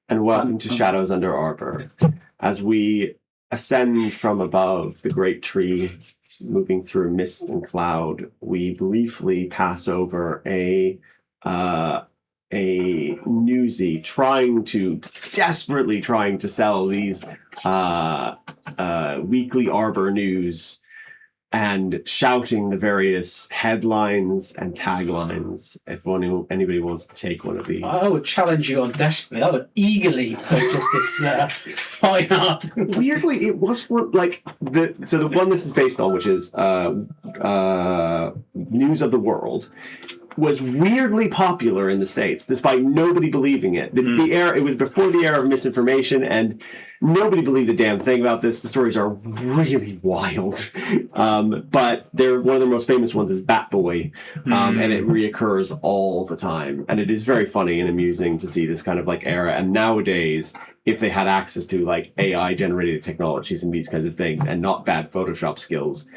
and welcome to Shadows Under Arbor. As we ascend from above the great tree, moving through mist and cloud, we briefly pass over a newsie desperately trying to sell these weekly Arbor news and shouting the various headlines and taglines. If anybody wants to take one of these, I would challenge you on desperately. I would eagerly purchase this fine art. Weirdly, it was one like the one this is based on, which is News of the World, was weirdly popular in the States, despite nobody believing it. The era, it was before the era of misinformation, and nobody believed a damn thing about this. The stories are really wild. But one of the most famous ones is Bat Boy, and it reoccurs all the time. And it is very funny and amusing to see this kind of like era. And nowadays, if they had access to like AI generated technologies and these kinds of things and not bad Photoshop skills,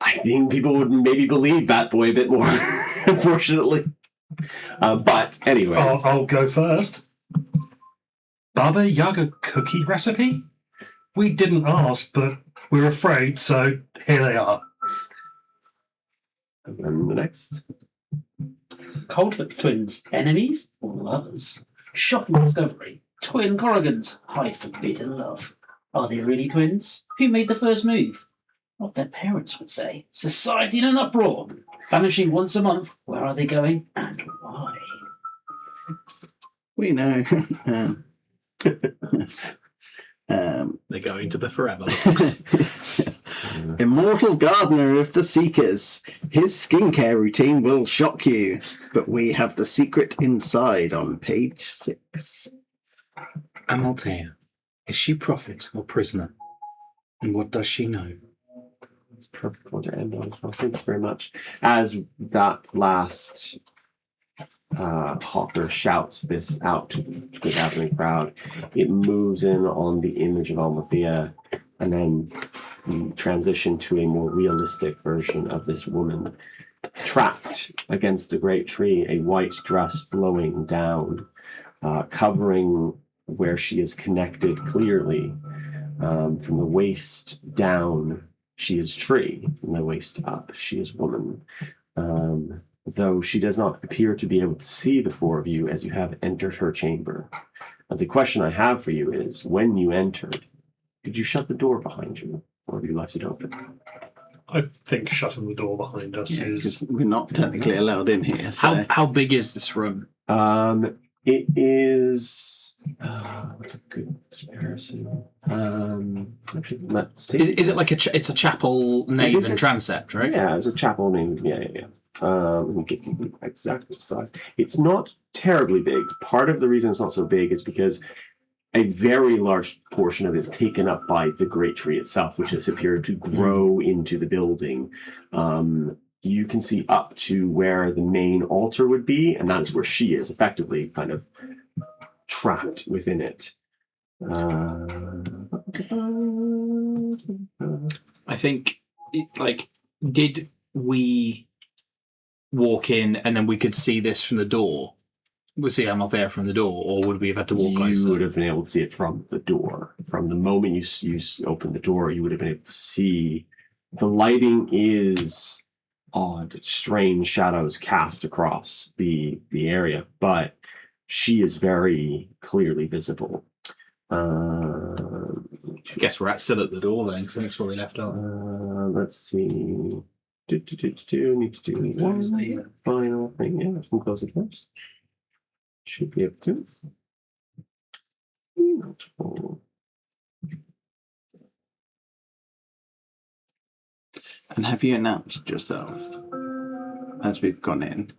I think people would maybe believe Bat Boy a bit more, unfortunately. But anyways. I'll go first. Baba Yaga cookie recipe? We didn't ask, but we're afraid, so here they are. And then the next. Coldfoot twins, enemies or lovers? Shocking discovery. Twin Corrigans hide forbidden love. Are they really twins? Who made the first move? What their parents would say. Society in an uproar. Vanishing once a month. Where are they going and why? We know. They're going to the forever box. Yes. Immortal gardener of the Seekers. His skincare routine will shock you, but we have the secret inside on page 6. Amalthea, is she prophet or prisoner? And what does she know? It's a perfect one to end on as well. Thank you very much. As that last hawker shouts this out to the gathering crowd, it moves in on the image of Amalthea, and then we transition to a more realistic version of this woman trapped against the great tree, a white dress flowing down, covering where she is connected clearly. From the waist down, she is tree. From the waist up, she is woman. Though she does not appear to be able to see the four of you as you have entered her chamber. The question I have for you is, when you entered, did you shut the door behind you, or have you left it open? I think shutting the door behind us is... We're not technically allowed in here. So. How big is this room? It is... what's a good comparison? Actually, let's take Is it like it's a chapel nave and transept, right? Yeah, it's a chapel nave. Yeah. Let me get you the exact size. It's not terribly big. Part of the reason it's not so big is because a very large portion of it is taken up by the great tree itself, which has appeared to grow into the building. You can see up to where the main altar would be, and that is where she is, effectively kind of trapped within it. I think, did we walk in and then we could see this from the door? We see Amalthea from the door, or would we have had to walk closer? You would have been able to see it from the door. From the moment you opened the door, you would have been able to see. The lighting is odd, strange shadows cast across the area, but she is very clearly visible. I guess we're still at the door then, because that's where we left off. Let's see. Need to do one final thing. Yeah, I can close it first. Should be able to. And have you announced yourself as we've gone in?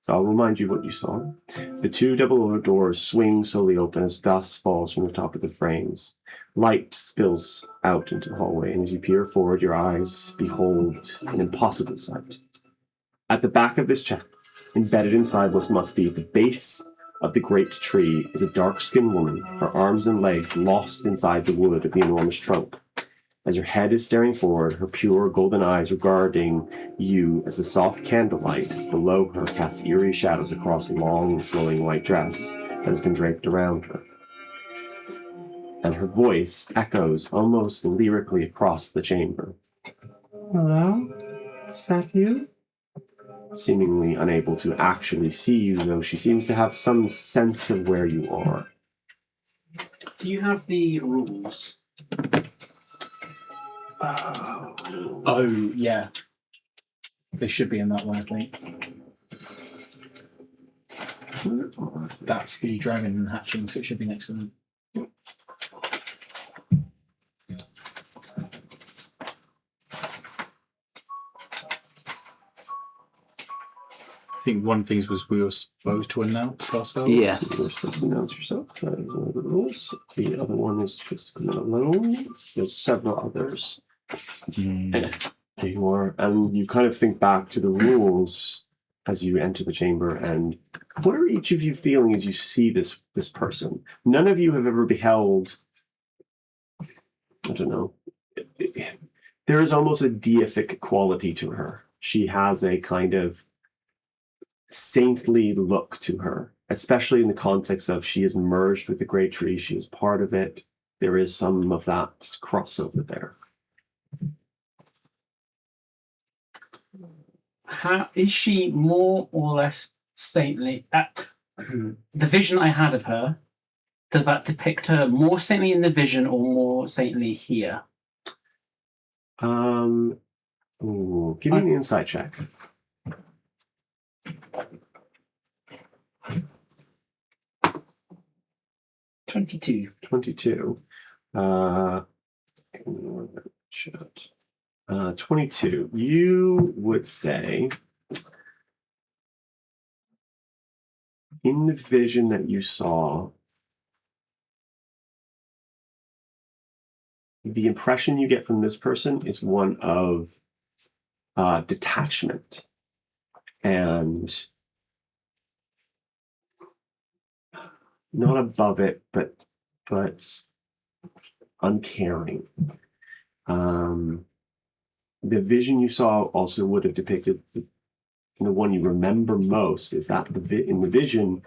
So I'll remind you what you saw. The two double doors swing slowly open as dust falls from the top of the frames. Light spills out into the hallway, and as you peer forward, your eyes behold an impossible sight. At the back of this chapel, embedded inside what must be the base of the great tree, is a dark-skinned woman, her arms and legs lost inside the wood of the enormous trunk. As your head is staring forward, her pure golden eyes regarding you as the soft candlelight below her casts eerie shadows across a long, flowing white dress that has been draped around her. And her voice echoes almost lyrically across the chamber. Hello? Is that you? Seemingly unable to actually see you, though she seems to have some sense of where you are. Do you have the rules? Oh, yeah. They should be in that one, I think. That's the dragon hatching, so it should be next to them. I think one of the things was we were supposed to announce ourselves. Yes. You're supposed to announce yourself. That is one of the rules. The other one is just come in alone. There's several others. There you are. And you kind of think back to the rules as you enter the chamber, and what are each of you feeling as you see this person? None of you have ever beheld, I don't know, there is almost a deific quality to her. She has a kind of saintly look to her, especially in the context of she is merged with the great tree, she is part of it. There is some of that crossover there. How is she more or less saintly? The vision I had of her, does that depict her more saintly in the vision or more saintly here? Give me an insight check. 22. 22. 22. You would say in the vision that you saw, the impression you get from this person is one of detachment and not above it, but uncaring. The vision you saw also would have depicted the one you remember most is that in the vision,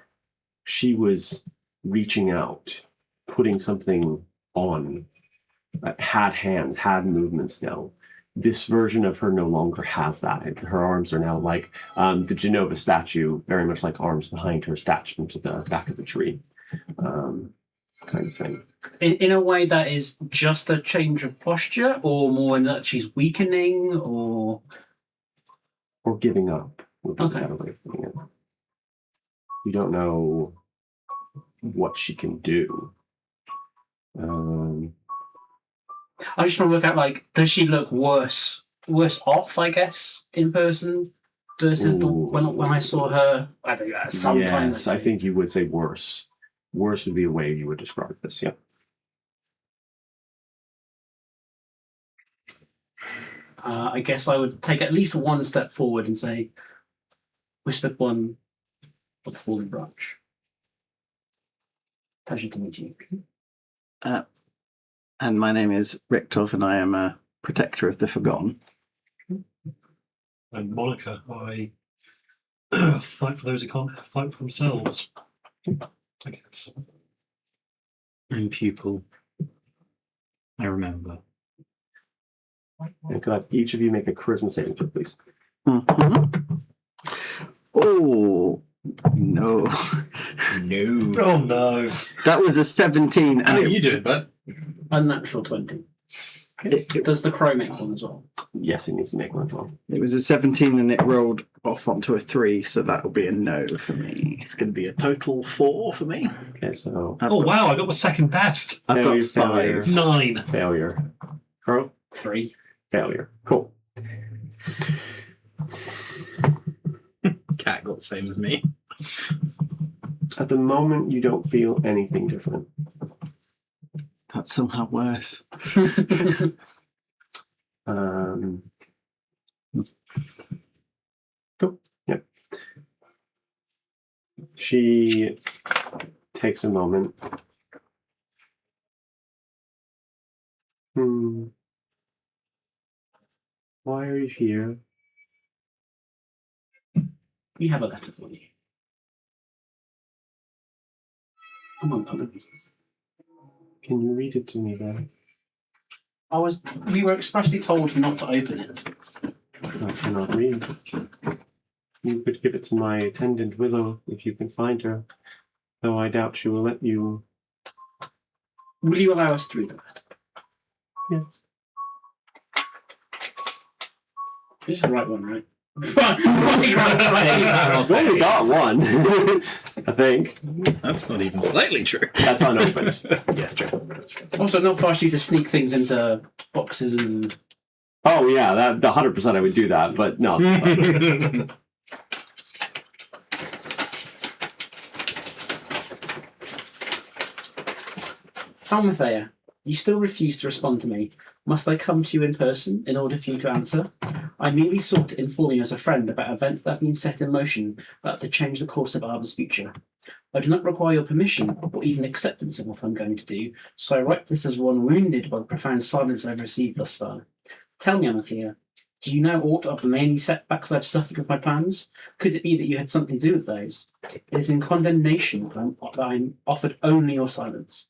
she was reaching out, putting something on, had hands, had movements now. This version of her no longer has that. Her arms are now like the Genova statue, very much like arms behind her statue into the back of the tree, kind of thing. In a way that is just a change of posture, or more in that she's weakening, or giving up would be Okay. a better way of putting it. You don't know what she can do. I just want to work out, like, does she look worse off, I guess, in person versus when I saw her, I don't know, sometime. Yes, I think you would say worse. Worse would be a way you would describe this, yeah. I guess I would take at least one step forward and say, whispered one of the fallen branch. Pleasure to meet you. And my name is Richtov, and I am a protector of the Forgotten. And Monica, I fight for those who can't fight for themselves. I guess. And pupil. I remember. And could I have each of you make a charisma saving throw, please? Mm-hmm. Oh, no. No. Oh no. That was a 17. How And are you doing, bud? Unnatural 20. it, Does the crow make one as well? Yes, it needs to make one as well. it was a 17 and it rolled off onto a 3, so that'll be a no for me. It's going to be a total 4 for me. Okay, so I've Oh got, wow, I got the second best. I've got Failure. 5. 9. failure. Carl? 3. Failure. Cool. Cat got the same as me. At the moment, you don't feel anything different. That's somehow worse. Cool. Yep. She takes a moment. Why are you here? We have a letter for you. Among other reasons. Can you read it to me then? We were expressly told not to open it. I cannot read. You could give it to my attendant, Willow, if you can find her. Though I doubt she will let you. Will you allow us to read that? Yes. This is the right one, right? Right. I've only got one, I think. That's not even slightly true. That's unopened. Yeah, true. Also, not past you to sneak things into boxes and. Oh yeah, that 100% I would do that, but no. Almathea, you still refuse to respond to me. Must I come to you in person in order for you to answer? I merely sought to inform you as a friend about events that have been set in motion that are to change the course of Arbor's future. I do not require your permission or even acceptance of what I'm going to do, so I write this as one wounded by the profound silence I've received thus far. Tell me, Almathea, do you know aught of the many setbacks I've suffered with my plans? Could it be that you had something to do with those? It is in condemnation that I'm offered only your silence.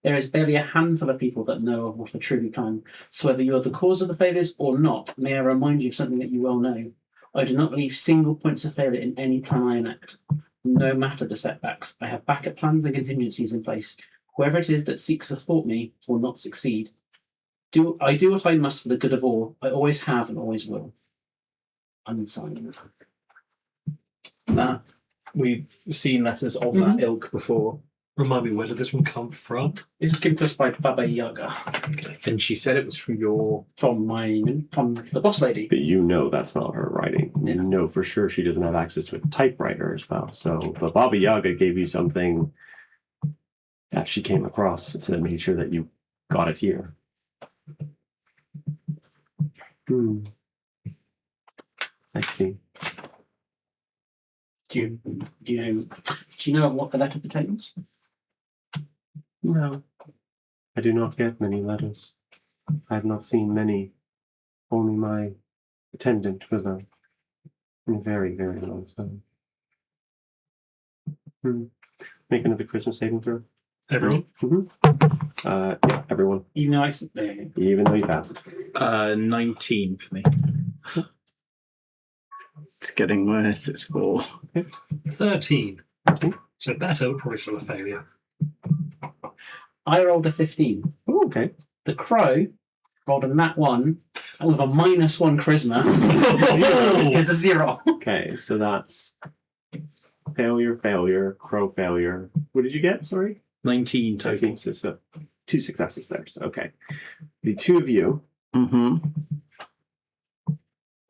There is barely a handful of people that know of what I truly plan, so whether you are the cause of the failures or not, may I remind you of something that you well know. I do not leave single points of failure in any plan I enact. No matter the setbacks, I have backup plans and contingencies in place. Whoever it is that seeks to thwart me will not succeed. I do what I must for the good of all. I always have and always will. Unsigned. We've seen letters of that ilk before. Remind me, where did this one come from? This is given to us by Baba Yaga. Okay. And she said it was from your... From the boss lady. But you know that's not her writing. Yeah. You know for sure she doesn't have access to a typewriter as well. So, but Baba Yaga gave you something that she came across and said, made sure that you got it here. I see. Do you know what the letter pertains? No, I do not get many letters. I have not seen many. Only my attendant was in a very, very long time. Make another Christmas saving throw. Everyone? Yeah, everyone. Even though Even though you passed. 19 for me. It's getting worse. It's 4. 13. So better, but probably still a failure. I rolled a 15. Oh, okay. The crow rolled a nat 1 and with a -1 charisma. It's a 0. Okay, so that's failure, crow failure. What did you get? Sorry? 19 total. Okay, so 2 successes there. So, okay. The two of you,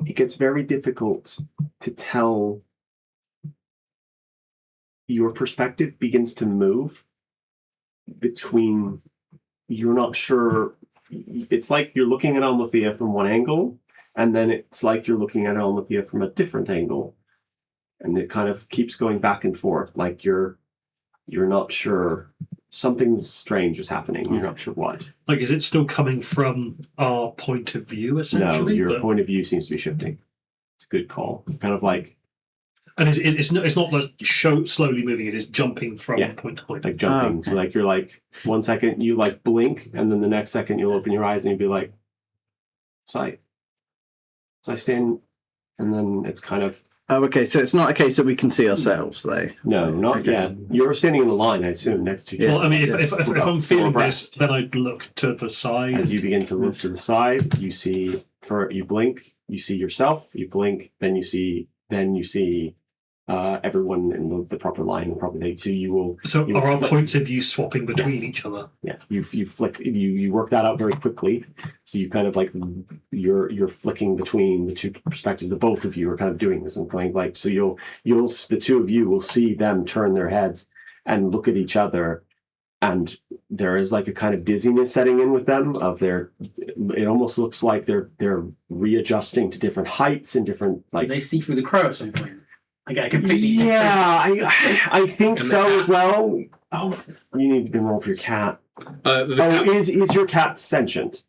it gets very difficult to tell. Your perspective begins to move between, you're not sure. It's like you're looking at Almathea from one angle, and then it's like you're looking at Almathea from a different angle. And it kind of keeps going back and forth, like you're not sure. Something strange is happening. You're not sure what. Like, is it still coming from our point of view, essentially? No, your point of view seems to be shifting. It's a good call. Kind of like... And it's not like slowly moving, it is jumping from point to point. Like jumping. Okay. So like you're like, 1 second you like blink, and then the next second you'll open your eyes and you'll be like, sight. So I stand, and then it's kind of... Oh, okay. So it's not a case that we can see ourselves, though. No, not yet. You're standing in the line, I assume, next to Well, I mean, Yes. if I'm feeling abreast. this, then I'd look to the side. As you begin to look to the side, you see, you blink, you see yourself, you blink, then you see everyone in the proper line, the proper thing. So you will... So you are our flick- points of view swapping between Yes. each other? Yeah, you work that out very quickly. So you kind of like you're flicking between the two perspectives. The both of you are kind of doing this and going like, so you'll the two of you will see them turn their heads and look at each other, and there is like a kind of dizziness setting in with them. It almost looks like they're readjusting to different heights and different like. Did they see through the crow at some point? I get a completely Yeah, I think so as well. Oh, you need to roll for your cat. The cat- Is your cat sentient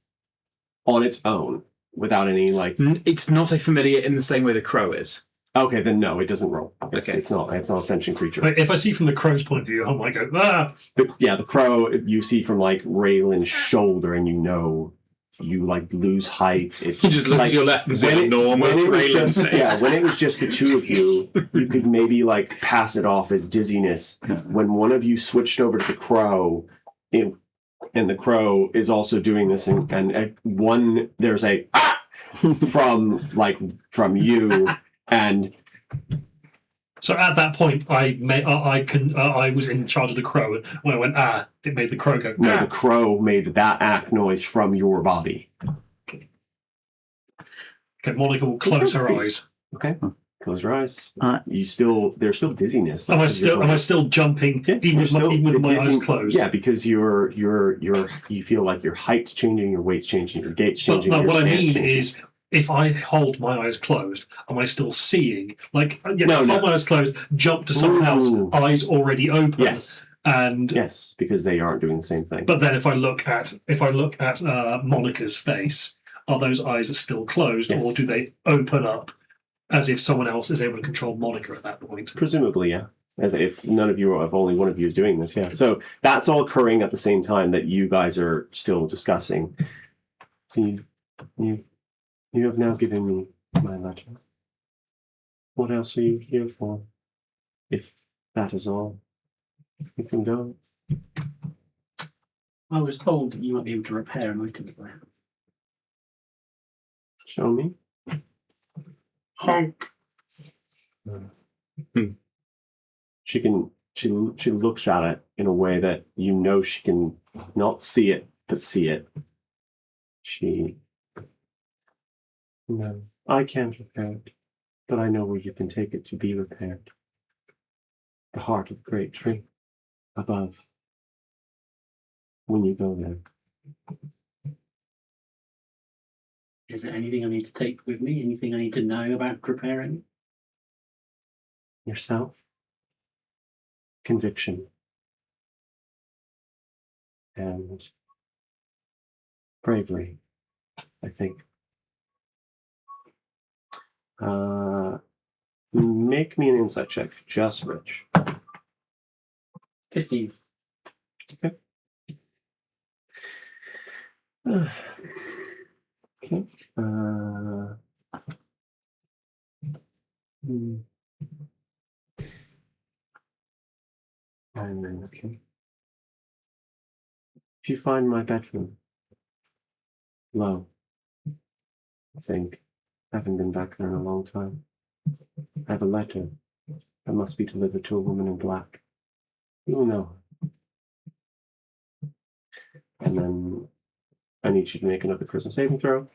on its own? without any like. It's not a familiar in the same way the crow is. Okay, then no, it doesn't roll. It's, Okay. it's not a sentient creature. Like, if I see from the crow's point of view, I might go, ah! The crow you see from like Raylan's shoulder, and you like lose height. It, You just look like, to your left and when see it- enormous when it was Raylan's just- face. Yeah, when it was just the two of you, you could maybe like pass it off as dizziness. When one of you switched over to the crow, and the crow is also doing this, and one there's a from you, and So at that point, I was in charge of the crow, and when I went, it made the crow go, no, the crow made that act noise from your body. Okay, Monica will close her eyes. Okay, close your eyes. There's still dizziness. Am I still jumping Yeah, even with my eyes dizzy- closed? Yeah, because you feel like your height's changing, your weight's changing, your gait's But changing. no, your what I stance mean changing. is, if I hold my eyes closed, am I still seeing? Like, No. hold my eyes closed, jump to someone else, Ooh. eyes already open. Yes, And yes, because they aren't doing the same thing. but then if I look at Monica's face, are those eyes still closed, Yes. or do they open up as if someone else is able to control Monica at that point? Presumably, yeah. If none of you, if only one of you is doing this, yeah. So that's all occurring at the same time that you guys are still discussing. So you have now given me my letter. What else are you here for? If that is all, you can go. I was told that you might be able to repair an item that I have. Show me. Honk. She looks at it in a way that you know she can not see it, but see it. No, I can't repair it, but I know where you can take it to be repaired. The heart of the great tree, above. When you go there. Is there anything I need to take with me? Anything I need to know about repairing? Yourself. Conviction. And bravery, I think. Make me an insight check, just Rich. 15. Okay. Okay. If you find my bedroom low, I think, having been back there in a long time, I have a letter that must be delivered to a woman in black. You will know her. And then I need you to make another charisma saving throw.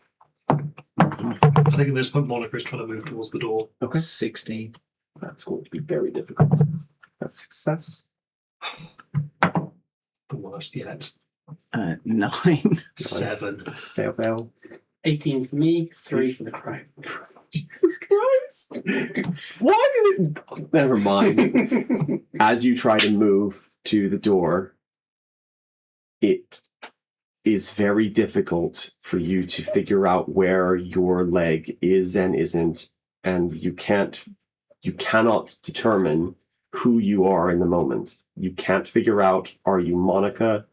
I think at this point Monica is trying to move towards the door. Okay. 16. That's going to be very difficult. That's success. The worst yet. 9. 7. Fail. 18 for me, 3 for the crow. Jesus Christ. Why is it? Never mind. As you try to move to the door, it is very difficult for you to figure out where your leg is and isn't, and you cannot determine who you are in the moment. You can't figure out, are you Monica,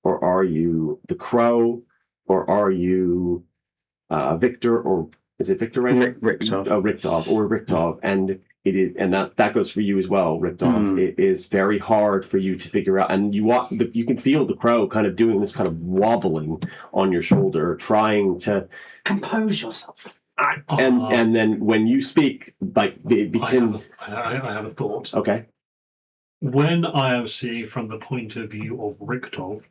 or are you the crow, or are you Victor, or is it Victor right now? Richtov. Oh, Richtov, and it is, and that goes for you as well, Richtov. It is very hard for you to figure out, and you can feel the crow kind of doing this kind of wobbling on your shoulder, trying to Compose yourself. and then when you speak, like it becomes I have a thought. okay. When I am seeing from the point of view of Richtov,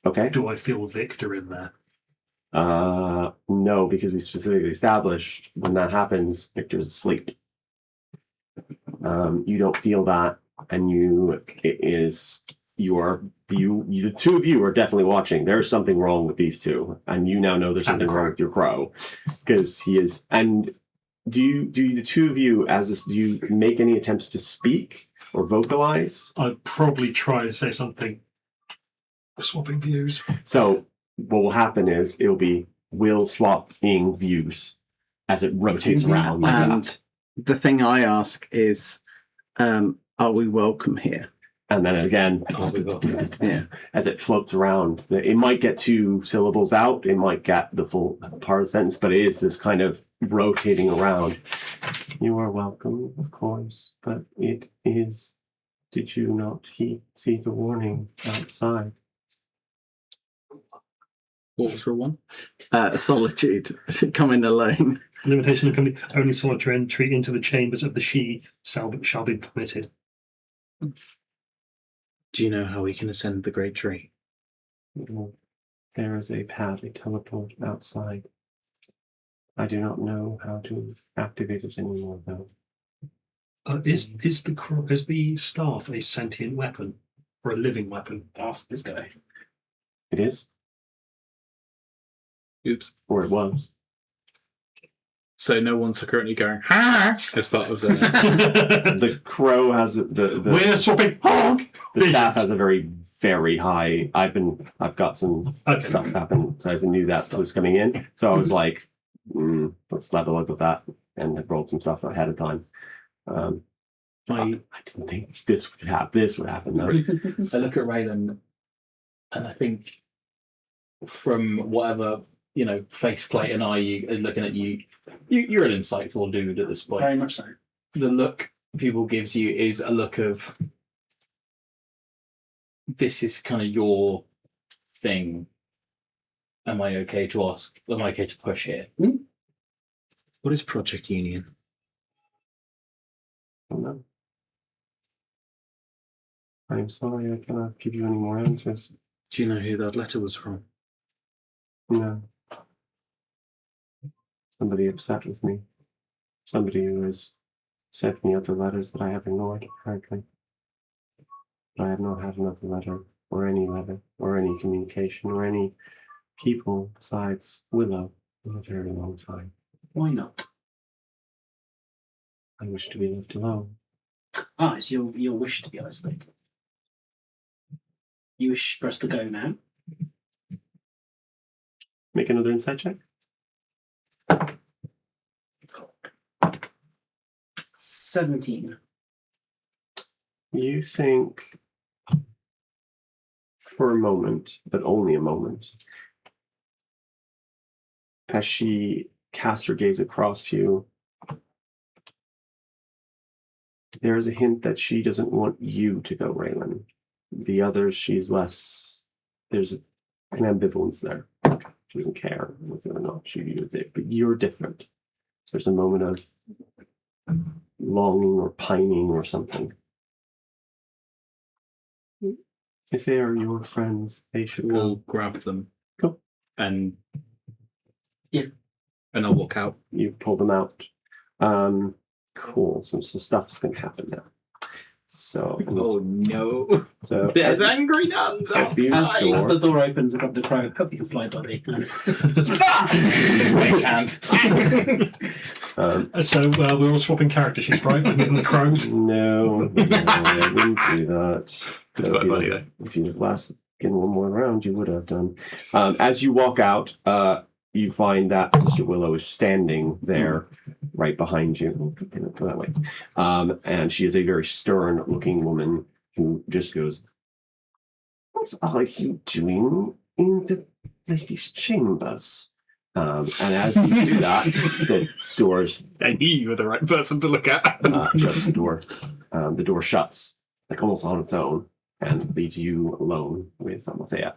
Okay. do I feel Victor in there? No, because we specifically established when that happens, Victor's asleep. You don't feel that, and the two of you are definitely watching. There's something wrong with these two, and you now know there's And the something wrong with your crow, because he is. And do the two of you, do you make any attempts to speak or vocalize? I'd probably try to say something. Swapping views. So what will happen is it'll be will swapping views as it rotates around like And that. the thing I ask is, are we welcome here? And then again, Yeah. as it floats around, it might get 2 syllables out, it might get the full part of the sentence, but it is this kind of rotating around. You are welcome, of course, but it is. Did you not see the warning outside? What was rule 1? Solitude. Coming alone. Limitation of company. Only solitary entry into the chambers of the she shall be permitted. Do you know how we can ascend the great tree? There is a pad, a teleport outside. I do not know how to activate it anymore, though. Is the staff a sentient weapon or a living weapon? Ask this guy. It is, Oops. or it was. So no one's currently going, ha! As part of the... The crow has the We're swapping honk! the staff has a very, very high. I've got some stuff happen, so I knew that stuff was coming in. So I was like, let's have a look at that, and I rolled some stuff ahead of time. I didn't think this would happen. No. I look at Raylan, and I think from whatever, faceplate and eye you are looking at you're an insightful dude at this point. Very much so. The look people gives you is a look of, this is kind of your thing. Am I okay to ask? Am I okay to push here? What is Project Union? I don't know. I'm sorry, I cannot give you any more answers. Do you know who that letter was from? No. Somebody upset with me. Somebody who has sent me other letters that I have ignored, apparently. But I have not had another letter, or any communication, or any people besides Willow in a very long time. Why not? I wish to be left alone. Ah, it's your wish to be isolated. You wish for us to go now? Make another insight check. 17. You think for a moment, but only a moment, as she casts her gaze across you, there is a hint that she doesn't want you to go, Raylan. The others, she's less. There's an ambivalence there. She doesn't care whether or not she views it, but you're different. There's a moment of longing or pining or something. If they are your friends, they should We'll go. grab them. Cool. And Yeah. And I'll walk out. You pull them out. Cool. Some stuff's going to happen now. So, Oh no! so There's angry nuns at the outside. door. As the door opens, I grab the crow. Hope you can fly, buddy. I can't. So we're all swapping character sheets, right? I'm getting the crows. No, I wouldn't do that. It's So quite funny though. if you'd have lasted one more round, you would have done. As you walk out, you find that Sister Willow is standing there right behind you. Go that way. And she is a very stern-looking woman who just goes, "What are you doing in the lady's chambers?" And as you do that, the doors I knew you were the right person to look at. shuts the door. The door shuts, like almost on its own, and leaves you alone with Amalthea.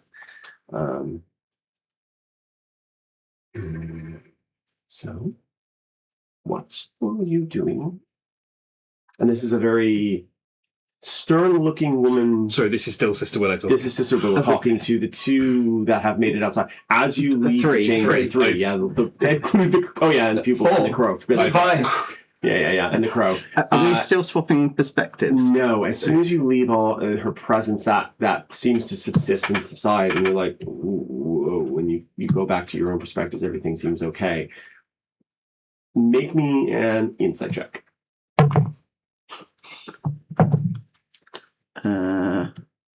So, what were you doing? And this is a very stern-looking woman. Sorry, this is still Sister Willow talking. This is Sister Willow talking to the two that have made it outside. As you The leave three. the chamber, Three. three, yeah. And the people and the crow. Yeah, and the crow. Are we still swapping perspectives? No, as soon as you leave all her presence, that seems to subsist and subside, and you're like, whoa, when you go back to your own perspectives, everything seems okay. Make me an insight check.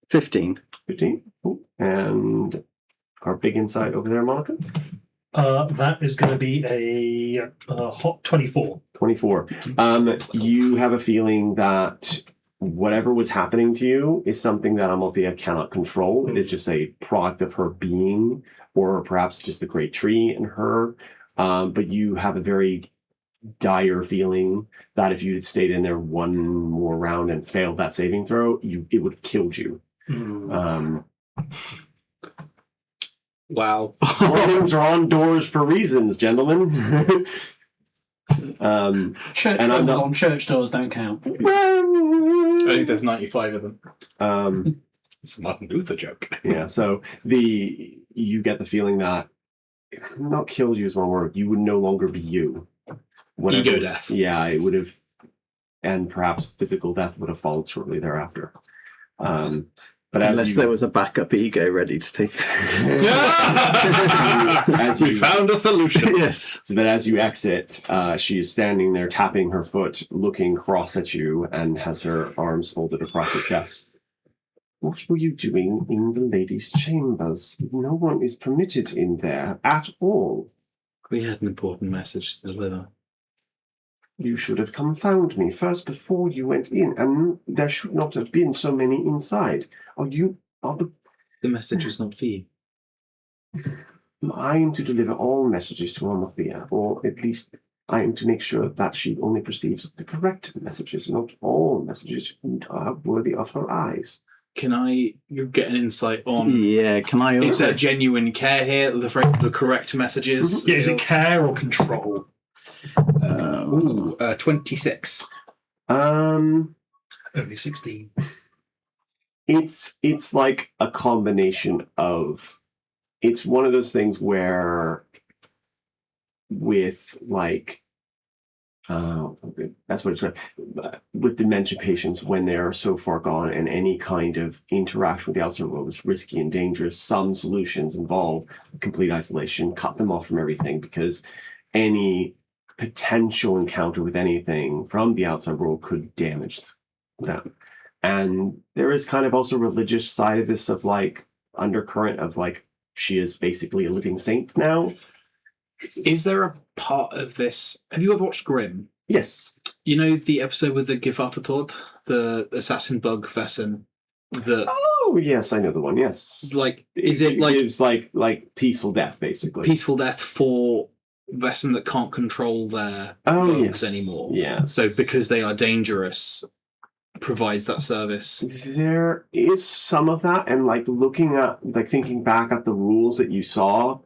15. 15. Cool. And our big insight over there, Monica. That is going to be a hot 24. 24. You have a feeling that whatever was happening to you is something that Amalthea cannot control. It is just a product of her being, or perhaps just the great tree in her. But you have a very dire feeling that if you had stayed in there one more round and failed that saving throw, it would have killed you. Wow. Warnings are on doors for reasons, gentlemen. Church and I'm doors not- on church doors don't count. I think there's 95 of them. Um, It's a Martin Luther joke. yeah, so you get the feeling that not killed you is one word. You would no longer be you. Whatever- Ego death. Yeah, it would have, and perhaps physical death would have followed shortly thereafter. But Unless there was a backup ego ready to take. as We you found a solution. Yes. So that as you exit, she is standing there, tapping her foot, looking cross at you, and has her arms folded across her chest. What were you doing in the ladies' chambers? No one is permitted in there at all. We had an important message to deliver. You should have come found me first before you went in, and there should not have been so many inside. The message was not for you. I am to deliver all messages to Amalthea, or at least I am to make sure that she only perceives the correct messages, not all messages are worthy of her eyes. Can I get an insight on... Yeah, can I also... Is there genuine care here? The phrase, the correct messages? Yeah, is it care or control? 26. Only 16. It's like a combination of, it's one of those things where with like that's what it's with dementia patients, when they are so far gone and any kind of interaction with the outside world is risky and dangerous, some solutions involve complete isolation, cut them off from everything, because any potential encounter with anything from the outside world could damage them. And there is kind of also religious side of this, of like undercurrent of like, she is basically a living saint now. Is there a part of this... Have you ever watched Grimm? Yes. You know the episode with the Gevatertod, the assassin bug Vesson? Oh, yes, I know the one, yes. Like, is it like... It's like peaceful death, basically. Peaceful death for Vesson that can't control their bugs anymore. Yes. So because they are dangerous, provides that service. There is some of that, and like looking at, like thinking back at the rules that you saw,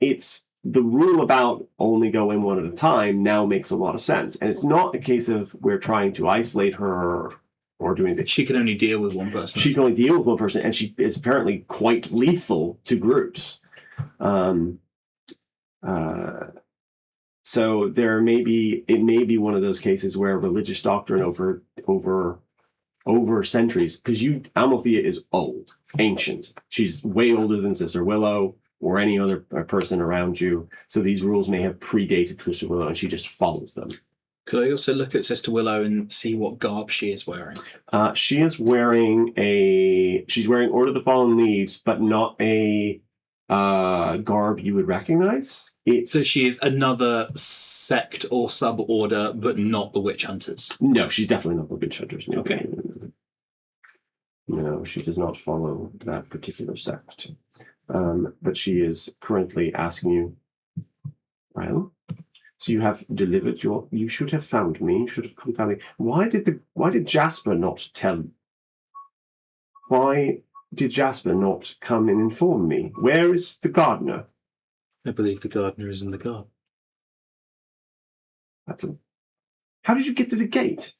it's the rule about only go in one at a time now makes a lot of sense. And it's not a case of we're trying to isolate her or doing that. She can only deal with one person. She can only deal with one person, and she is apparently quite lethal to groups. So it may be one of those cases where religious doctrine over centuries, because Amalthea is old, ancient. She's way older than Sister Willow or any other person around you. So these rules may have predated Sister Willow, and she just follows them. Could I also look at Sister Willow and see what garb she is wearing? She is wearing she's wearing Order of the Fallen Leaves, but not a garb you would recognize. So she is another sect or sub-order, but not the Witch Hunters. No, she's definitely not the Witch Hunters. No. Okay. No, she does not follow that particular sect. But she is currently asking you, well, so you have delivered you should have found me, you should have come found me. Why did Jasper not tell? Why did Jasper not come and inform me? Where is the gardener? I believe the gardener is in the garden. How did you get to the gate?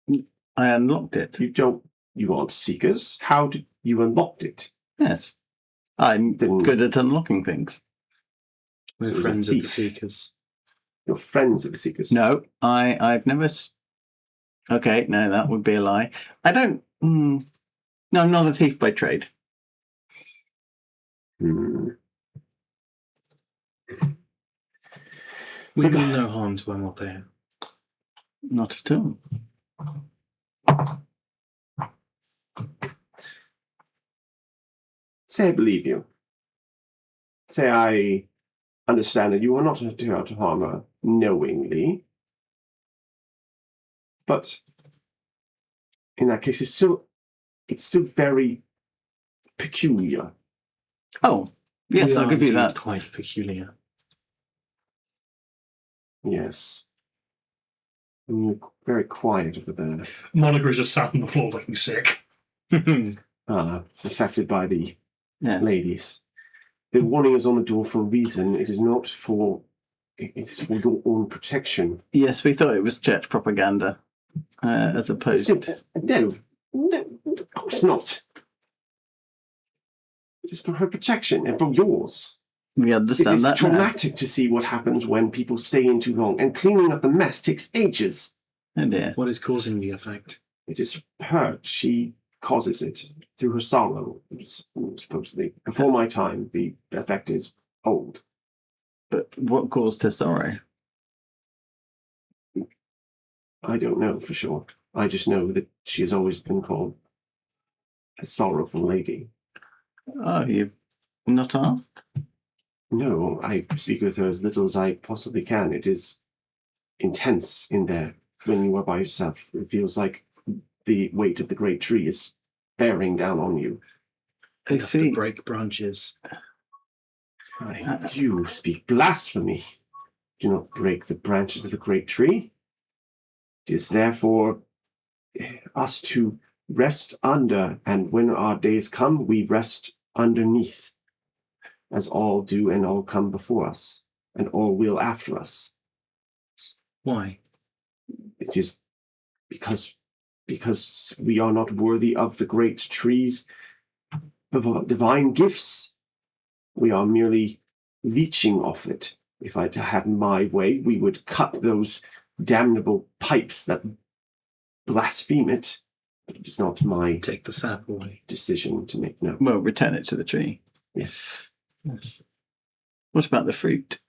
I unlocked it. You aren't seekers. How did you unlocked it? Yes. I'm Didn't- good at unlocking things. We're So it was a friends of the thief. Seekers. You're friends of the seekers. No, I've never... Okay, no, that would be a lie. I don't... No, I'm not a thief by trade. Hmm. We mean no harm to Amalthea. Not at all. Say I believe you. Say understand that you are not here to harm her knowingly. But in that case, it's still very peculiar. Oh, yes, We I'll are give you indeed that. Quite peculiar. Yes. And you're very quiet over there. Monica is just sat on the floor looking sick. Affected by the Yes. ladies. The warning is on the door for a reason. It is not for... It is for your own protection. Yes, we thought it was church propaganda, as opposed to... No, of course not. It is for her protection and for yours. We It understand is that now. traumatic to see what happens when people stay in too long, and cleaning up the mess takes ages. Oh dear. What is causing the effect? It is her. She causes it through her sorrow, supposedly. Before my time, the effect is old. But what caused her sorrow? I don't know for sure. I just know that she has always been called a sorrowful lady. Oh, you've not asked? No, I speak with her as little as I possibly can. It is intense in there when you are by yourself. It feels like the weight of the great tree is bearing down on you. I Have to see. break branches. You speak blasphemy. Do not break the branches of the great tree. It is there for us to rest under, and when our days come, we rest underneath, as all do and all come before us, and all will after us. Why? It is because we are not worthy of the great tree's divine gifts. We are merely leeching off it. If I had my way, we would cut those damnable pipes that blaspheme it. But it is not my Take the sap away. decision to make. No. Well, return it to the tree. Yes. Yes. What about the fruit?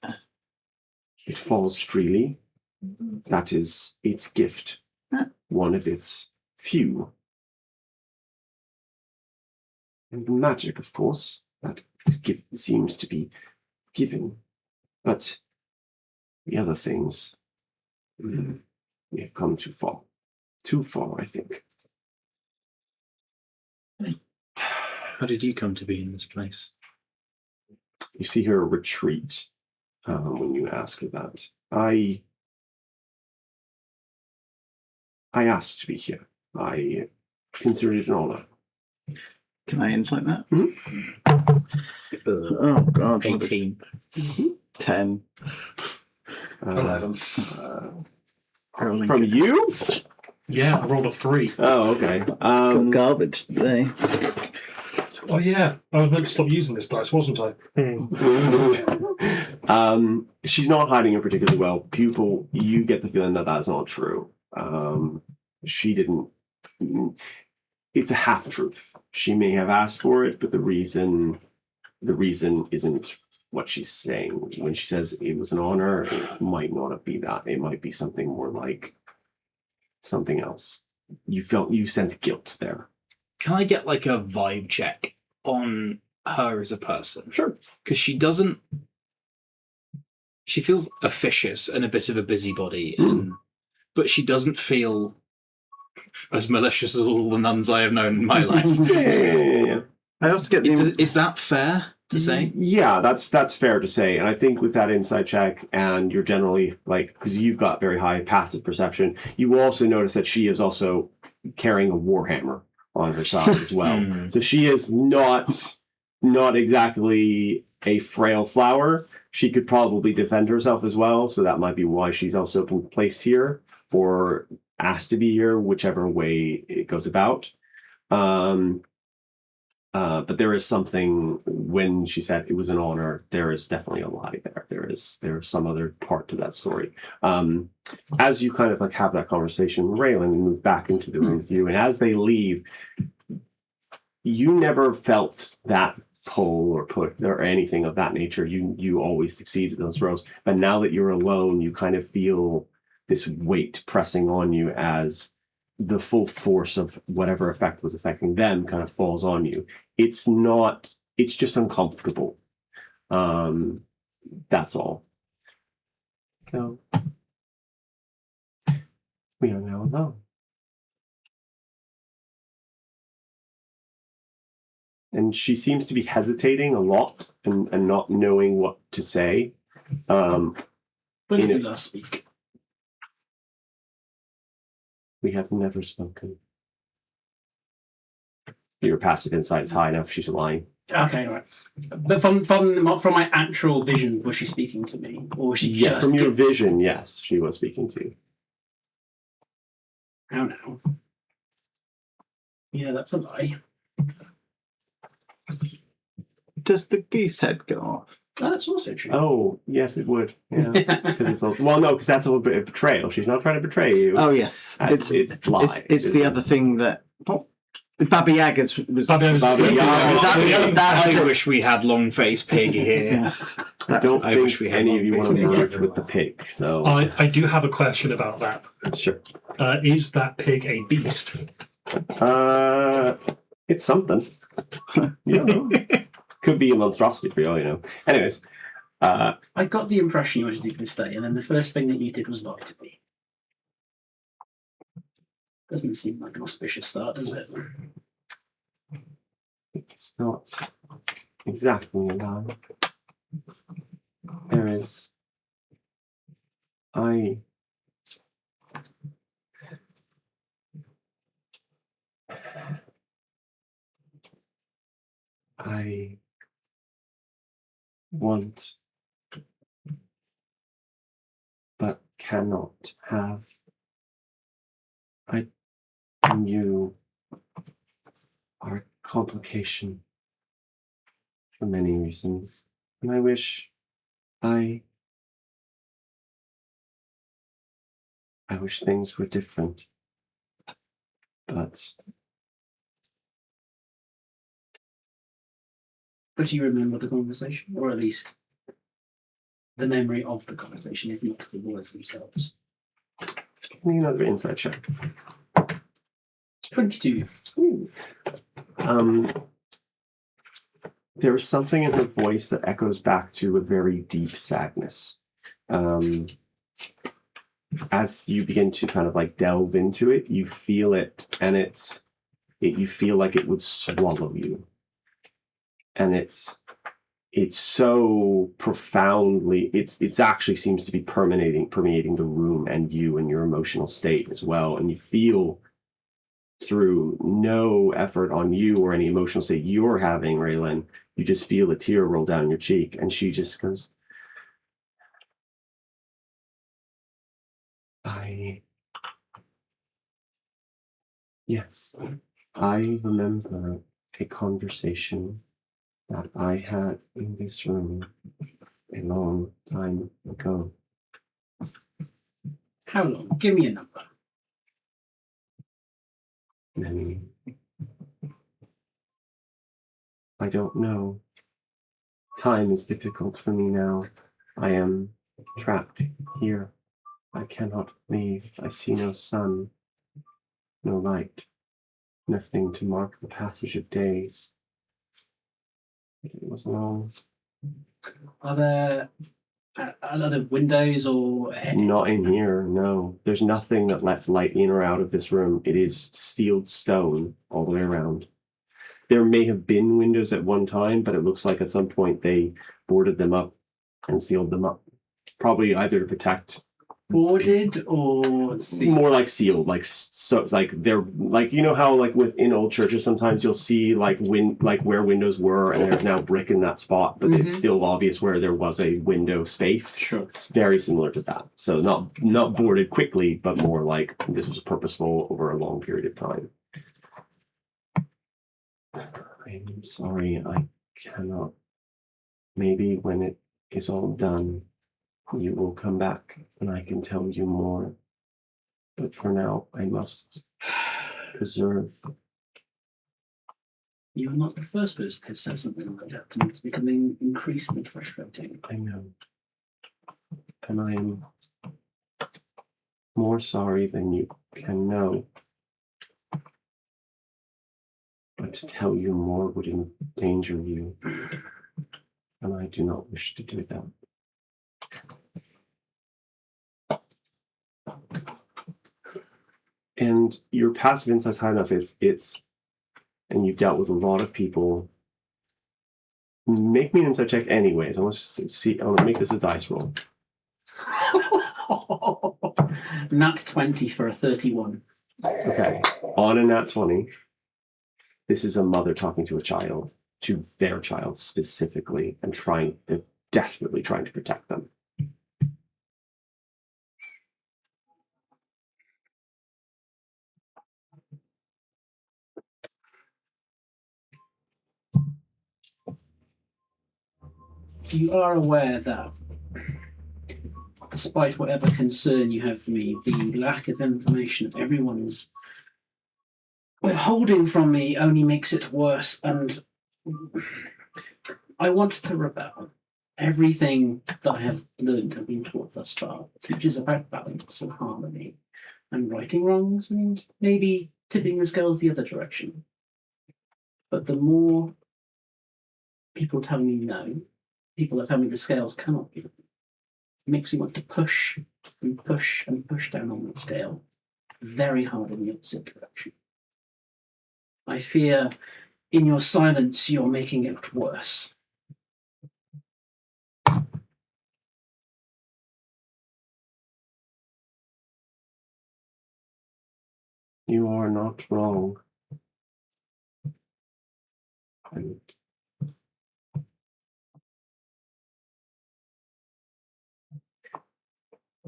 It falls freely. That is its gift. One of its few. And the magic, of course, that seems to be given. But the other things, we have come too far. Too far, I think. How did you come to be in this place? You see her retreat when you ask her that. I asked to be here. I considered it an honor. Can I insight that? Ugh. Oh, God. what is- 18. 10. 11. Rolling From you? Yeah, I rolled a 3. Oh, okay. Got garbage today. Oh, yeah. I was meant to stop using this dice, wasn't I? She's not hiding it particularly well. Pupil, you get the feeling that that's not true. She didn't. It's a half truth. She may have asked for it, but the reason isn't what she's saying. When she says it was an honor, it might not be that. It might be something more like something else. You sense guilt there. Can I get like a vibe check on her as a person? Sure. Because she feels officious and a bit of a busybody, but she doesn't feel as malicious as all the nuns I have known in my life. Yeah. I also get the... Is that fair to say? Yeah, that's fair to say. And I think with that insight check, and you're generally like, because you've got very high passive perception, you will also notice that she is also carrying a warhammer on her side as well. So she is not exactly a frail flower. She could probably defend herself as well. So that might be why she's also been placed here or asked to be here, whichever way it goes about. But there is something when she said it was an honor. There is definitely a lie there. There's some other part to that story. As you kind of like have that conversation, Raylan moves back into the room with you, and as they leave, you never felt that pull or put or anything of that nature. You always succeeded in those roles, but now that you're alone, you kind of feel this weight pressing on you as the full force of whatever effect was affecting them kind of falls on you. It's just uncomfortable. That's all. So, we are now alone. And she seems to be hesitating a lot and not knowing what to say. When did we it- last speak? We have never spoken. Your passive insight is high enough. She's lying. Okay, right. But from my actual vision, was she speaking to me, or was she Yes, just? from your vision, yes, she was speaking to you. How now? Yeah, that's a lie. Does the goose head go off? Oh, that's also true. Oh, yes, it would. Yeah, because it's because that's a little bit of betrayal. She's not trying to betray you. Oh yes, it's lie. It's the other thing that Baba Yaga's was. Baba Yaga's- Baba Yaga. I wish we had long face pig here. Yes. I don't I think wish we had any of you one want to face merge pig. with the pig. So I do have a question about that. sure. Is that pig a beast? It's something. You know. Could be a monstrosity for all you know. Anyways, I got the impression you wanted to stay, and then the first thing that you did was lie to me. Doesn't seem like an auspicious start, does it? it's not exactly a lie. There is. I want, but cannot have. And you are a complication for many reasons, and I wish I wish things were different, but But you remember the conversation, or at least the memory of the conversation, if not the words themselves. give me another insight check. 22. Ooh. There is something in her voice that echoes back to a very deep sadness. As you begin to kind of like delve into it, you feel it, and you feel like it would swallow you. And it's so profoundly, it's actually seems to be permeating the room and you and your emotional state as well. And you feel, through no effort on you or any emotional state you're having, Raylan, you just feel a tear roll down your cheek, and she just goes, Yes, I remember a conversation that I had in this room a long time ago. How long? Give me a number. Many. I don't know. Time is difficult for me now. I am trapped here. I cannot leave. I see no sun, no light, nothing to mark the passage of days. It was long. Are there windows or? Not in here, no. There's nothing that lets light in or out of this room. It is steeled stone all the way around. There may have been windows at one time, but it looks like at some point they boarded them up and sealed them up. Probably either to protect. Boarded or More like sealed, like so. Like they're like, you know how like within old churches sometimes you'll see like where windows were and there's now brick in that spot, but it's still obvious where there was a window space. Sure. It's very similar to that. So not boarded quickly, but more like this was purposeful over a long period of time. I'm sorry, I cannot. Maybe when it is all done, you will come back and I can tell you more. But for now, I must preserve. You're not the first person who says something like that to me. It's becoming increasingly frustrating. I know. And I am more sorry than you can know. But to tell you more would endanger you. And I do not wish to do that. And your passive insight's high enough. It's, and you've dealt with a lot of people. Make me an insight check, anyways. I want to see. I want to make this a dice roll. Nat 20 for a 31. Okay, on a nat 20. This is a mother talking to a child, to their child specifically, and they're desperately trying to protect them. You are aware that, despite whatever concern you have for me, the lack of information that everyone's withholding from me only makes it worse, and I want to rebel. Everything that I have learned and been taught thus far teaches about balance and harmony, and righting wrongs, and maybe tipping the scales the other direction. But the more people tell me no, people that tell me the scales cannot be, it makes me want to push and push and push down on that scale very hard in the opposite direction. I fear in your silence you're making it worse. You are not wrong. And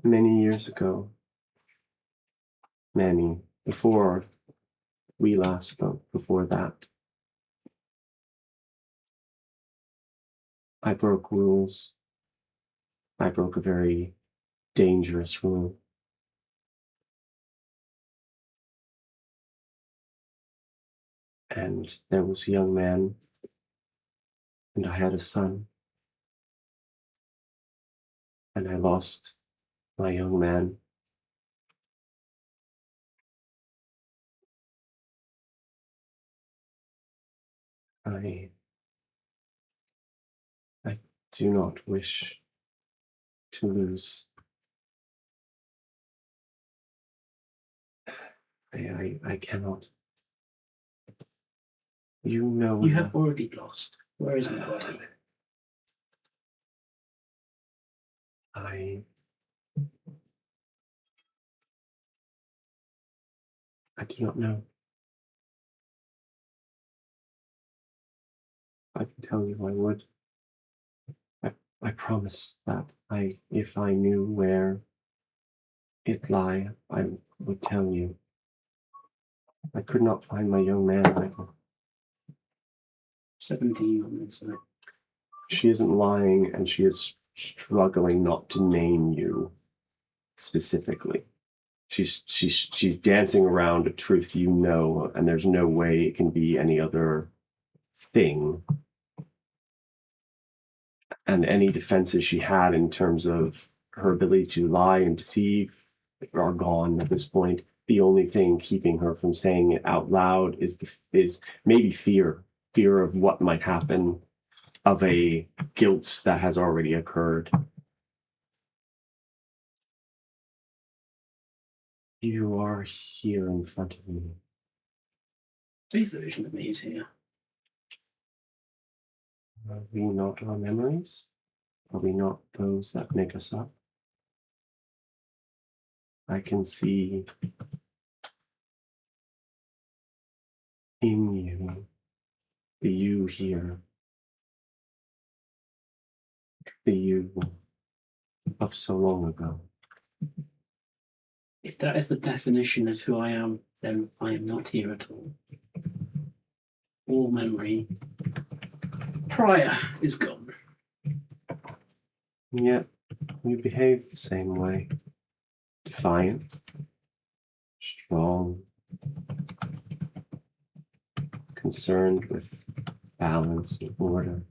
many years ago, before we last spoke, before that, I broke rules. I broke a very dangerous rule. And there was a young man, and I had a son. And I lost my young man. I do not wish to lose. I cannot. You know. You have already lost. Where is my body? I do not know. I can tell you I would. I promise that if I knew where it lie, I would tell you. I could not find my young man, Michael. 17 on this side. She isn't lying, and she is struggling not to name you specifically. She's dancing around a truth you know, and there's no way it can be any other thing. And any defenses she had in terms of her ability to lie and deceive are gone at this point. The only thing keeping her from saying it out loud is maybe fear of what might happen, of a guilt that has already occurred. You are here in front of me. The version of me is here. Are we not our memories? Are we not those that make us up? I can see in you the you here, the you of so long ago. If that is the definition of who I am, then I am not here at all. All memory prior is gone. And yet, you behave the same way. Defiant, strong, concerned with balance and order.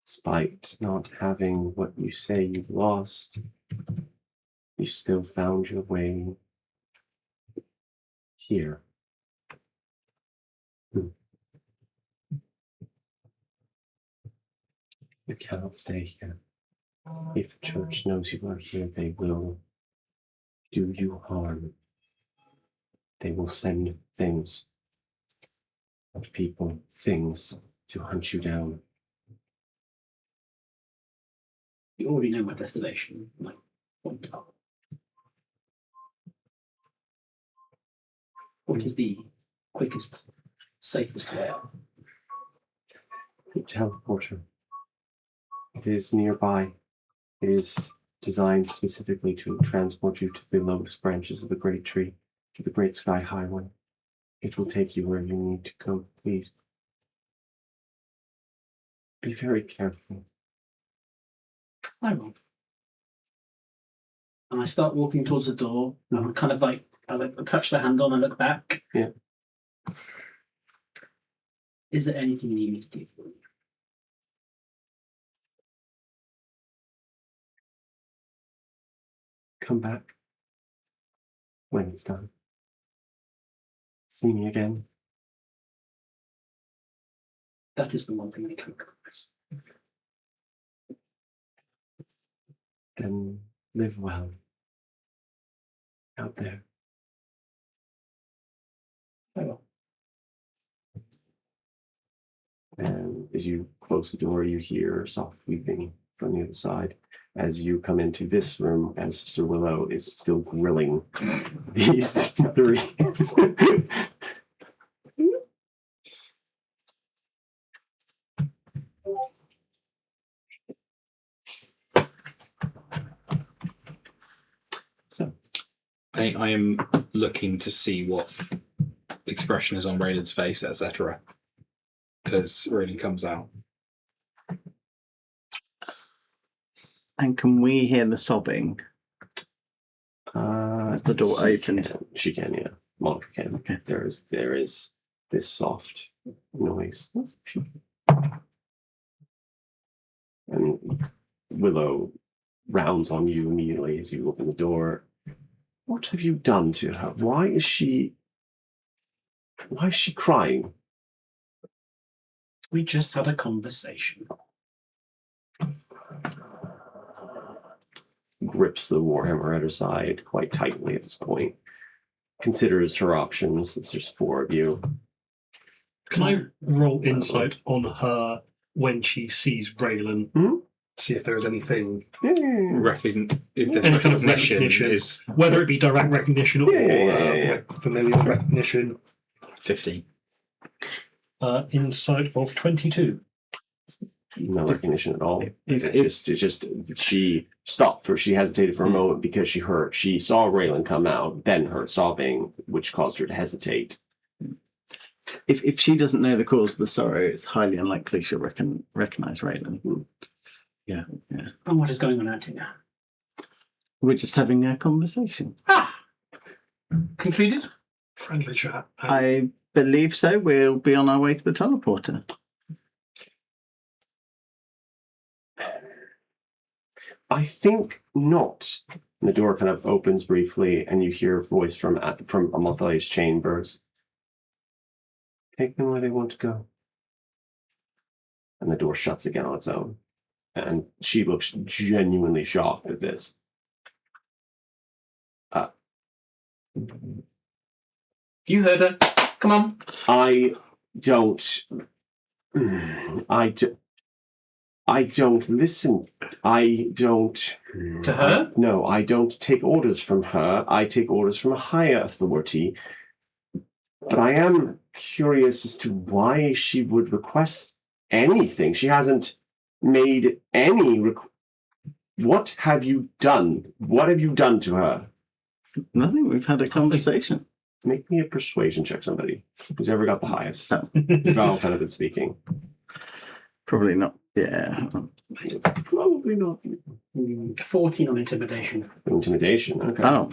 Despite not having what you say you've lost, you still found your way here. You cannot stay here. If the church knows you are here, they will do you harm. They will send things, not people, things to hunt you down. You already know my destination. Like, what is the quickest, safest way out? The teleporter. It is nearby. It is designed specifically to transport you to the lowest branches of the great tree, to the great sky highway. It will take you where you need to go. Please be very careful. I will. And I start walking towards the door, and I'm kind of like, as I touch the handle and I look back. Yeah. Is there anything you need me to do for you? Come back when it's done. See me again. That is the one thing I can promise. Then live well out there. I will. And as you close the door, you hear soft weeping from the other side. As you come into this room, and Sister Willow is still grilling these three. So, I am looking to see what expression is on Raylan's face, etc. As Raylan comes out. And can we hear the sobbing? As the door opened. She can, yeah. Monica can. Okay. There is this soft noise. And Willow rounds on you immediately as you open the door. What have you done to her? Why is she crying? We just had a conversation. Grips the warhammer at her side quite tightly at this point. Considers her options since there's four of you. Can I roll insight on her when she sees Raylan? See if there is anything, Yeah. If there's any kind of recognition recognition, is whether it be direct recognition or Yeah. familiar recognition. 15. Insight of 22. No recognition at all. If- It's just she stopped she hesitated for a moment because she saw Raylan come out, then heard sobbing, which caused her to hesitate. If she doesn't know the cause of the sorrow, it's highly unlikely she'll recognize Raylan. Yeah. And what is going on out here? We're just having a conversation. Concluded? Friendly chat. I believe so. We'll be on our way to the teleporter. I think not. And the door kind of opens briefly, and you hear a voice from Amalthei's chambers. Take them where they want to go. And the door shuts again on its own. And she looks genuinely shocked at this. You heard her. Come on. I don't listen. I don't. To her? No, I don't take orders from her. I take orders from a higher authority. But I am curious as to why she would request anything. She hasn't made any What have you done? What have you done to her? Nothing. We've had a conversation. Make me a persuasion check, somebody who's ever got the highest. Oh. Val kind of been speaking. Probably not. Yeah. Probably not. 14 on intimidation. Intimidation. Okay. Oh.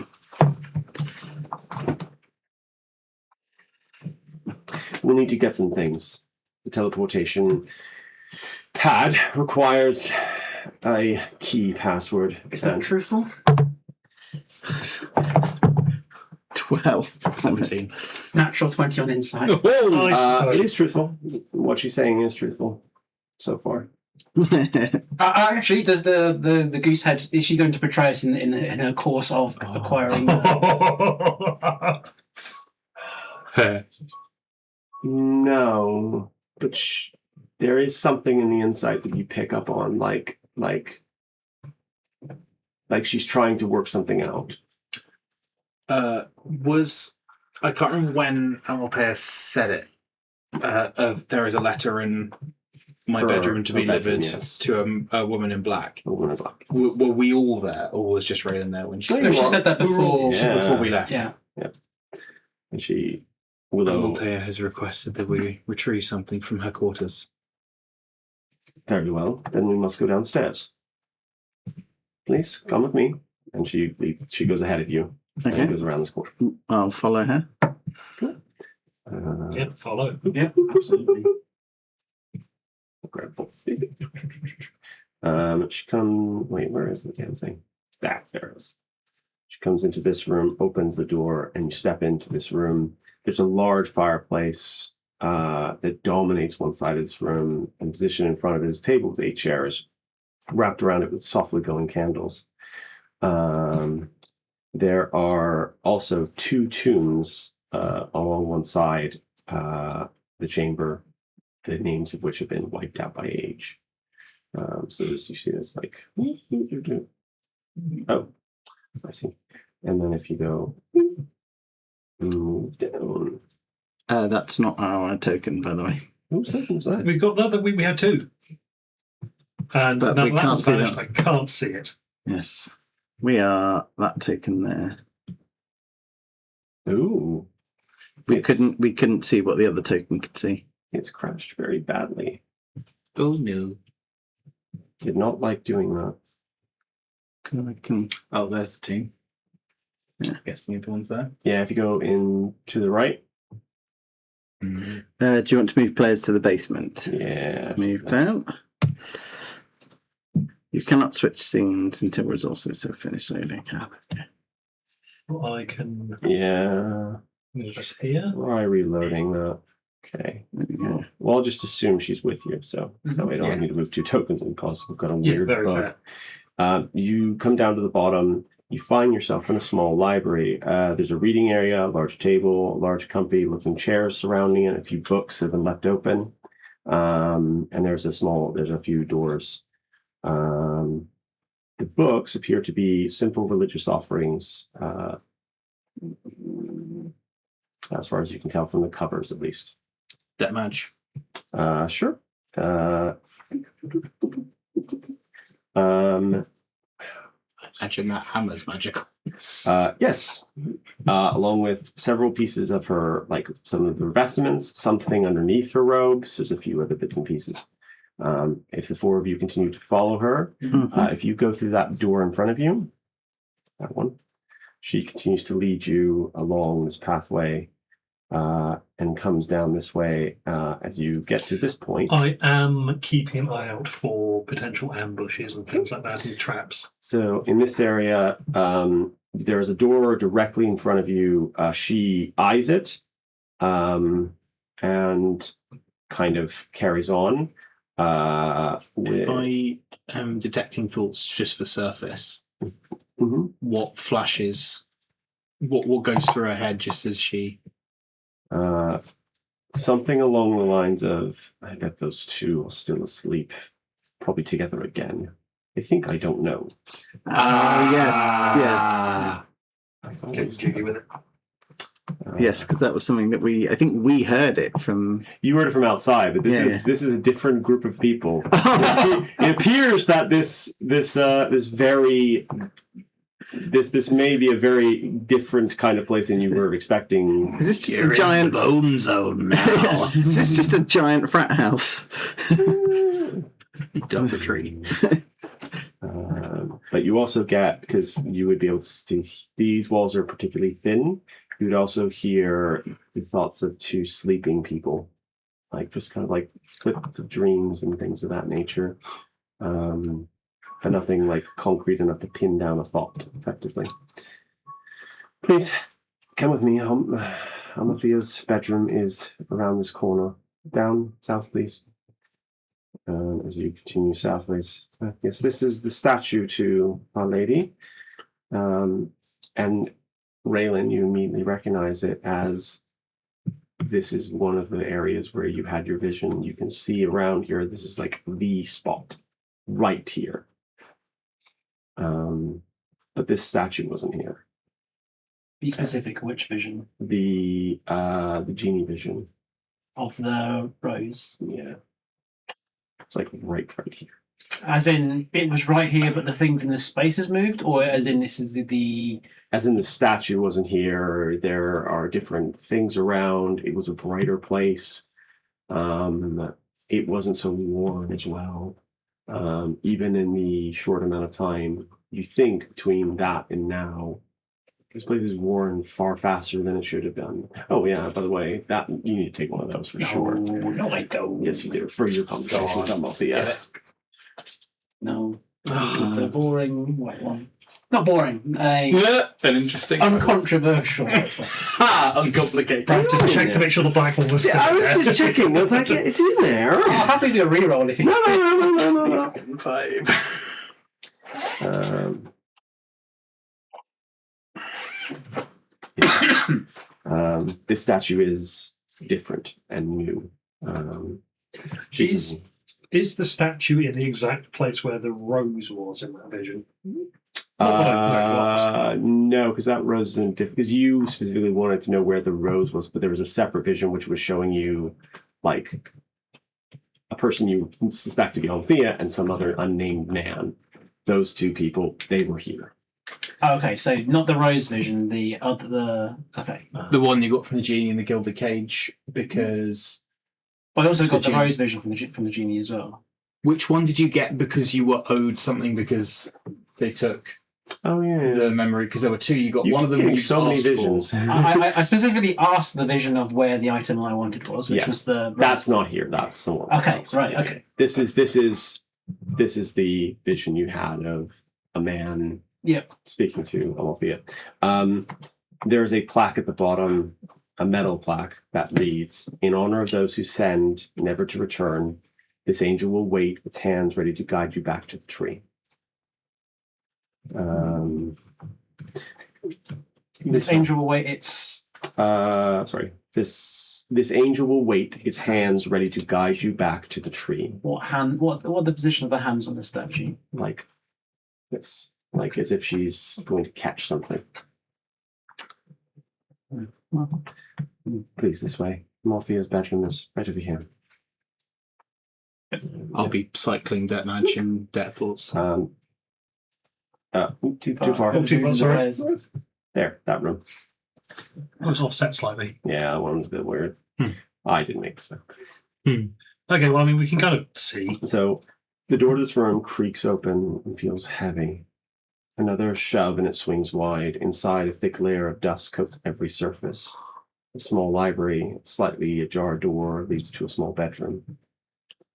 We'll need to get some things. The teleportation pad requires a key password. Is that truthful? 12. 17. Natural 20 on insight. Nice. It is truthful. What she's saying is truthful so far. Actually, does the goose head, is she going to portray us in her course of acquiring? No, but there is something in the insight that you pick up on, like she's trying to work something out. I can't remember when Amalthea said it. There is a letter in my bedroom to be delivered to a woman in black. A woman in black. Were we all there, or was just Raylan there when she No, said she said that before. before we left? Yeah. And she, Willow, Amalthea has requested that we retrieve something from her quarters. very well. Then we must go downstairs. Please come with me. And she goes ahead of you. Okay. And goes around this corner. I'll follow her. Yep, follow. Yeah, absolutely. Grab both. She comes. Wait, where is the damn thing? There it is. She comes into this room, opens the door, and you step into this room. There's a large fireplace that dominates one side of this room, and positioned in front of it is a table with 8 chairs, wrapped around it with softly glowing candles. There are also 2 tombs along one side, the chamber, the names of which have been wiped out by age. So you see this like, oh, I see. And then if you go move down. That's not our token, by the way. Whose token was that? We got that. We had 2. And But now we that can't one's see vanished. that. I can't see it. Yes. We are that token there. Ooh. We couldn't see what the other token could see. It's crashed very badly. Oh no! Did not like doing that. Oh, there's the team. Yeah. Guessing the other one's there. Yeah, if you go in to the right. Mm-hmm. Do you want to move players to the basement? Yeah. Move down. You cannot switch scenes until resources have finished loading. Well, I can Yeah. move us here. Why reloading that? Okay. There we go. Well, I'll just assume she's with you, so because that way I don't Yeah. need to move 2 tokens and cause we've got a Yeah, weird very bug. fair. You come down to the bottom. You find yourself in a small library. There's a reading area, a large table, large comfy-looking chairs surrounding it. A few books have been left open, and there's a few doors. The books appear to be simple religious offerings, as far as you can tell from the covers, at least. That match. Sure. Imagine that hammer's magical. Yes. Along with several pieces of her, like some of her vestments, something underneath her robes. There's a few other bits and pieces. If the 4 of you continue to follow her, if you go through that door in front of you, that one, she continues to lead you along this pathway and comes down this way. As you get to this point, I am keeping an eye out for potential ambushes and things like that and traps. so in this area, there is a door directly in front of you. She eyes it and kind of carries on. If I am detecting thoughts just for surface, Mhm. what flashes? What goes through her head just as she? Something along the lines of, I bet those 2 are still asleep, probably together again. I think I don't know. Yes. Jiggy with it. Yes, because that was something that I think we heard it from. You heard it from outside, but this is a different group of people. It appears that this may be a very different kind of place than you were expecting. Is this just a giant bone zone now? Is this just a giant frat house? Dormitory. But you also get, because you would be able to see, these walls are particularly thin. You would also hear the thoughts of 2 sleeping people, like just kind of like flips of dreams and things of that nature. But nothing like concrete enough to pin down a thought effectively. Please come with me. Amathea's bedroom is around this corner. Down south, please. as you continue southways. Yes, this is the statue to Our Lady. And Raylan, you immediately recognize it as this is one of the areas where you had your vision. You can see around here, this is like the spot right here. But this statue wasn't here. Be specific, which vision? The genie vision. Of the rose. Yeah. It's like right here. As in, it was right here, but the things in the spaces moved? Or as in, this is the... As in, the statue wasn't here. There are different things around. It was a brighter place. It wasn't so worn as well. Even in the short amount of time, you think between that and now, this place is worn far faster than it should have been. Oh yeah, by the way, that you need to take one of those for sure. No, I don't. Yes, you do. For your conversation with Althea. No. The boring white one. Not boring. Yeah, an interesting. Uncontroversial. Uncomplicated. Right, just check to make sure the black one was still I there. was just checking. I was like, yeah, it's in there. I'll happily do a reroll if you No. Five. This statue is different and new. Is the statue in the exact place where the rose was in that vision? Not that I know it was. No, because that rose isn't different. Because you specifically wanted to know where the rose was, but there was a separate vision which was showing you, like, a person you suspect to be Althea and some other unnamed man. Those two people, they were here. Okay, so not the rose vision, the other... Okay. The one you got from the genie in the gilded cage, because... I also got the genie. rose vision from the genie as well. Which one did you get because you were owed something because they took Oh yeah. the memory? Because there were two. You got You one of them getting you so many asked visions. I specifically asked the vision of where the item I wanted was, which Yes. was the... That's not here. That's someone Okay, else. right, Yeah. okay. This is the vision you had of a man Yep. speaking to Althea. There's a plaque at the bottom, a metal plaque that reads, "In honor of those who send, never to return, this angel will wait, its hands ready to guide you back to the tree." This angel will wait its... Sorry. This angel will wait, its hands ready to guide you back to the tree. What are the position of the hands on the statue? Like this. Like as if she's going to catch something. Please, this way. Morphea's bedroom is right over here. I'll be cycling Debt Mansion, Debt Falls. Too Too far. Oh, too far, sorry. Whereas- There, that room. It was offset slightly. Yeah, that one's a bit weird. Hmm. I didn't make this one. Okay, well, I mean, we can kind of see. So the door to this room creaks open and feels heavy. Another shove and it swings wide. Inside, a thick layer of dust coats every surface. A small library, slightly ajar door leads to a small bedroom.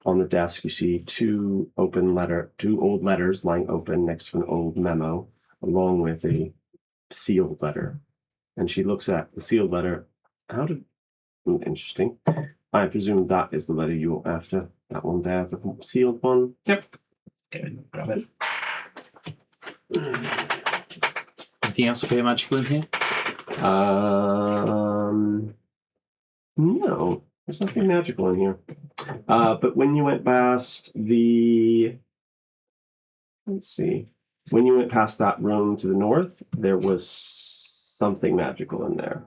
On the desk, you see two old letters lying open next to an old memo, along with a sealed letter. And she looks at the sealed letter. Interesting. I presume that is the letter you're after. That one there, the sealed one. Yep. Okay, grab it. Anything else appear magical in here? No, there's nothing magical in here. But when you went past when you went past that room to the north, there was something magical in there.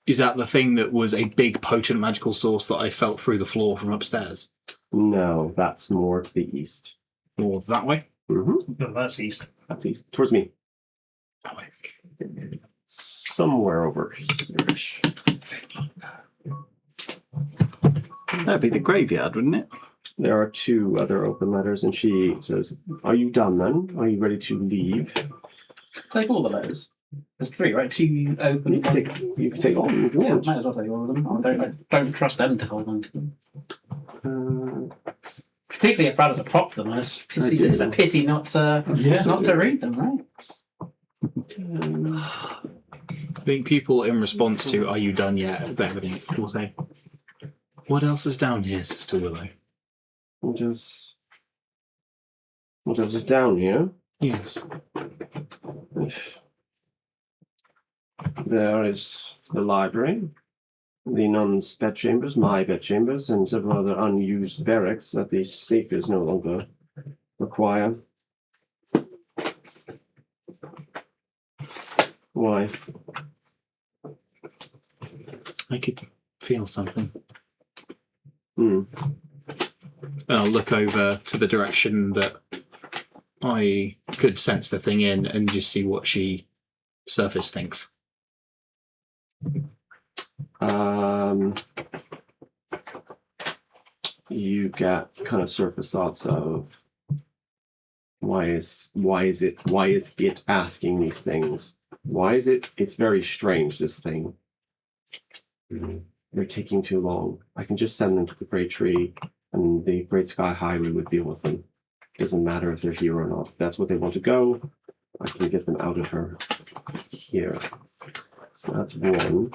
Is that the thing that was a big, potent magical source that I felt through the floor from upstairs? No, that's more to the east. Or that way? Mm-hmm. No, that's east. That's east. Towards me. That way. Somewhere over here. That'd be the graveyard, wouldn't it? There are two other open letters, and she says, "Are you done then? Are you ready to leave?" Take all the letters. There's three, right? Two open. You can take all of them if you Yeah, want. might as well take all of them. I don't trust them to hold on to them. Particularly if Brad has a prop for them. It's a pity not to read them, right? I think people, in response to "Are you done yet?" will say, "What else is down here, Sister Willow?" What else is down here? Yes. There is the library, the nuns' bedchambers, my bedchambers, and several other unused barracks that the Sapiers no longer require. Why? I could feel something. Hmm. And I'll look over to the direction that I could sense the thing in and just see what she surface thinks. You get kind of surface thoughts of why is it asking these things? Why is it? It's very strange, this thing. They're taking too long. I can just send them to the Great Tree and the Great Sky Highway would deal with them. Doesn't matter if they're here or not. If that's what they want to go, I can get them out of her here. So that's one.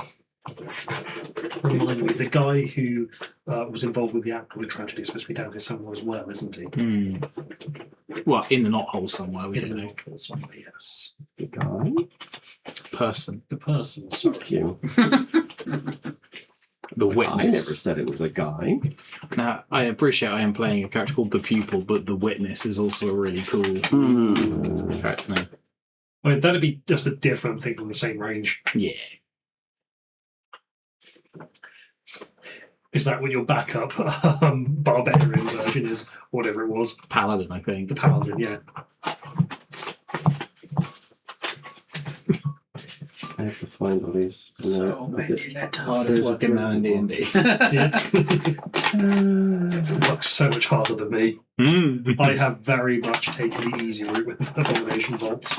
Remind me, the guy who was involved with the Applewood tragedy is supposed to be down here somewhere as well, isn't he? Well, in the knothole somewhere, we don't know. Somewhere, yes. The guy? Person. The person, sorry. Thank you. The I never witness. said it was a guy. Now, I appreciate I am playing a character called the Pupil, but the witness is also a really cool character name. I mean, that'd be just a different thing from the same range. Yeah. Is that what your backup barbarian version is? Whatever it was. Paladin, I think. The paladin, yeah. I have to find all these. So many letters. Hardest working man in D&D. Yeah. Works so much harder than me. I have very much taken the easy route with Abomination Vaults.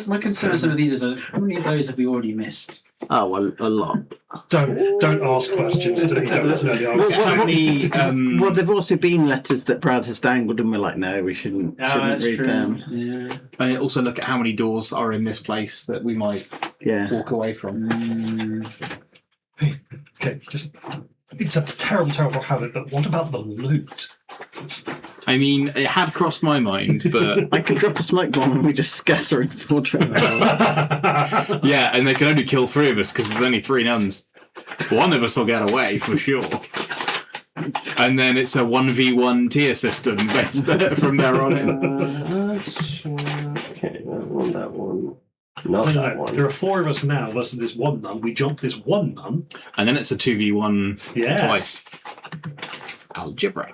My concern with some of these is how many of those have we already missed? Oh, well, a lot. Don't ask questions that you don't know the answer How to. many, Well, there've also been letters that Brad has dangled, and we're like, no, we shouldn't that's read true. them. Yeah. I also look at how many doors are in this place that we might Yeah. walk away from. Okay, it's a terrible, terrible habit, but what about the loot? I mean, it had crossed my mind, but I could drop a smoke bomb and we just scatter in 4 yeah, and they can only kill 3 of us because there's only 3 nuns. One of us will get away for sure. And then it's a 1v1 tier system based there, from there on in. Okay, that one. Not No, that no, one. there are 4 of us now versus this one nun. We jump this one nun. And then it's a 2v1 Yeah. twice. Algebra.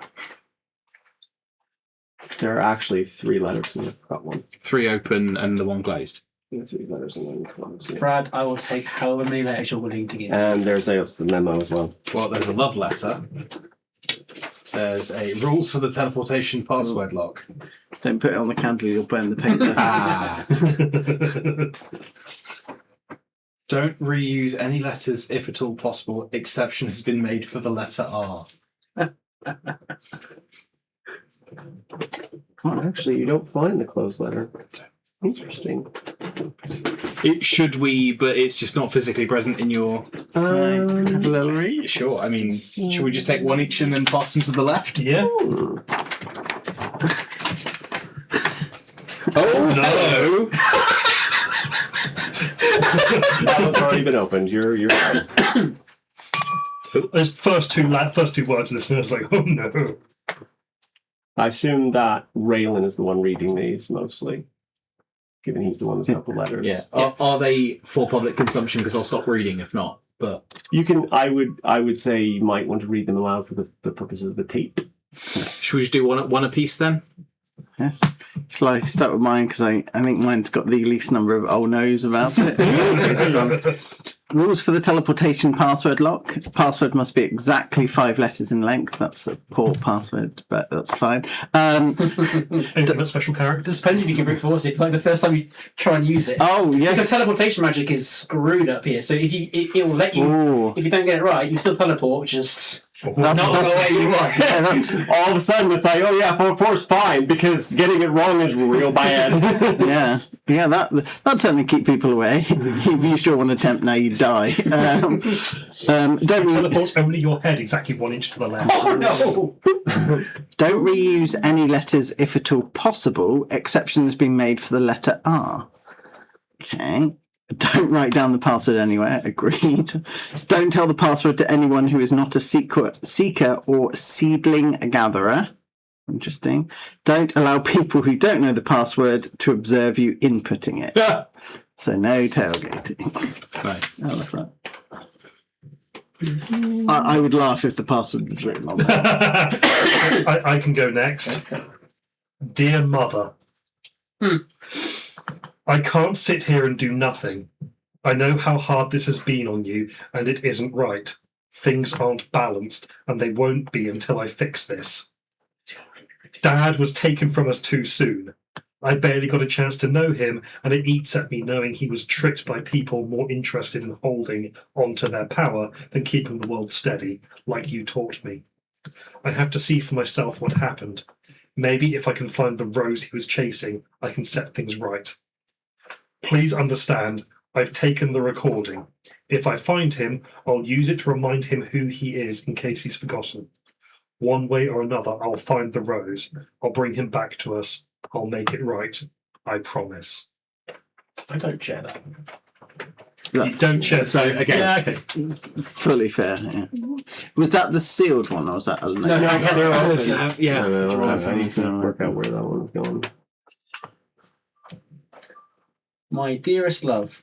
There are actually 3 letters and I forgot one. 3 open and the 1 closed. 3 letters and then close. Yeah. Brad, I will take however many letters you're willing to give. And there's the memo as well. Well, there's a love letter. There's a rules for the teleportation password lock. Don't put it on the candle, you'll burn the paper. Don't reuse any letters if at all possible. Exception has been made for the letter R. Oh, actually, you don't find the closed letter. Interesting. It should we, but it's just not physically present in your. Have a little read. Sure. I mean, should we just take one each and then pass them to the left? Yeah. Oh no! That one's already been opened. You're fine. Those first two words of this, and I was like, oh no. I assume that Raylan is the one reading these mostly, given he's the one who's got the letters. Yeah. Are they for public consumption? Because I'll stop reading if not. But You can. I would say you might want to read them aloud for the purposes of the tape. should we just do one a piece then? Yes. Shall I start with mine? Because I think mine's got the least number of oh no's about it. Rules for the teleportation password lock. Password must be exactly 5 letters in length. That's a poor password, but that's fine. Anything about special characters? Depends if you can brute force it. It's like the first time you try and use it. Oh, Because yes. teleportation magic is screwed up here. So if it will let you, Ooh. if you don't get it right, you still teleport. Just Not that's- the way you want. Yeah, that's, All of a sudden, it's like, oh yeah, 4 is fine because getting it wrong is real bad. yeah, that'd certainly keep people away. If you sure want to tempt, now you die. Don't Teleports only your head exactly 1 inch to the left. Oh no! don't reuse any letters if at all possible. Exception has been made for the letter R. Okay. Don't write down the password anywhere. Agreed. Don't tell the password to anyone who is not a seeker or seedling gatherer. Interesting. Don't allow people who don't know the password to observe you inputting it. So no tailgating. Nice. I love that. I would laugh if the password was written on there. I can go next. Dear Mother, I can't sit here and do nothing. I know how hard this has been on you, and it isn't right. Things aren't balanced, and they won't be until I fix this. Dad was taken from us too soon. I barely got a chance to know him, and it eats at me knowing he was tricked by people more interested in holding onto their power than keeping the world steady, like you taught me. I have to see for myself what happened. Maybe if I can find the rose he was chasing, I can set things right. Please understand, I've taken the recording. If I find him, I'll use it to remind him who he is in case he's forgotten. One way or another, I'll find the rose. I'll bring him back to us. I'll make it right. I promise. I don't share that. You don't share. So, okay. Yeah, okay. Fully fair. Yeah. Was that the sealed one, or was that? No, they're open. Yeah. I need to work out where that one's going. My dearest love,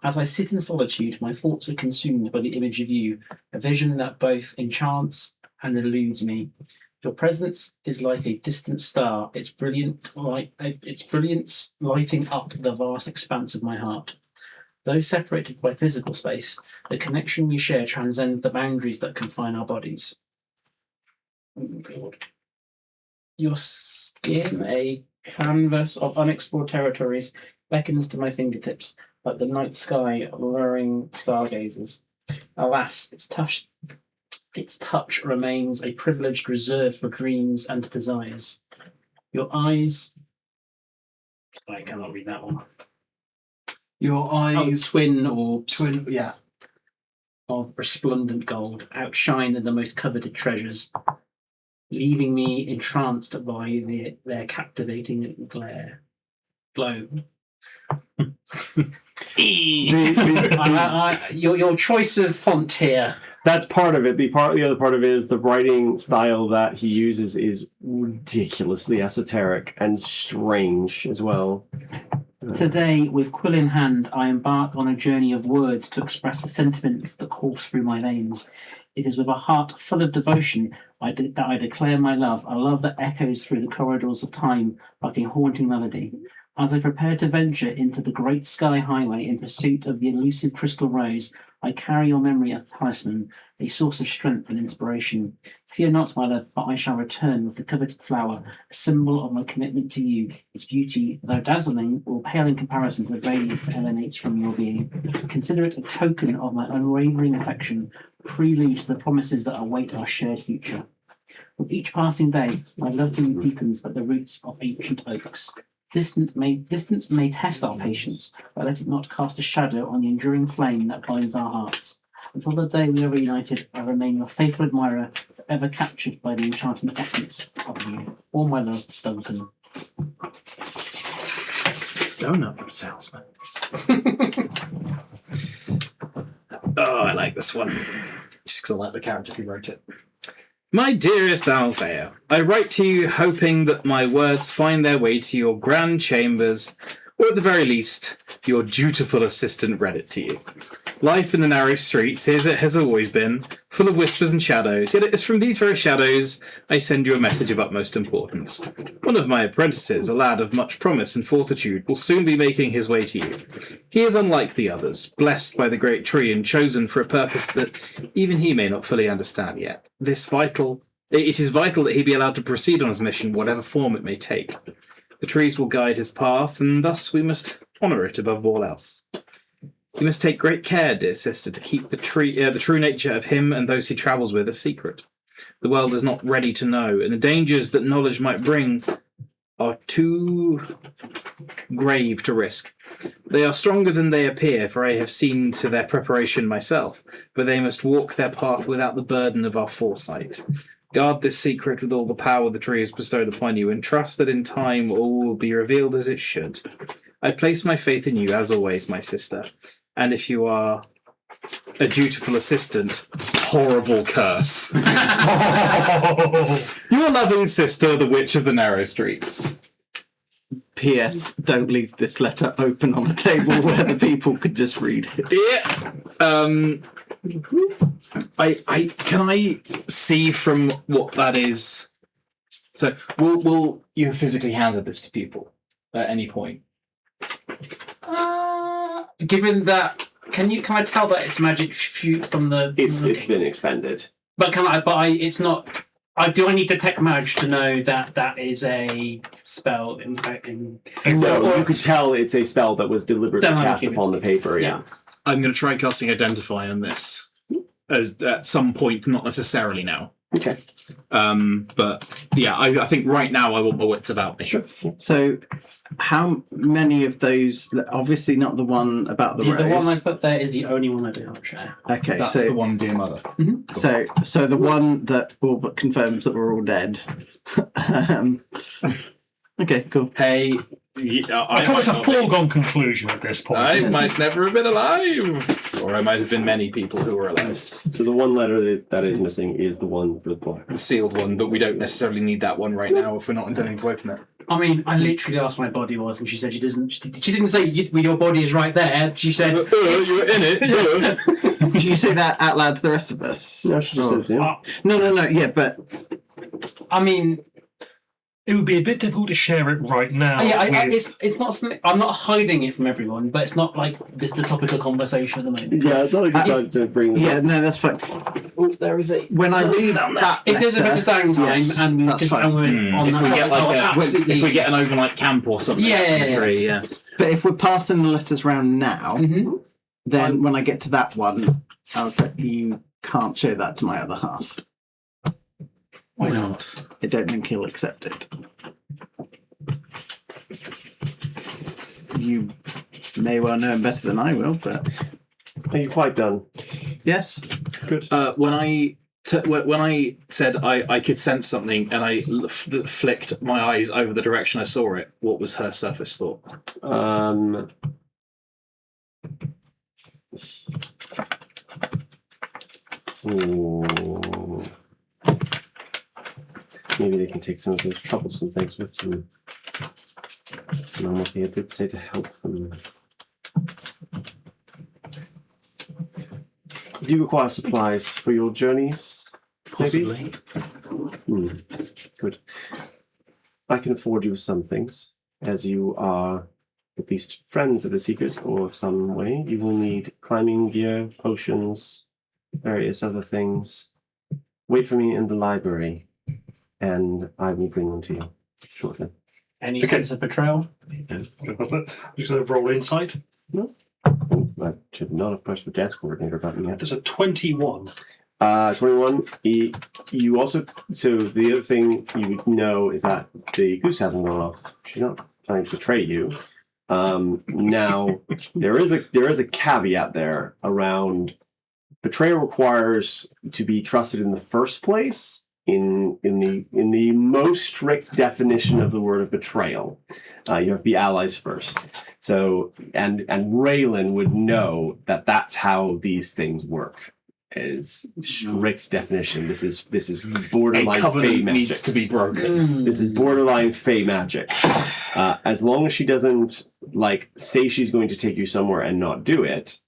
as I sit in solitude, my thoughts are consumed by the image of you, a vision that both enchants and eludes me. Your presence is like a distant star, its brilliance lighting up the vast expanse of my heart. Though separated by physical space, the connection we share transcends the boundaries that confine our bodies. Oh, God. Your skin, a canvas of unexplored territories, beckons to my fingertips, like the night sky luring stargazers. Alas, its touch remains a privilege reserved for dreams and desires. Your eyes... I cannot read that one. Your Oh, eyes. twin orbs Yeah. of resplendent gold outshine the most coveted treasures, leaving me entranced by their captivating glow. Your choice of font here. That's part of it. The other part of it is the writing style that he uses is ridiculously esoteric and strange as well. Today, with quill in hand, I embark on a journey of words to express the sentiments that course through my veins. It is with a heart full of devotion that I declare my love, a love that echoes through the corridors of time like a haunting melody. As I prepare to venture into the great sky highway in pursuit of the elusive crystal rose, I carry your memory as a talisman, a source of strength and inspiration. Fear not, my love, for I shall return with the coveted flower, a symbol of my commitment to you. Its beauty, though dazzling, will pale in comparison to the radiance that emanates from your being. Consider it a token of my unwavering affection, prelude to the promises that await our shared future. With each passing day, my love for you deepens like the roots of ancient oaks. Distance may test our patience, but let it not cast a shadow on the enduring flame that binds our hearts. Until the day we are reunited, I remain your faithful admirer, forever captured by the enchanting essence of you. All my love, Duncan. Donut salesman. Oh, I like this one. Just because I like the character who wrote it. My dearest Althea, I write to you hoping that my words find their way to your grand chambers, or at the very least, your dutiful assistant read it to you. Life in the narrow streets, as it has always been, full of whispers and shadows, yet it is from these very shadows I send you a message of utmost importance. One of my apprentices, a lad of much promise and fortitude, will soon be making his way to you. He is unlike the others, blessed by the great tree and chosen for a purpose that even he may not fully understand yet. It is vital that he be allowed to proceed on his mission, whatever form it may take. The trees will guide his path, and thus we must honour it above all else. You must take great care, dear sister, to keep the true nature of him and those he travels with a secret. The world is not ready to know, and the dangers that knowledge might bring are too grave to risk. They are stronger than they appear, for I have seen to their preparation myself, but they must walk their path without the burden of our foresight. Guard this secret with all the power the tree has bestowed upon you, and trust that in time all will be revealed as it should. I place my faith in you, as always, my sister, and if you are a dutiful assistant, horrible curse. Your loving sister, the Witch of the Narrow Streets. P.S. Don't leave this letter open on a table where the people could just read it. Yeah. I can I see from what that is. So will you have physically handed this to people at any point? Given that, can I tell that it's magic from the? It's been expended. But can I? But it's not. Do I need detect magic to know that that is a spell? No, you could tell it's a spell that was deliberately Then I'll cast give it upon to the you. paper. Yeah. I'm going to try casting Identify on this as at some point, not necessarily now. Okay. But yeah, I think right now I want my wits about me. Sure. So, how many of those? Obviously, not the one about the rose. The one I put there is the only one I do not share. Okay, That's so the one, dear mother. so the one that all but confirms that we're all dead. Okay, cool. Hey, I thought it's a foregone conclusion at this point. I might never have been alive, or I might have been many people who were alive. So the one letter that is missing is the one for the book. The sealed one, but we don't necessarily need that one right now if we're not intending to open it. I mean, I literally asked my body was, and she said she doesn't. She didn't say your body is right there. She said you were in it. Did you say that out loud to the rest of us? No, she just said it to him. No. Yeah, but I mean, It would be a bit difficult to share it right now. it's not something. I'm not hiding it from everyone, but it's not like this is the topic of conversation at the moment. Yeah, I thought I could to bring. yeah, no, that's fine. Oh, there is a. When I read that, If there's a bit of downtime yes, and that's fine. we're on If that, we get I'll like absolutely. if we get an overnight camp or something, Yeah, up in yeah, the tree, yeah. But if we're passing the letters round now, Mhm. then when I get to that one, I'll say you can't show that to my other half. Why not? I don't think he'll accept it. You may well know him better than I will, but Are you quite done? yes. Good. When I said I could sense something and I flicked my eyes over the direction I saw it, what was her surface thought? Ooh. Maybe they can take some of those troublesome things with them. And what they did say to help them. Do you require supplies for your journeys? Possibly. Good. I can afford you some things, as you are at least friends of the Seekers, or some way. You will need climbing gear, potions, various other things. Wait for me in the library, and I will bring them to you shortly. Any Okay. sense of betrayal? I'm just going to roll insight. I should not have pressed the desk coordinator button yet. There's a 21. 21. You also, so the other thing you would know is that the goose hasn't gone off. She's not trying to betray you. Now there is a caveat there around betrayal requires to be trusted in the first place. In the most strict definition of the word of betrayal, you have to be allies first. So and Raylan would know that that's how these things work. Is strict definition. This is borderline A fey covenant magic. needs to be broken. This is borderline fey magic. As long as she doesn't say she's going to take you somewhere and not do it,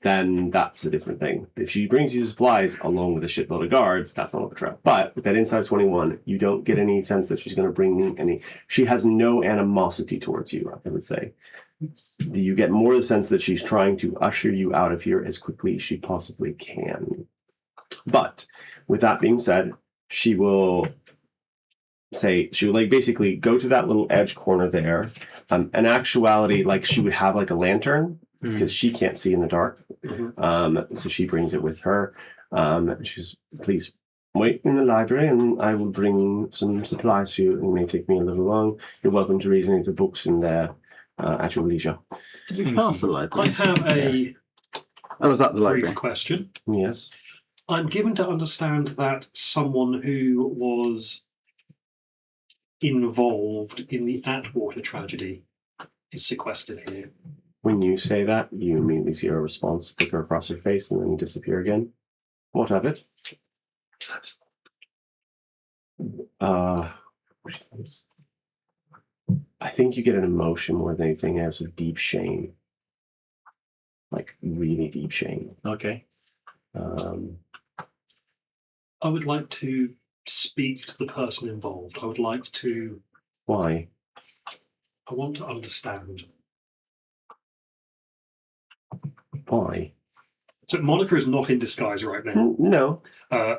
then that's a different thing. If she brings you supplies along with a shitload of guards, that's not a betrayal. But with that inside 21, you don't get any sense that she's going to bring any. She has no animosity towards you, I would say. You get more the sense that she's trying to usher you out of here as quickly as she possibly can. But with that being said, she will basically go to that little edge corner there. In actuality, she would have a lantern because she can't see in the dark. So she brings it with her. She says, please wait in the library and I will bring some supplies for you. It may take me a little long. You're welcome to read any of the books in there at your leisure. Did you pass the I library? have a Oh, was that the brief library? question. Yes. I'm given to understand that someone who was involved in the Atwater tragedy is sequestered here. When you say that, you immediately see a response flicker across her face and then disappear again. What of it? I think you get an emotion more than anything else of deep shame. Like really deep shame. Okay. I would like to speak to the person involved. I would like to. Why? I want to understand. Why? So Monica is not in disguise right now. No.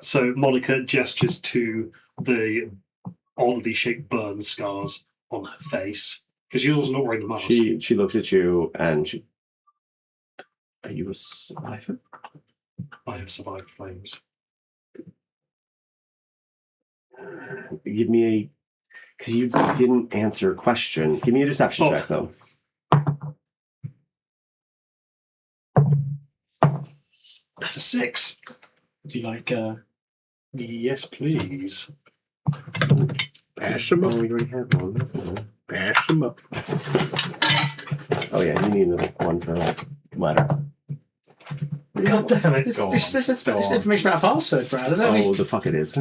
So Monica gestures to the oddly shaped burn scars on her face because she's also not wearing the mask. She looks at you and she. Are you a survivor? I have survived flames. Give me a. Because you didn't answer a question. Give me a deception check, though. That's a 6. Do you like Yes, please. Bash them Oh, up. we already had one. That's all. Bash them up. Oh, yeah, you need another one for that letter. God damn it. this Go is information about a password, Brad? I don't Oh, the fuck it is.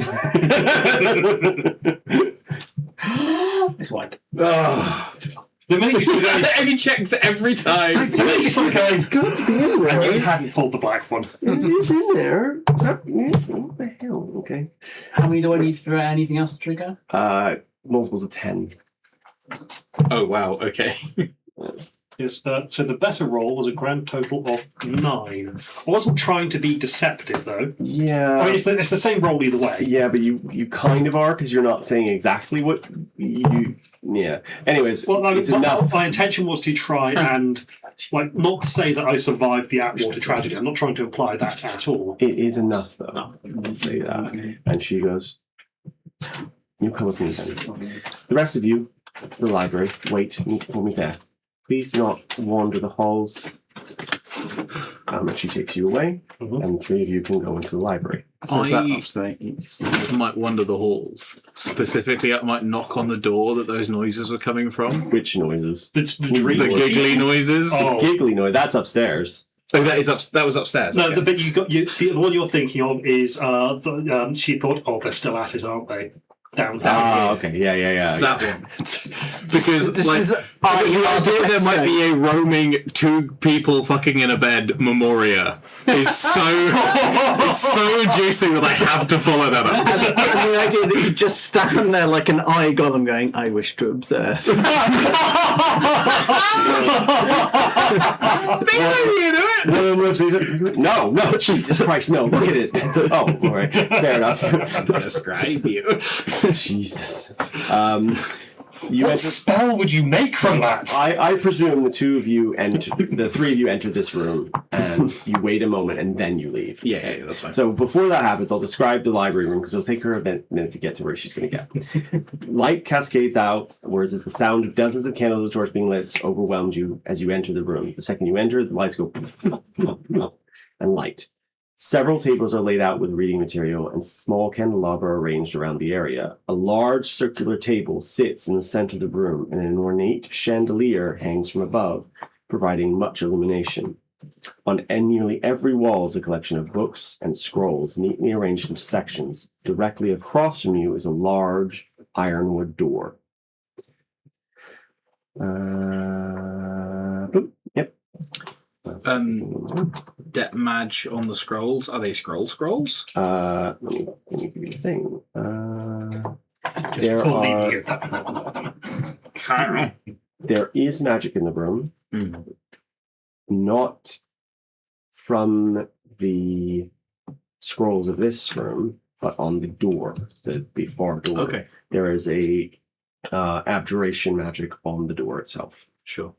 It's white. Oh. The minute you said And he checks every time. the minute you said It's got to be in and you there. hadn't pulled the black one. It is in there. Is that, what the hell? Okay. How many do I need for anything else to trigger? Multiples of 10. Oh, wow. Okay. Yes, so the better roll was a grand total of 9. I wasn't trying to be deceptive, though. Yeah. I mean, it's the same roll either way. Yeah, but you kind of are because you're not saying exactly what you. Yeah. Anyways, Well, it's enough. my intention was to try and not say that I survived the Atwater tragedy. I'm not trying to imply that at all. It is enough, though. We'll say that. And she goes, "You come with me then. The rest of you, to the library. Wait for me there. Please do not wander the halls." And she takes you away, and the 3 of you can go into the library. So is that offsite? It's- I might wander the halls. Specifically, I might knock on the door that those noises were coming from. Which noises? It's the The dream. giggly noises. Oh. Giggly noise. That's upstairs. Oh, that was upstairs. No, okay. the bit the one you're thinking of is she thought, oh, they're still at it, aren't they? Down here. Okay. Yeah. That one. Because This like is the idea there might right. be a roaming 2 people fucking in a bed memoria is so juicy that I have to follow that up. And the idea that you just stand there like an eye golem going, I wish to observe. No, Jesus Christ, no, look at it. Oh, all right, fair enough. Describe you. Jesus. What enter, spell would you make from that? I presume the 3 of you enter this room, and you wait a moment, and then you leave. Yeah, that's fine. So before that happens, I'll describe the library room because it'll take her a minute to get to where she's going to get. Light cascades out, whereas as the sound of dozens of candles and torches being lit overwhelms you as you enter the room. The second you enter, the lights go and light. Several tables are laid out with reading material and small candelabra arranged around the area. A large circular table sits in the center of the room, and an ornate chandelier hangs from above, providing much illumination. On nearly every wall is a collection of books and scrolls neatly arranged into sections. Directly across from you is a large ironwood door. Yep. Det Madge on the scrolls. Are they scrolls? Let me give you the thing. Just There before are- leaving, you go, that one. There is magic in the room. Not from the scrolls of this room, but on the door, the far door. Okay, There is a abjuration magic on the door itself. sure.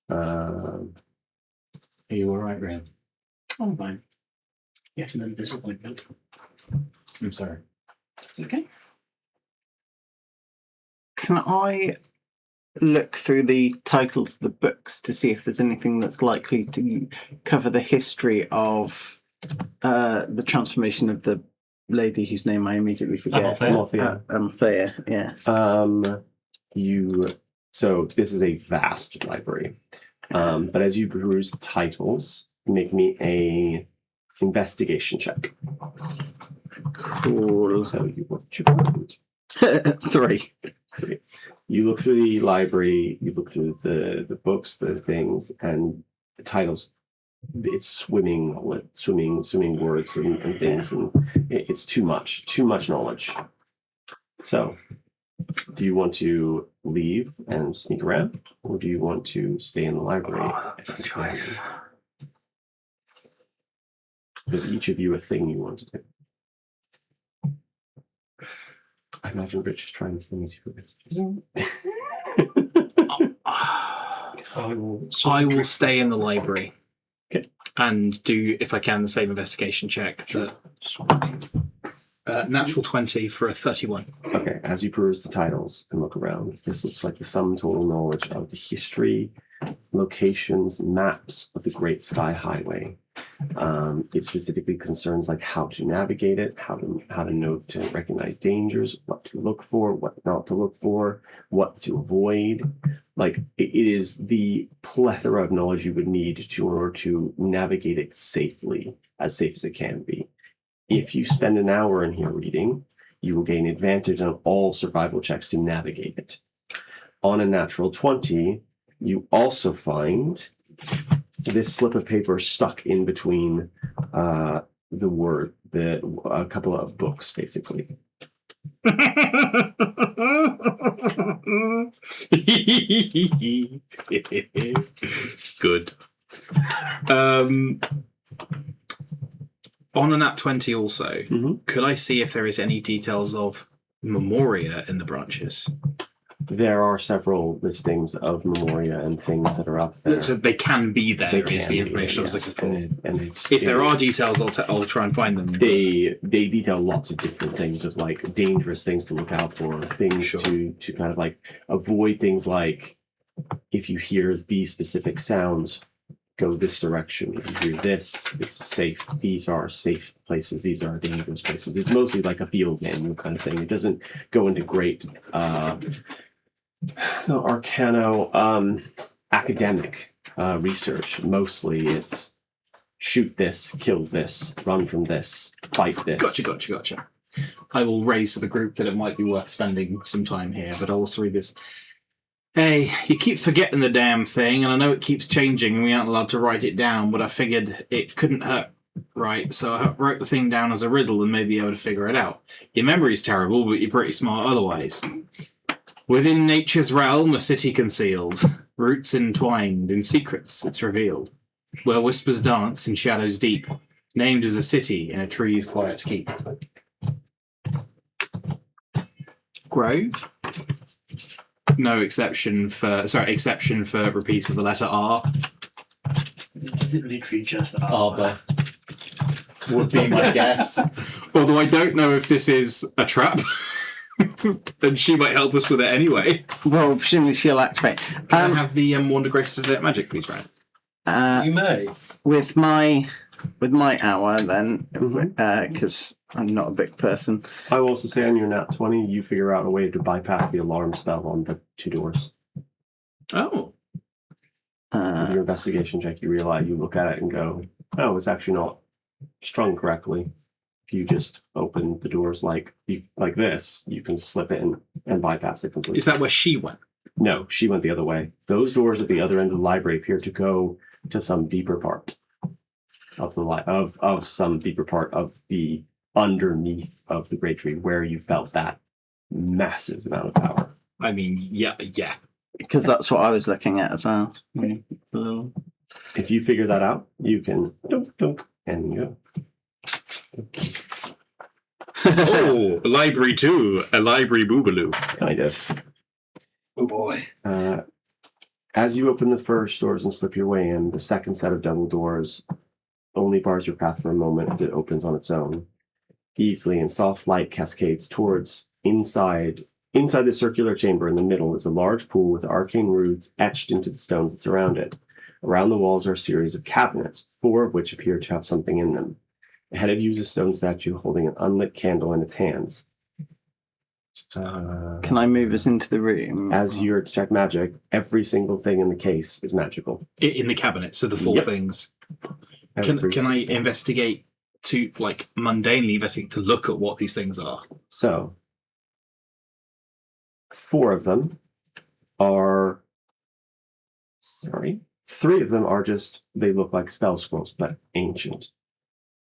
Um, Are you all right, Graham? Oh, fine. Yet another disappointment. I'm sorry. It's okay. Can I look through the titles of the books to see if there's anything that's likely to cover the history of the transformation of the lady whose name I immediately forget? Amalthea. Amalthea. Yeah. So this is a vast library. But as you peruse the titles, make me a investigation check. Cool. I'll tell you what you find. 3. You look through the library, you look through the books, the things, and the titles. It's swimming words and things, and it's too much knowledge. So, do you want to leave and sneak around, or do you want to stay in the library? Give each of you a thing you want to do. I imagine Rich is trying this thing as he forgets. I will stay in the library. Okay. And do, if I can, the same investigation check. Natural 20 for a 31. Okay, as you peruse the titles and look around, this looks like the sum total knowledge of the history, locations, maps of the Great Sky Highway. It specifically concerns like how to navigate it, how to know to recognize dangers, what to look for, what not to look for, what to avoid. Like it is the plethora of knowledge you would need in order to navigate it safely, as safe as it can be. If you spend an hour in here reading, you will gain advantage on all survival checks to navigate it. On a natural 20, you also find this slip of paper stuck in between a couple of books, basically. Good. On a nat 20 also, could I see if there is any details of memoria in the branches? There are several listings of memoria and things that are up there. So they can be there, They is can the be, information yes. I was looking for. And it's, If there are details, I'll try and find them. they detail lots of different things of like dangerous things to look out for, things Sure. to kind of like avoid things like if you hear these specific sounds, go this direction. If you hear this is safe. These are safe places. These are dangerous places. It's mostly like a field manual kind of thing. It doesn't go into great arcano academic research. Mostly it's shoot this, kill this, run from this, fight this. Gotcha. I will raise to the group that it might be worth spending some time here, but I'll also read this. Hey, you keep forgetting the damn thing, and I know it keeps changing and we aren't allowed to write it down, but I figured it couldn't hurt, right? So I wrote the thing down as a riddle and maybe able to figure it out. Your memory's terrible, but you're pretty smart otherwise. Within nature's realm, a city concealed, roots entwined, in secrets it's revealed, where whispers dance in shadows deep, named as a city in a tree's quiet keep. Grove? No exception for repeats of the letter R. Is it literally just Arbor would be my guess. Although I don't know if this is a trap. And she might help us with it anyway. Well, presumably she'll activate. Can I have the Wonder Grace to Detect Magic, please, Ryan? You may. With my hour then, because I'm not a big person. I will also say on your nat 20, you figure out a way to bypass the alarm spell on the two doors. Oh. With your investigation check, you realize, you look at it and go, oh, it's actually not strung correctly. If you just open the doors like this, you can slip in and bypass it completely. Is that where she went? No, she went the other way. Those doors at the other end of the library appear to go to some deeper part of the of some deeper part of the underneath of the great tree where you felt that massive amount of power. I mean, yeah. Because that's what I was looking at as well. If you figure that out, you can dunk and go. Oh, library 2, a library boogaloo. Kind of. Oh boy. As you open the first doors and slip your way in, the second set of double doors only bars your path for a moment as it opens on its own. Easily, and soft light cascades towards inside the circular chamber. In the middle is a large pool with arcane runes etched into the stones that surround it. Around the walls are a series of cabinets, 4 of which appear to have something in them. Ahead of you is a stone statue holding an unlit candle in its hands. Can I move us into the room? As you detect magic, every single thing in the case is magical. In the cabinet, so the 4 Yep. things. Every Can I single- investigate to, like, mundanely investigate to look at what these things are? So, 4 of them are. Sorry. 3 of them are just, they look like spell scrolls, but ancient.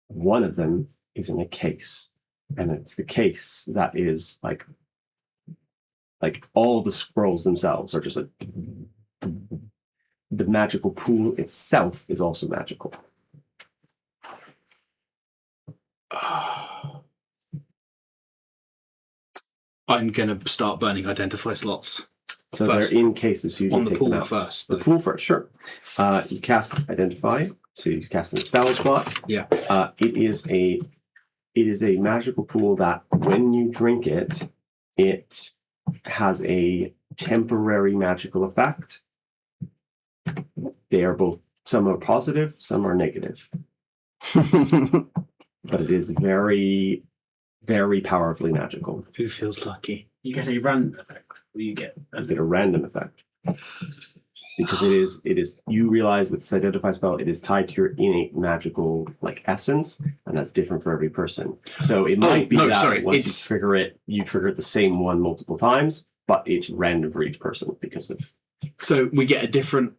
1 of them is in a case. And it's the case that is like all the scrolls themselves are just like. The magical pool itself is also magical. I'm going to start burning identify slots So First. they're in cases, so you on can the take them pool out. first. The Though. pool first, sure. You cast Identify, so you cast in the spell slot. Yeah. It is a magical pool that when you drink it, it has a temporary magical effect. They are both, some are positive, some are negative. But it is very, very powerfully magical. Who feels lucky? You get a random effect. Or you get You get a random effect. Because it is you realize with this identify spell, it is tied to your innate magical like essence, and that's different for every person. So it might be no, that sorry, once it's- you trigger it the same one multiple times, but it's random for each person because of So we get a different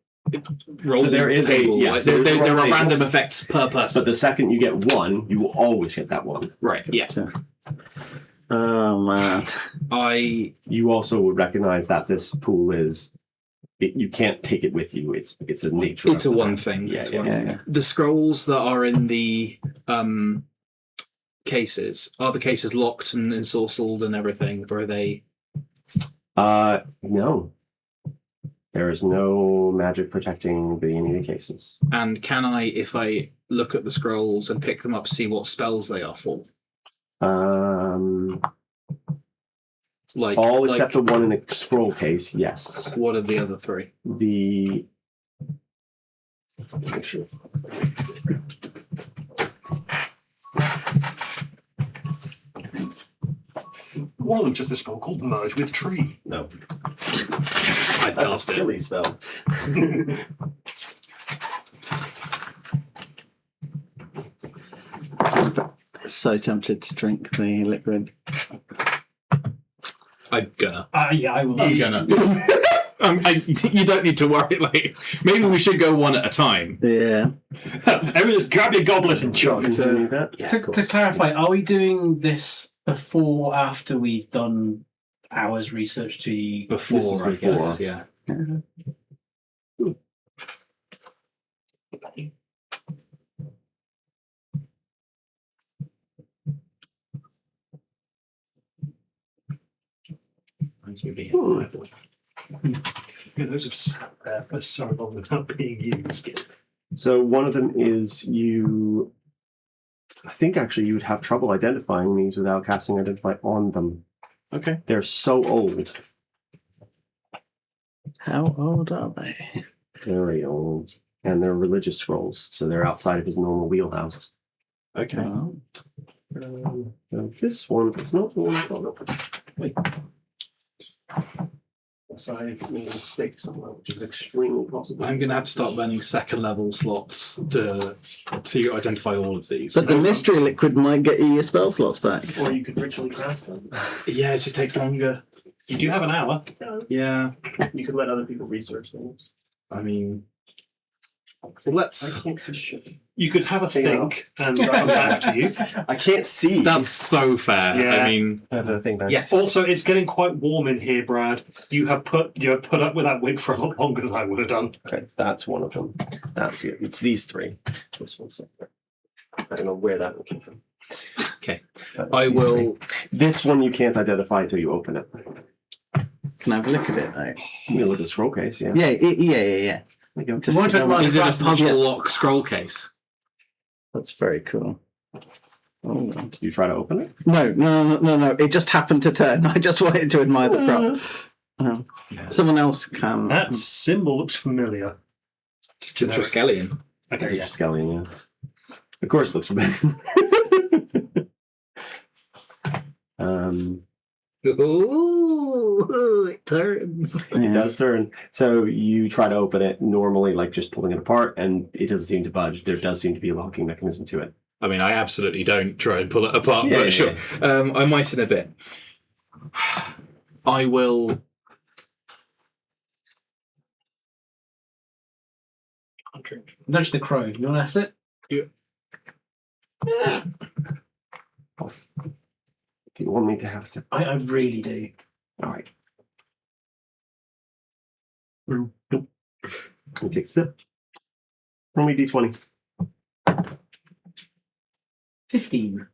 roll. So there is a- table. yeah, Like, so there, there's a there roll are table. random effects per person. but the second you get one, you will always get that one. Right. Yeah. Oh man. You also would recognize that this pool is you can't take it with you. It's a nature. It's of a the one magic. thing. Yeah, It's yeah, one yeah. Yeah. The scrolls that are in the cases, are the cases locked and ensorcelled and everything, or are they? No. There is no magic protecting any of the cases. And can I, if I look at the scrolls and pick them up, see what spells they are for? Like All like, except the one in the scroll case, yes. what are the other 3? The make sure. One of them just a spell called Merge with Tree. No. I That's a passed it. silly spell. So tempted to drink the liquid. I'm gonna. yeah, I will. I'm gonna. You don't need to worry. Like, maybe we should go one at a time. Yeah. Everyone just grab your goblet and chug. Continue that? Yeah, of To course. clarify, are we doing this before or after we've done hours research to This is Before, I before. guess. Yeah. Those have sat there for so long without being used. So one of them is you. I think actually you would have trouble identifying these without casting Identify on them. Okay. They're so old. How old are they? Very old. And they're religious scrolls, so they're outside of his normal wheelhouse. Okay. Oh. This one is not the one. Oh, no. Wait. So I made a mistake somewhere, which is extremely possible. I'm gonna have to start burning second level slots to identify all of these. But the mystery liquid might get you your spell slots back. Or you could ritually cast them. Yeah, it just takes longer. You do have an hour. Yeah. You could let other people research things. I mean, I let's. can't see shit. You could have a Hang on. think and come back to you. I can't see. That's so fair. Yeah. I mean, I have the thing back. yes. Also, it's getting quite warm in here, Brad. You have put up with that wig for a lot longer than I would have done. Okay, that's one of them. That's it. It's these 3. This one's separate. I don't know where that one came from. Okay. That's I these 3. will. This one you can't identify until you open it. Can I have a look at it though? You can look at the scroll case, yeah. Yeah. There you go. Just Won't take much. Is it a Yes. puzzle lock scroll case? That's very cool. Hold on. Did you try to open it? No. It just happened to turn. I just wanted to admire the prop. Someone else can. That symbol looks familiar. It's a Triskelion. Okay, It's a yes. Triskelion, yeah. Of course it looks familiar. Ooh, it turns. It does turn. So you try to open it normally, like just pulling it apart, and it doesn't seem to budge. There does seem to be a locking mechanism to it. I mean, I absolutely don't try and pull it apart, Yeah, but yeah, sure. I might in a bit. I will. Nudge the crow. You want to ask it? Do you want me to have the... I really do. All right. Nope. Let me take a sip. Roll me d20. 15.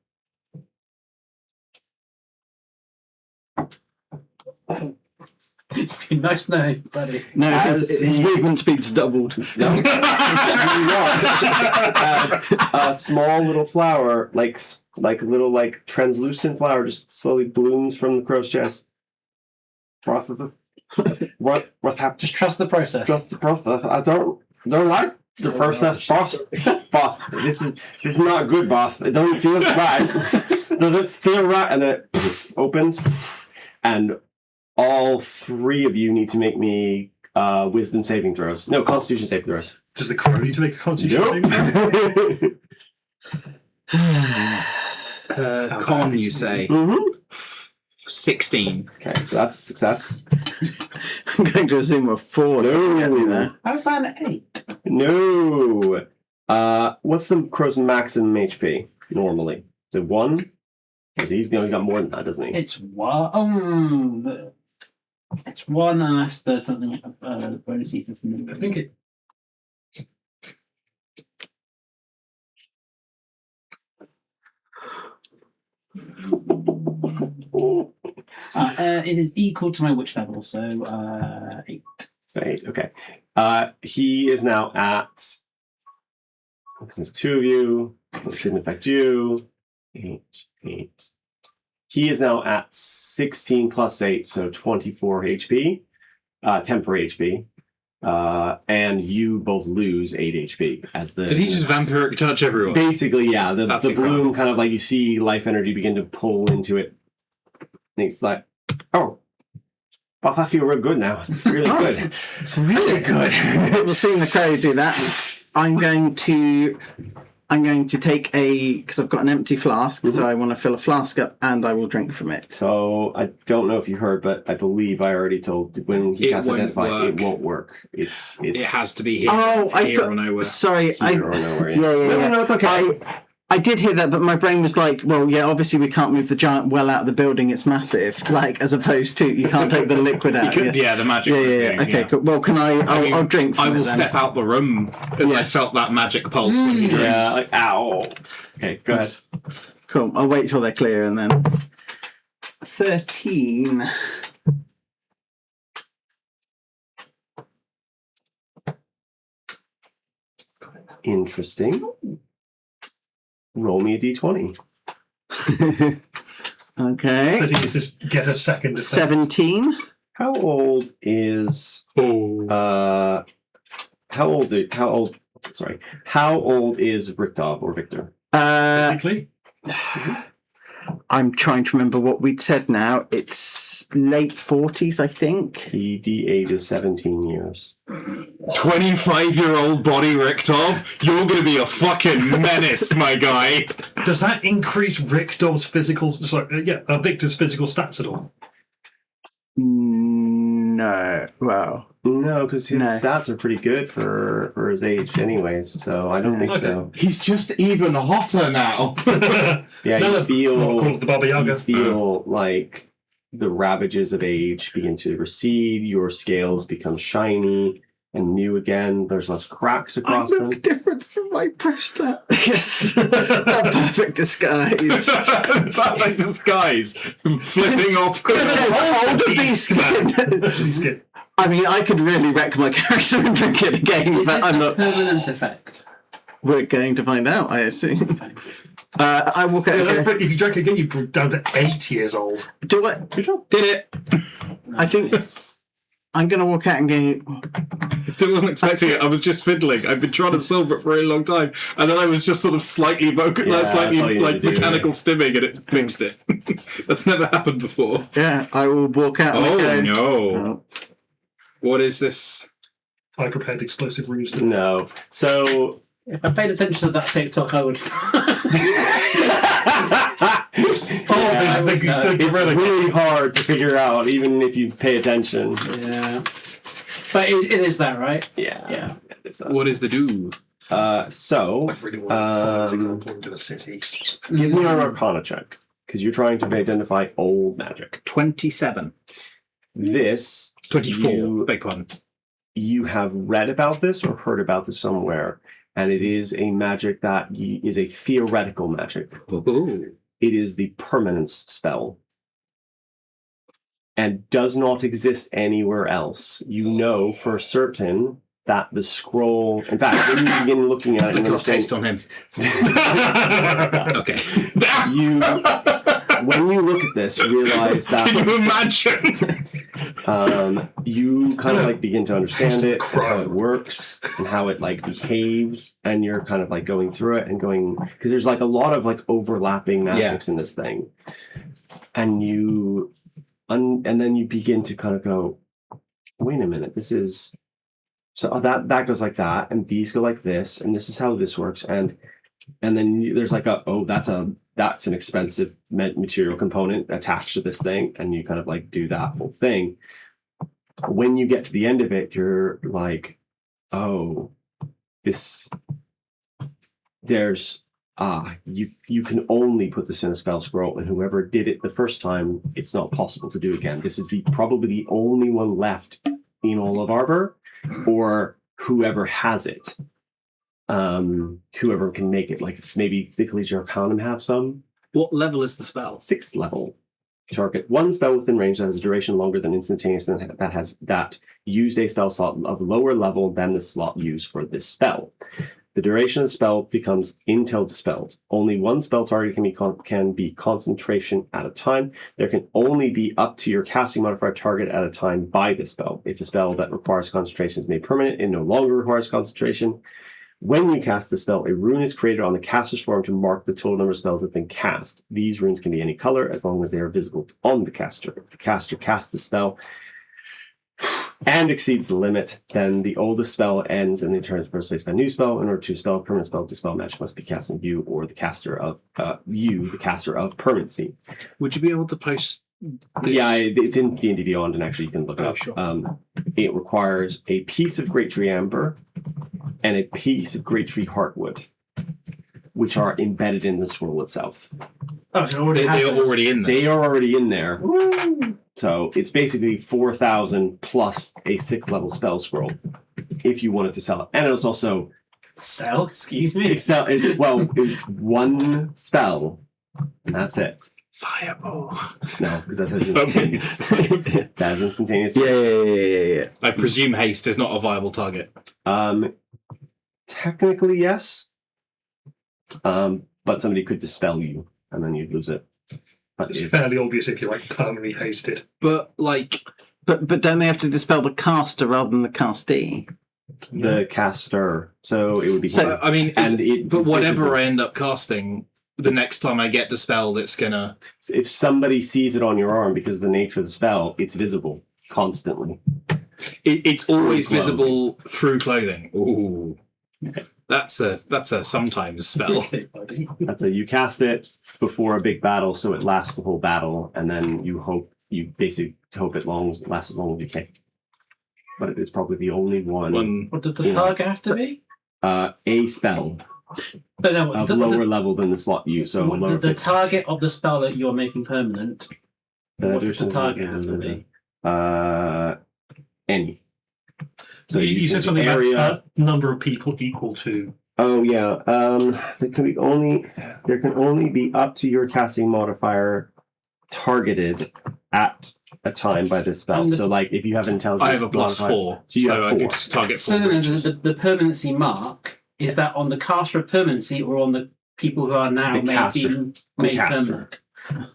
It's been nice knowing, buddy. No, As his the- movement speed's doubled. No. You watch as a small little flower, like a little like translucent flower, just slowly blooms from the crow's chest. What happened? Just trust the process. Just the process. I don't like the process, boss. Boss, this is not good, boss. It doesn't feel right. Does it feel right? And then it opens, and all three of you need to make me wisdom saving throws. No, Constitution saving throws. Does the crow need to make a constitution saving throw? Con, you say? Mhm. 16. Okay, so that's a success. I'm going to assume we're 4. No. How about an 8? No. What's the crow's maximum HP normally? Is it 1? He's got more than that, doesn't he? It's 1. It's 1 unless there's something bonus ether from the. I think it. It is equal to my witch level, so 8. So 8. Okay. He is now at. Because there's 2 of you. It shouldn't affect you. 8. He is now at 16 plus 8, so 24 HP. Temporary HP. And you both lose 8 HP as the. Did he just vampiric touch everyone? Basically, yeah. The That's bloom kind of like you see life energy begin to pull into it. And it's like, oh, I feel real good now. It's really good. Really good. We'll see the crow do that. I'm going to take because I've got an empty flask, so I want to fill a flask up, and I will drink from it. So I don't know if you heard, but I believe I already told when he It casts won't identify, work. it won't work. It's It has to be here. Oh, I here thought. or nowhere. Sorry, here or nowhere. yeah. No, it's okay. I did hear that, but my brain was like, well, yeah, obviously we can't move the giant well out of the building. It's massive. Like, as opposed to you can't take the liquid out. Yeah, the magic. Yeah. Okay, cool. Well, can I'll drink from I it will then. step out the room as I Yes. felt that magic pulse when he drinks. Yeah, like ow. Okay, go ahead. Cool. I'll wait till they're clear and then. 13. Interesting. Roll me a d20. Okay. That is just get a second. attempt. 17. How old is Oh. how old is Richtov or Victor? Basically, I'm trying to remember what we'd said now. It's late 40s, I think. The age is 17 years. 25-year-old body Richtov, you're going to be a fucking menace, my guy. does that increase Victor's physical? Victor's physical stats at all? No. Well, No, because his No. stats are pretty good for his age anyways, so I don't think Okay. so. He's just even hotter now. Yeah, No, you Not feel called the Baba Yaga. you feel like the ravages of age begin to recede, your scales become shiny, and new again. There's less cracks I across look them. different from my poster. Yes, that perfect disguise. Perfect disguise. Flipping off. It says older beast Beast skin. skin. I mean, I could really wreck my character and drink it again, Is but this I'm a not. permanent effect? We're going to find out, I assume. I walk out. Okay. But if you drink again, you're down to 8 years old. Do I? Did it. I think I'm going to walk out and go. I wasn't expecting it. I was just fiddling. I've been trying to solve it for a long time, and then I was just sort of slightly Yeah, that's all you need like to do, mechanical stimming, and it fixed it. That's never happened before. Yeah, I will walk out. Oh and no! go. What is this? I prepared explosive runes to No. So If I paid attention to that TikTok, I would. it's really hard to figure out, even if you pay attention. Yeah. But it is that, right? Yeah. Yeah. It's not. What is the do? So I really want to fire Um, example into a city. give me an Arcana check because you're trying to identify old magic. 27. This 24. You- Big one. you have read about this or heard about this somewhere, and it is a magic that is a theoretical magic. Ooh. It is the permanence spell and does not exist anywhere else. You know for certain that the scroll, in fact, when you begin looking at it, Look you're at taste on him. Okay. you, when you look at this, realize Can that you imagine? you kind of like begin to understand it, and how it works, and how it like behaves, and you're kind of like going through it and going, because there's like a lot of like overlapping magics in this thing, and and then you begin to kind of go, wait a minute, this is so that goes like that, and these go like this, and this is how this works, and then there's like that's an expensive material component attached to this thing, and you kind of like do that whole thing. When you get to the end of it, you're like, you can only put this in a spell scroll, and whoever did it the first time, it's not possible to do again. This is probably the only one left in all of Arbor, or whoever has it. Whoever can make it, like if maybe the Collegiate Arcanum have some. What level is the spell? 6th level. Target one spell within range that has a duration longer than instantaneous that used a spell slot of lower level than the slot used for this spell. The duration of the spell becomes until dispelled. Only one spell target can be concentration at a time. There can only be up to your casting modifier target at a time by the spell. If a spell that requires concentration is made permanent, it no longer requires concentration. When you cast the spell, a rune is created on the caster's form to mark the total number of spells that have been cast. These runes can be any color as long as they are visible on the caster. If the caster casts the spell and exceeds the limit, then the oldest spell ends and the turn is replaced by a new spell. In order to spell a permanent spell, dispel magic must be cast on you or the caster of permanency. Would you be able to post this? Yeah, it's in D&D Beyond, and actually you can look it up. Sure. It requires a piece of Great Tree Amber and a piece of Great Tree Heartwood, which are embedded in the scroll itself. Oh, so it already They has are this. already in there. They are already in there. So it's basically 4,000 plus a 6th level spell scroll if you wanted to sell it. And it's also Sell? Excuse me? it's one spell, and that's it. Fireball. No, because that says instantaneous. That's instantaneous. Yeah. I presume haste is not a viable target. Technically, yes. But somebody could dispel you, and then you'd lose it. But It's fairly obvious if you're like permanently hasted. But like, But don't they have to dispel the caster rather than the castee? the caster. So it would be. So, I mean, and but whatever I end up casting, the next time I get dispelled, it's gonna. if somebody sees it on your arm because of the nature of the spell, it's visible constantly. It's always Through visible through clothing. Ooh, that's a sometimes spell. That's you cast it before a big battle, so it lasts the whole battle, and then you basically hope it lasts as long as you can. But it is probably the only one. What does the Yeah. target have to be? A spell But no, of lower level than the slot you. So what, lower the target of the spell that you're making permanent, what does the target have to be? Any. So you said something about number of people equal to. Oh yeah. There can only be up to your casting modifier targeted at a time by this spell. So like if you have intelligence, I have a +4, so I could target 4. So the permanency mark, is that on the caster of permanency or on the people who are now made permanent?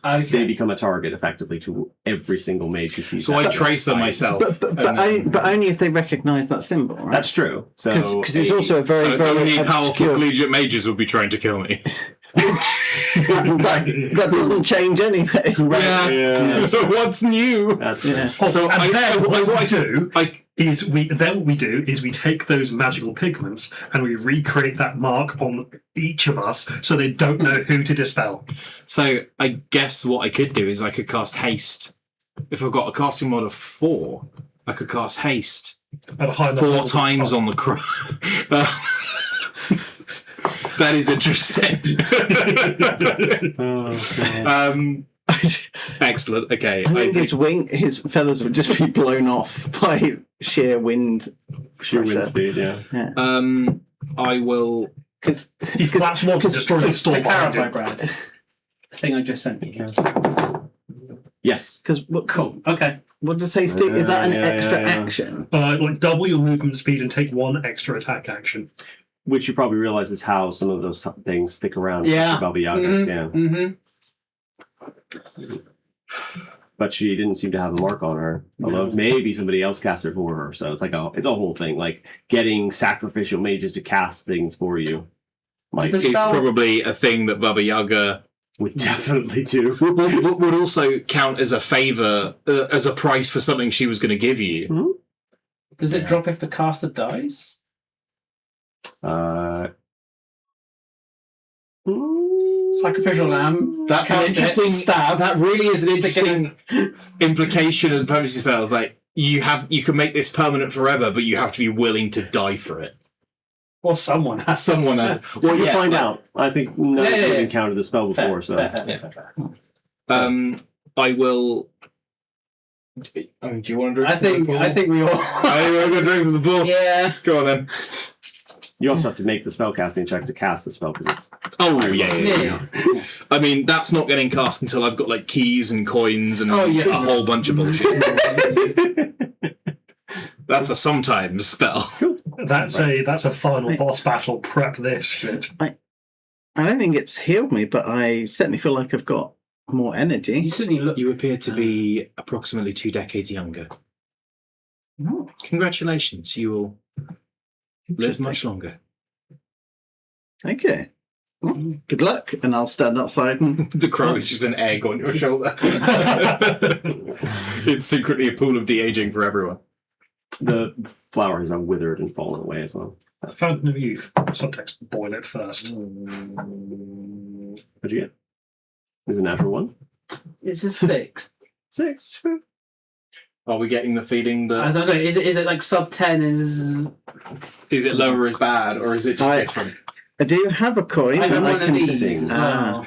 Okay. They become a target effectively to every single mage who sees. So I trace them myself. But only if they recognise that symbol, right? That's true. So because it's also a very only powerful obscure... collegiate mages would be trying to kill me. that doesn't change anything. Yeah. What's new? That's So what I do is we take those magical pigments and we recreate that mark on each of us so they don't know who to dispel. So I guess what I could do is I could cast haste. If I've got a casting mod of 4, I could cast haste At a high 4 times on the cross. That is interesting. Excellent. Okay. I think his feathers would just be blown off by sheer wind. Sheer wind speed, yeah. I will. He flaps once and destroys the store To behind clarify, him. Brad, the thing I just sent you. Yes. Because Cool. Okay. what does haste do? Is that an extra yeah. action? Like double your movement speed and take 1 extra attack action. Which you probably realize is how some of those things stick around. Yeah. For Baba Yagas, yeah. Mm-hmm. But she didn't seem to have a mark on her. Although maybe somebody else cast it for her. So it's like it's a whole thing. Like getting sacrificial mages to cast things for you. It's probably a thing that Baba Yaga would definitely do. would also count as a favour, as a price for something she was going to give you. Mm-hmm. Does it drop if the caster dies? Sacrificial lamb. That's an interesting stab. That really is an interesting implication of the permanency spells. Like you can make this permanent forever, but you have to be willing to die for it. Or someone has. Someone has. Well, you'll find out. I think no one has encountered the spell before, Fair. I will. Do you want to drink? I think we all. I'm going to drink from the bowl. Yeah. Go on then. You also have to make the spellcasting check to cast the spell because it's. Oh yeah. I mean, that's not getting cast until I've got like keys and coins and a whole bunch of bullshit. That's a sometimes spell. That's a final boss battle. Prep this shit. I don't think it's healed me, but I certainly feel like I've got more energy. You certainly look. You appear to be approximately 2 decades younger. Oh. Congratulations, you will live much longer. Okay. Well, good luck, and I'll stand outside and... The crow is just an egg on your shoulder. It's secretly a pool of de-aging for everyone. The flowers are withered and fallen away as well. Fountain of Youth. Subtext, boil it first. What'd you get? Is it a natural 1? It's a 6. 6. Are we getting the feeling that... As I was saying, is it like sub 10 is... Is it lower is bad, or is it just different? I do have a coin. I have that one of these as well.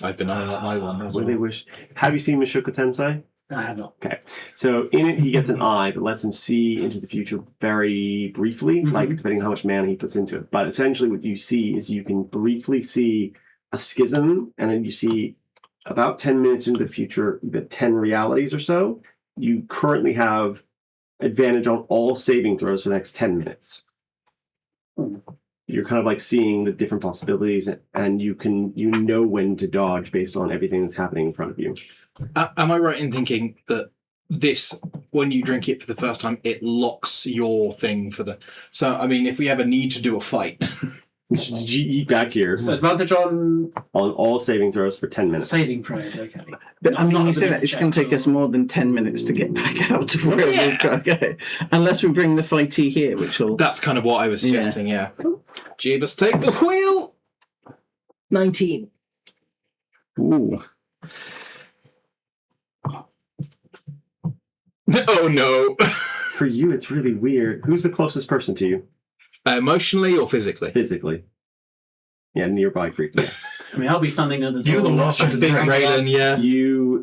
I've been on my one as What do well. they wish? Have you seen Mishuka Tensei? I have not. Okay. So in it, he gets an eye that lets him see into the future very briefly, like depending on how much mana he puts into it. But essentially what you see is you can briefly see a schism, and then you see about 10 minutes into the future, you've got 10 realities or so. You currently have advantage on all saving throws for the next 10 minutes. You're kind of like seeing the different possibilities, and you know when to dodge based on everything that's happening in front of you. Am I right in thinking that this, when you drink it for the first time, it locks your thing for the... So, I mean, if we ever need to do a fight... We should eat back here So advantage on all saving throws for 10 minutes. saving throws, okay. But I mean, Not you say ability that it's going to take checks us more than 10 minutes to get back out of where we've got to go. Unless we bring the fighty here, which will... That's kind of what I was suggesting, yeah. Jeebus, take the wheel! 19. Ooh. Oh, no. For you, it's really weird. Who's the closest person to you? Emotionally or physically? Physically. Yeah, nearby creep. Yeah. I mean, I'll be standing at the door. You're the last one to drink. Raylan, yeah.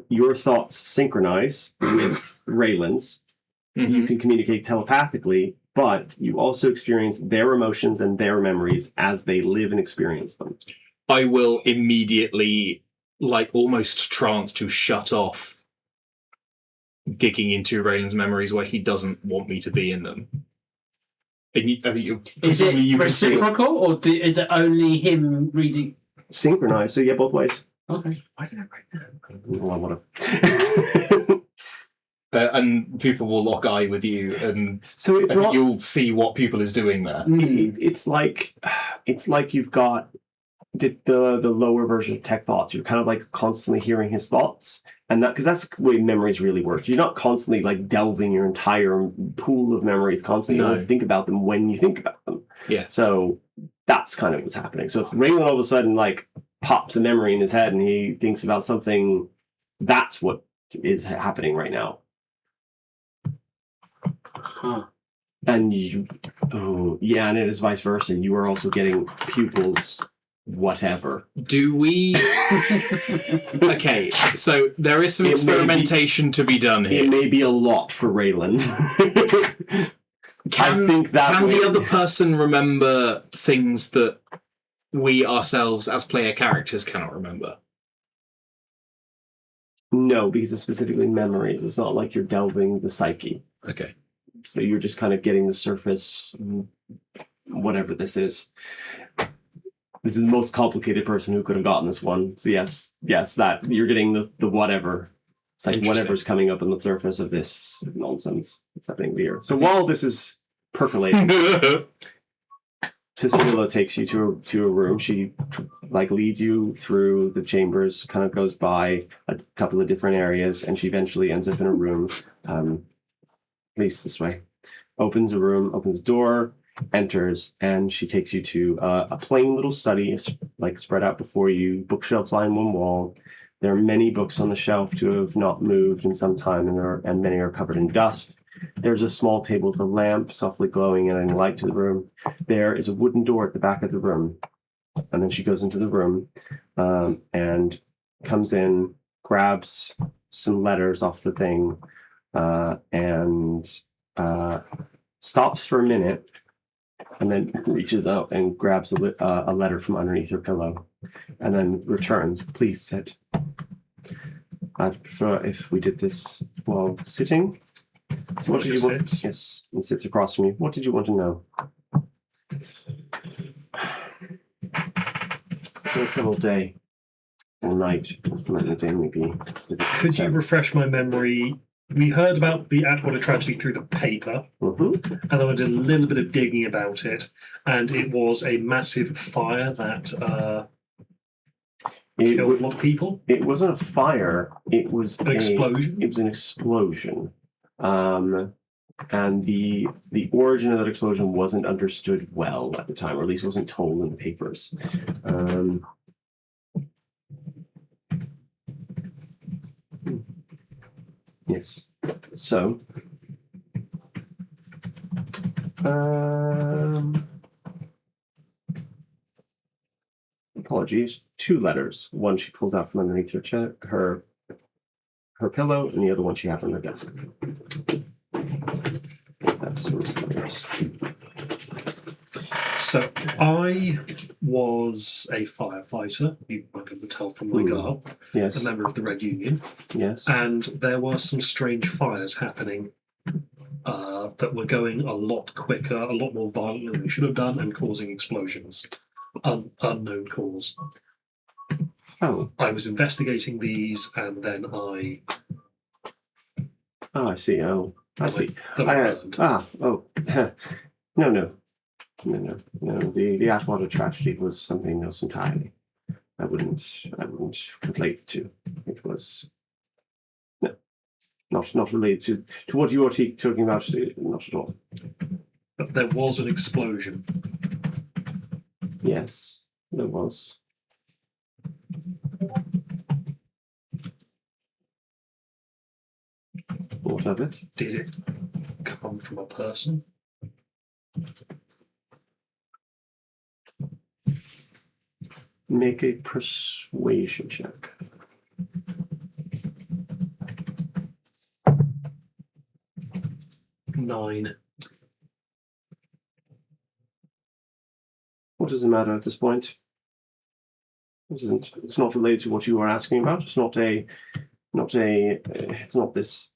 Your thoughts synchronize with Raylan's, You can communicate telepathically, but you also experience their emotions and their memories as they live and experience them. I will immediately, like, almost trance to shut off digging into Raylan's memories where he doesn't want me to be in them. And Is it reciprocal, or is it only him reading? Synchronized, so yeah, both ways. Okay. Why did I write that? Well, I would have. And people will lock eye with you, and So it's not. you'll see what people is doing there. It's like you've got the lower version of tech thoughts. You're kind of like constantly hearing his thoughts, and that because that's the way memories really work. You're not constantly like delving your entire pool of memories constantly. You only think about them when you think about them. Yeah. So that's kind of what's happening. So if Raylan all of a sudden like pops a memory in his head and he thinks about something, that's what is happening right now. Huh. And you, and it is vice versa. You are also getting pupils, whatever. Do we? Okay, so there is some experimentation to be done here. It may be a lot for Raylan. Can the other person remember things that we ourselves as player characters cannot remember? No, because it's specifically memories. It's not like you're delving the psyche. Okay. So you're just kind of getting the surface, whatever this is. This is the most complicated person who could have gotten this one. So yes, that you're getting the whatever. It's like whatever's coming up on the surface of this nonsense. It's happening here. So while this is percolating, Sister Willow takes you to a room. She like leads you through the chambers, kind of goes by a couple of different areas, and she eventually ends up in a room. At least this way. Opens a room, opens a door, enters, and she takes you to a plain little study, like spread out before you. Bookshelves line one wall. There are many books on the shelf to have not moved in some time, and many are covered in dust. There's a small table with a lamp softly glowing and adding light to the room. There is a wooden door at the back of the room. And then she goes into the room and comes in, grabs some letters off the thing, and stops for a minute, and then reaches out and grabs a letter from underneath her pillow, and then returns. Please sit. I'd prefer if we did this while sitting. So what did you want? Yes, and sits across from you. What did you want to know? All day, all night. What's the length of the day maybe? Could you refresh my memory? We heard about the Atwater tragedy through the paper, and then I did a little bit of digging about it, and it was a massive fire that killed a lot of people. It wasn't a fire. It was an explosion. It was an explosion, and the origin of that explosion wasn't understood well at the time, or at least wasn't told in the papers. Yes. So, apologies. 2 letters. One she pulls out from underneath her pillow, and the other one she had on her desk. That's the response. So I was a firefighter, you might be able to tell from my garb, Yes. a member of the Red Union, Yes. and there were some strange fires happening that were going a lot quicker, a lot more violent than they should have done, and causing explosions. Unknown cause. Oh. I was investigating these, and then I... Oh, I see. Oh, I see. burned. No. The Atwater tragedy was something else entirely. I wouldn't conflate the two. It was not related to what you are talking about. Not at all. But there was an explosion. Yes, there was. What of it? Did it come from a person? Make a persuasion check. 9. What does it matter at this point? It's not related to what you were asking about. It's not this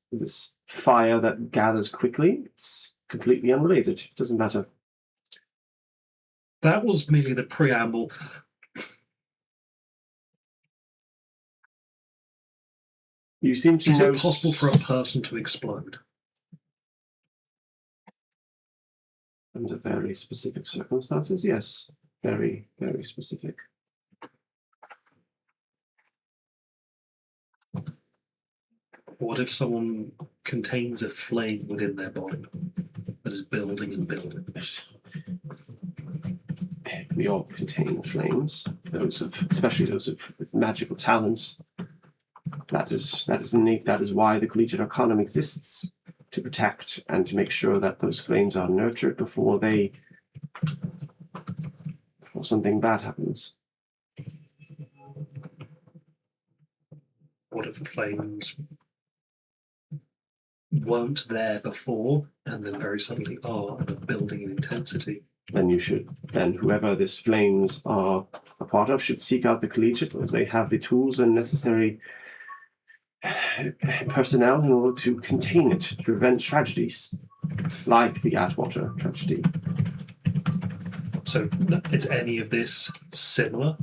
fire that gathers quickly. It's completely unrelated. It doesn't matter. That was merely the preamble. You seem to Is know. it possible for a person to explode? Under very specific circumstances, yes. Very, very specific. What if someone contains a flame within their body that is building and building? We all contain flames. Especially those with magical talents. That is innate. That is why the collegiate arcanum exists, to protect and to make sure that those flames are nurtured before something bad happens. What if the flames weren't there before and then very suddenly are and are building in intensity? Then whoever these flames are a part of should seek out the collegiate, as they have the tools and necessary personnel in order to contain it, to prevent tragedies like the Atwater tragedy. So is any of this similar?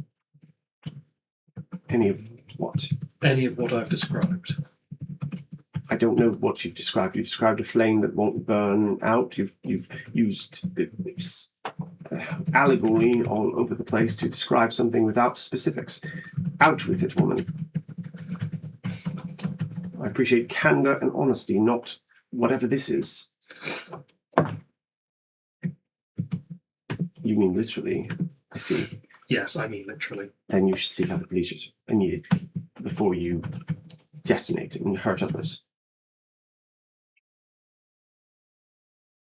Any of what? Any of what I've described? I don't know what you've described. You've described a flame that won't burn out. You've used allegory all over the place to describe something without specifics. Out with it, woman. I appreciate candor and honesty, not whatever this is. You mean literally? I see. Yes, I mean literally. Then you should seek out the collegiate immediately before you detonate and hurt others.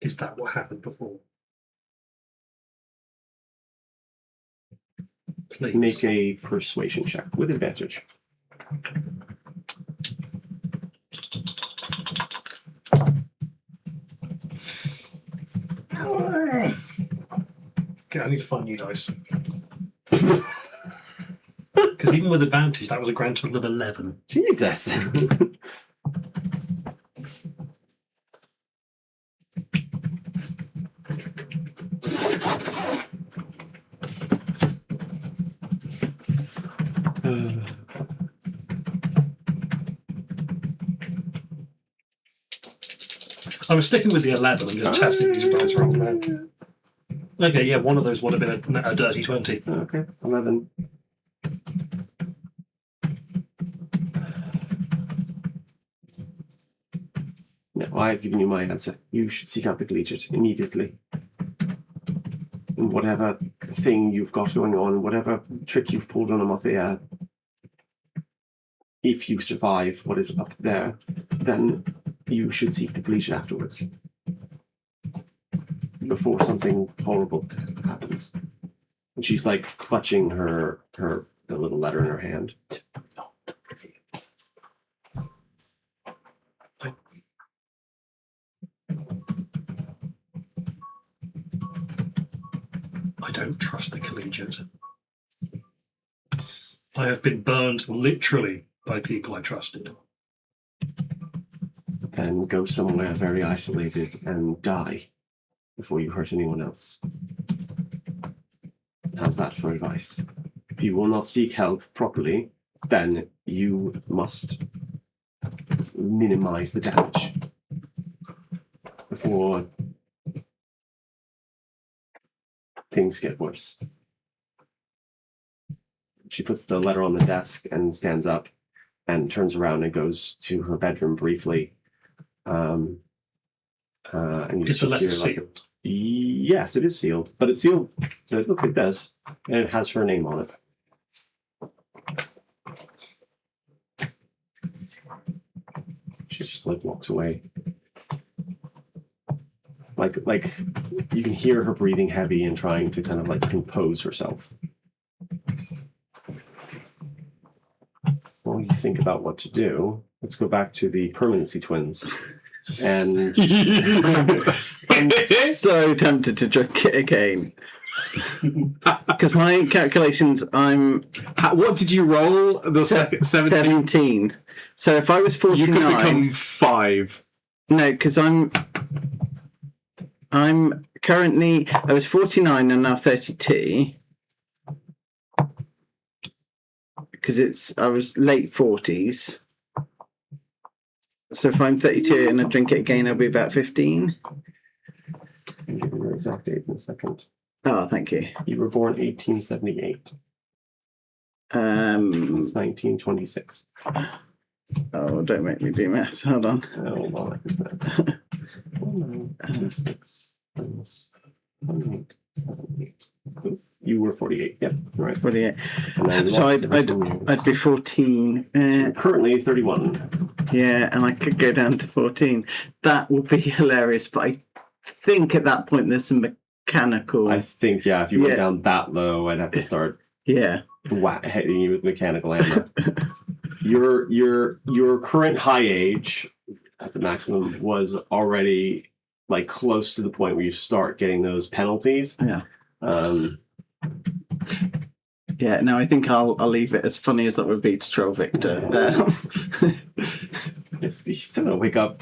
Is that what happened before? Please. Make a persuasion check with advantage. Okay, I need to find new dice. Because even with advantage, that was a grand total of 11. Jesus! I was sticking with the 11 and just testing these dice rolls now. Okay, yeah, one of those would have been a dirty 20. Okay, 11. No, I've given you my answer. You should seek out the collegiate immediately. And whatever thing you've got going on, whatever trick you've pulled on them off the air, if you survive what is up there, then you should seek the collegiate afterwards. Before something horrible happens. And she's like clutching the little letter in her hand. I don't trust the collegiate. I have been burned literally by people I trusted. Then go somewhere very isolated and die before you hurt anyone else. How's that for advice? If you will not seek help properly, then you must minimize the damage before things get worse. She puts the letter on the desk and stands up and turns around and goes to her bedroom briefly. And you Is the just letter hear, like, sealed? yes, it is sealed, but it's sealed, so it looks like this, and it has her name on it. She just like walks away. Like you can hear her breathing heavy and trying to kind of like compose herself. While you think about what to do, let's go back to the permanency twins. And I'm so tempted to drink it again. Because my calculations, I'm What did you roll? The second 17? 17. So if I was 49... You could become 5. No, because I'm currently... I was 49 and now 32. Because I was late 40s. So if I'm 32 and I drink it again, I'll be about 15. I'll give you your exact date in a second. Oh, thank you. You were born 1878. It's 1926. Oh, don't make me do maths. Hold on. Oh, well, I think that. 26 minus 28, 78. You were 48. Yep, right. 48. And then So lost 17 years. I'd be 14. You're currently 31. Yeah, and I could go down to 14. That would be hilarious, but I think at that point there's some mechanical... I think, yeah, if you went down that low, I'd have to start Yeah. hitting you with mechanical hammer. Your current high age at the maximum was already like close to the point where you start getting those penalties. Yeah. Yeah, no, I think I'll leave it, as funny as that would be to troll Victor. It's he's still gonna wake up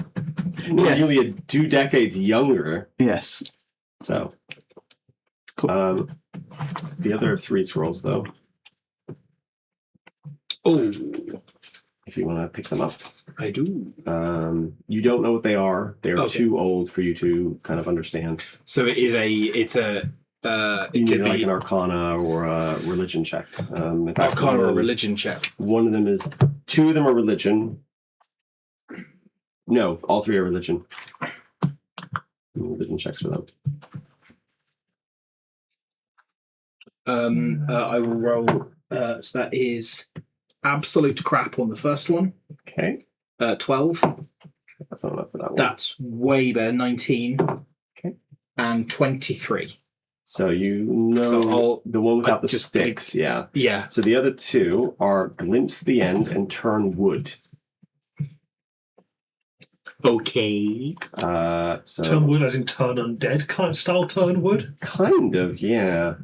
Yeah. nearly 2 decades younger. Yes. So Cool. The other 3 scrolls though, Oh, if you want to pick them up. I do. You don't know what they are. They're Okay. too old for you to kind of understand. So it is it You could need like be an Arcana or a religion check. In fact, Arcana or a religion check. One of them is 2 of them are religion. No, all 3 are religion. Religion checks for them. I will roll. So that is absolute crap on the first one. Okay, 12. that's not enough for that one. That's way better. 19. Okay. And 23. So you know So the one without the just sticks, yeah. Yeah. So the other 2 are glimpse the end and turn wood. Okay. So Turn wood as in turn undead kind of style turn wood. kind of, yeah.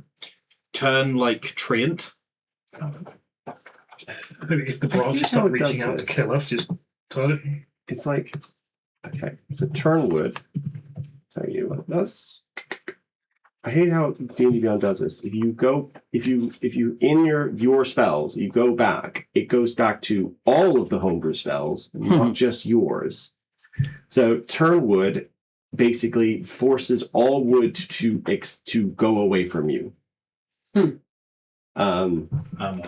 Turn like treant. Maybe if the branches Here's how start it does reaching out to this. kill us, just turn it. It's like, okay, so turn wood. Tell you what it does. I hate how D&D Beyond does this. If you in your spells, you go back, it goes back to all of the homebrew spells, not just yours. So turn wood basically forces all wood to go away from you.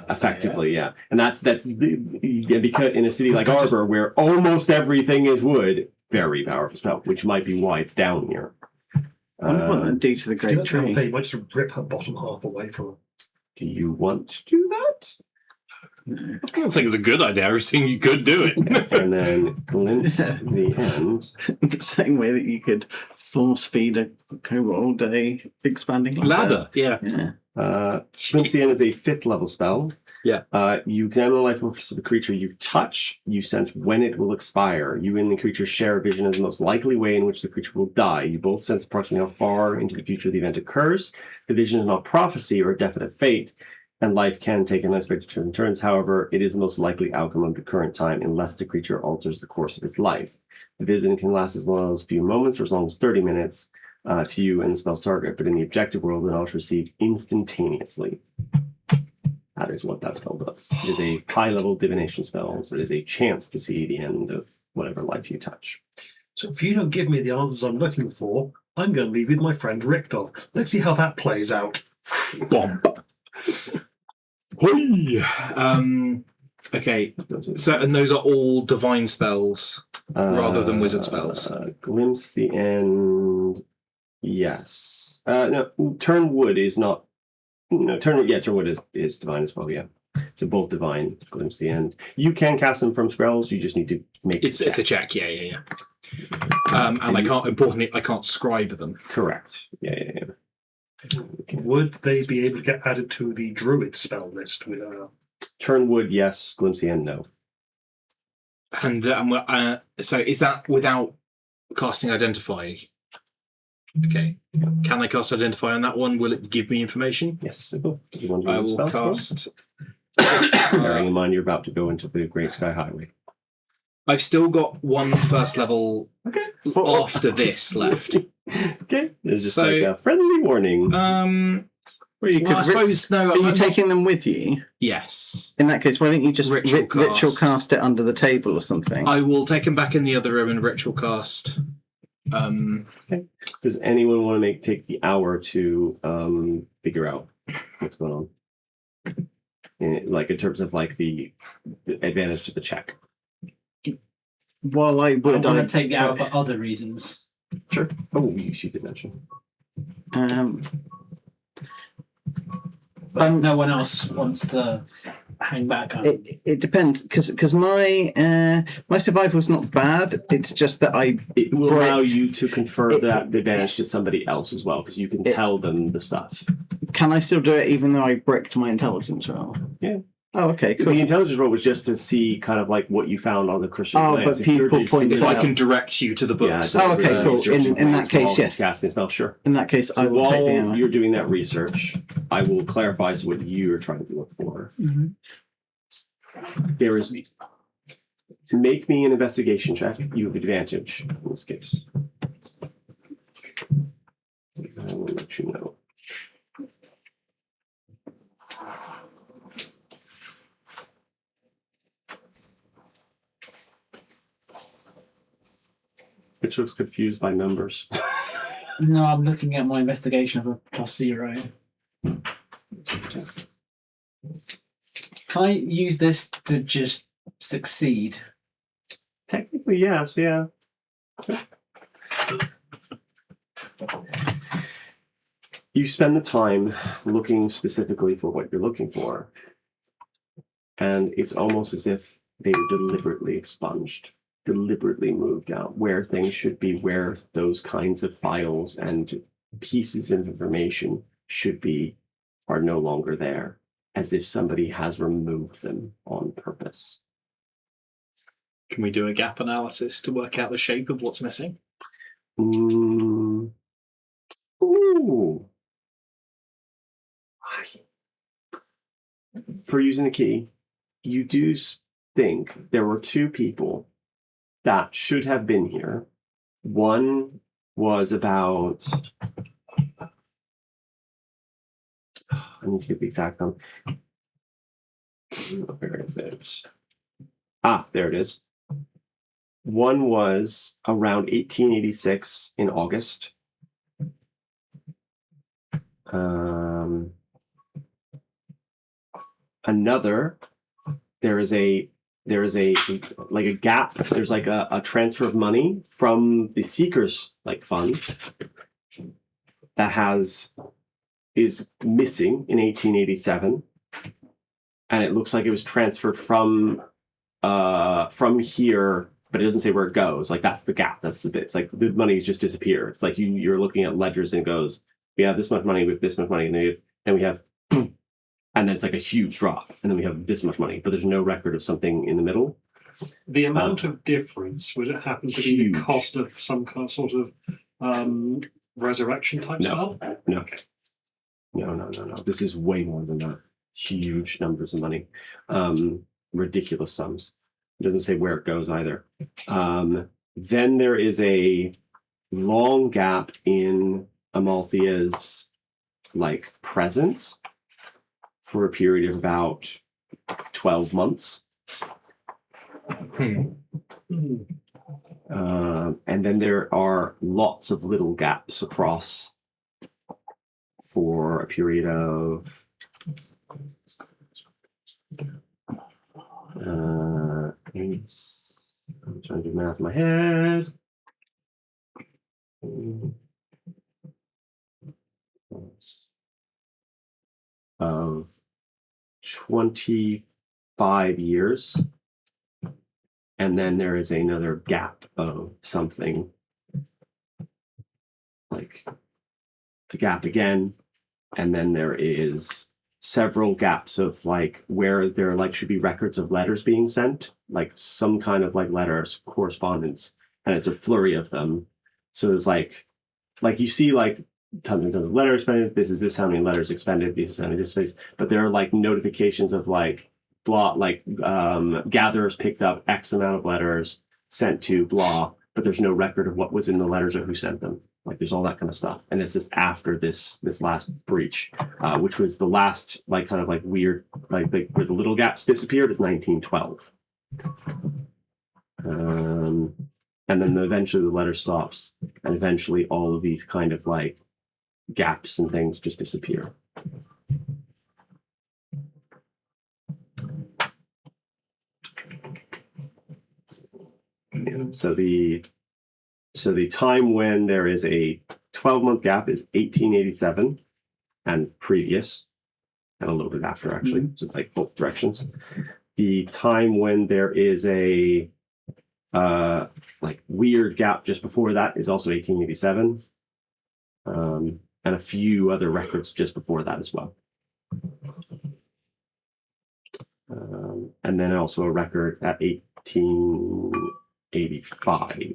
Effectively, yeah. And that's because in a city like Arbor, where almost everything is wood, very powerful spell, which might be why it's down here. I wonder what that'd do to the Do great that to tree. Alfie, you might just rip her bottom half away from her. Do you want to do that? I don't think it's a good idea. I was saying you could do it. And then glimpse the end. The same way that you could force feed a kobold a expanding Ladder. Yeah. Yeah. Glimpse the end is a 5th level spell. Yeah. You examine the life force of the creature you touch. You sense when it will expire. You and the creature share a vision of the most likely way in which the creature will die. You both sense approximately how far into the future the event occurs. The vision is not prophecy or a definite fate, and life can take unexpected twists and turns. However, it is the most likely outcome of the current time unless the creature alters the course of its life. The vision can last as long as a few moments or as long as 30 minutes to you and the spell's target, but in the objective world, the knowledge is received instantaneously. That is what that spell does. It is a high-level divination spell, so it is a chance to see the end of whatever life you touch. So if you don't give me the answers I'm looking for, I'm going to leave you with my friend Richtov. Let's see how that plays out. Bomb. Okay. So, and those are all divine spells rather than wizard spells. Glimpse the end. Yes. No, turn wood is not. No, turn wood is divine as well. Yeah. So both divine. Glimpse the end. You can cast them from spells. You just need to make. It's a check. Yeah. And I can't. Importantly, I can't scribe them. Correct. Yeah. Would they be able to get added to the druid spell list with Turn wood, yes. Glimpse the end, no. And so is that without casting Identify. Okay. Can I cast Identify on that one? Will it give me information? Yes, it will. You want to I do will the spell cast. bearing in mind you're about to go into the Great Sky Highway. I've still got one first level Okay. after this left. Okay. There's just So, like a friendly warning. Well, you Well, I could suppose no. are you I'm taking them with you? Yes. In that case, why don't you just Ritual ritual cast. cast it under the table or something? I will take him back in the other room and ritual cast. Does anyone want to take the hour to figure out what's going on? In terms of like the advantage to the check. Well, I I would. want to take it out for other reasons. Sure. Oh, you did mention. But no one else wants to hang back. It depends because my survival's not bad. It's just that It will Right. allow you to confer that advantage to somebody else as well, because you can tell them the stuff. can I still do it even though I bricked my intelligence roll? Yeah. Oh, okay, cool. The intelligence roll was just to see kind of like what you found on the Christian Oh, Lance. but people point If it I out. can direct you to the books. Oh, okay, cool. In that case, yes. Casting spell, sure. In that case, So I will take the while hour. you're doing that research, I will clarify what you're trying to look for. There is to make me an investigation check. You have advantage in this case. I will let you know. Which looks confused by numbers. No, I'm looking at my investigation of a +0. Can I use this to just succeed? Technically, yes, yeah. You spend the time looking specifically for what you're looking for. And it's almost as if they were deliberately expunged, deliberately moved out. Where things should be, where those kinds of files and pieces of information should be, are no longer there. As if somebody has removed them on purpose. Can we do a gap analysis to work out the shape of what's missing? Ooh. For using a key, you do think there were two people that should have been here. One was about... I need to get the exact number. Where is it? Ah, there it is. One was around 1886 in August. Another, there is a like a gap. There's like a transfer of money from the Seekers like funds that is missing in 1887, and it looks like it was transferred from here, but it doesn't say where it goes. Like that's the gap. That's the bit. It's like the money just disappeared. It's like you're looking at ledgers and it goes, we have this much money, we have this much money, and then we have, and then it's like a huge drop, and then we have this much money, but there's no record of something in the middle. The amount of difference, would it happen to be Huge. the cost of some sort of resurrection type No. spell? No. Okay. No. This is way more than that. Huge numbers of money. Ridiculous sums. It doesn't say where it goes either. Then there is a long gap in Amalthea's like presence for a period of about 12 months. And then there are lots of little gaps across for a period of I'm trying to do math in my head. Of 25 years. And then there is another gap of something like a gap again. And then there is several gaps of like where there like should be records of letters being sent, like some kind of like letters correspondence and it's a flurry of them. So it's like you see like tons and tons of letters expended. This how many letters expended. This is how many this space. But there are like notifications of like blah, like gatherers picked up X amount of letters sent to blah, but there's no record of what was in the letters or who sent them. Like there's all that kind of stuff, and it's just after this last breach, which was the last like kind of like weird like where the little gaps disappeared is 1912, and then eventually the letter stops, and eventually all of these kind of like gaps and things just disappear. Yeah, so the time when there is a 12-month gap is 1887 and previous, and a little bit after actually. So it's like both directions. The time when there is a like weird gap just before that is also 1887, and a few other records just before that as well. And then also a record at 1885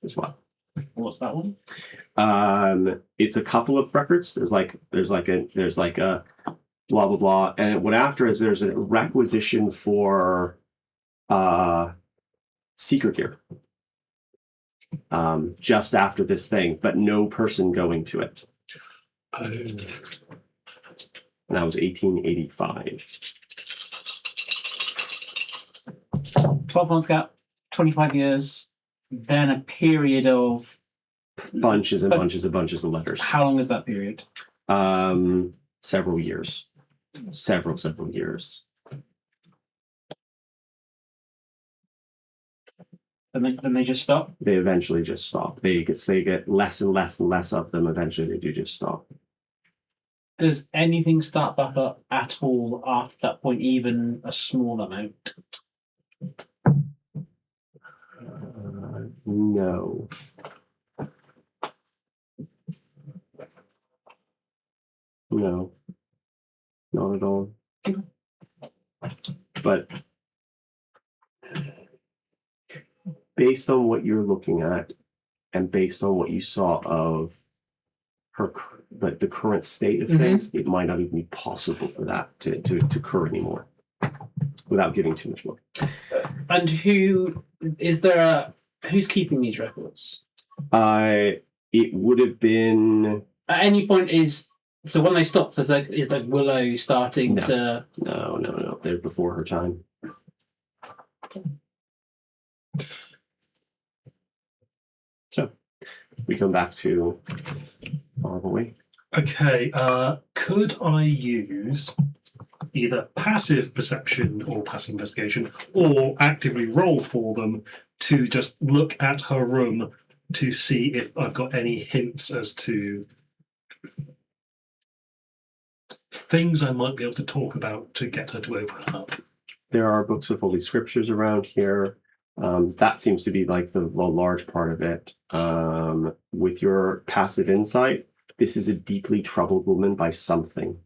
as well. What's that one? It's a couple of records. There's like a blah blah blah, and what after is there's a requisition for secret gear. Just after this thing, but no person going to it. And that was 1885. 12-month gap, 25 years, then a period of Bunches and bunches and bunches of letters. How long is that period? Several years. Several years. And then they just stop? They eventually just stop. They get less and less and less of them. Eventually they do just stop. Does anything start back up at all after that point, even a small amount? No. No. Not at all. But based on what you're looking at and based on what you saw of her, like the current state of things, it might not even be possible for that to occur anymore without giving too much more. And who's keeping these records? It would have been At any point so when they stopped, is like Willow starting to? No. They're before her time. So we come back to Horrible Way. Okay, could I use either passive perception or passive investigation, or actively roll for them to just look at her room to see if I've got any hints as to things I might be able to talk about to get her to open up? There are books of Holy Scriptures around here. That seems to be like the large part of it. With your passive insight, this is a deeply troubled woman by something.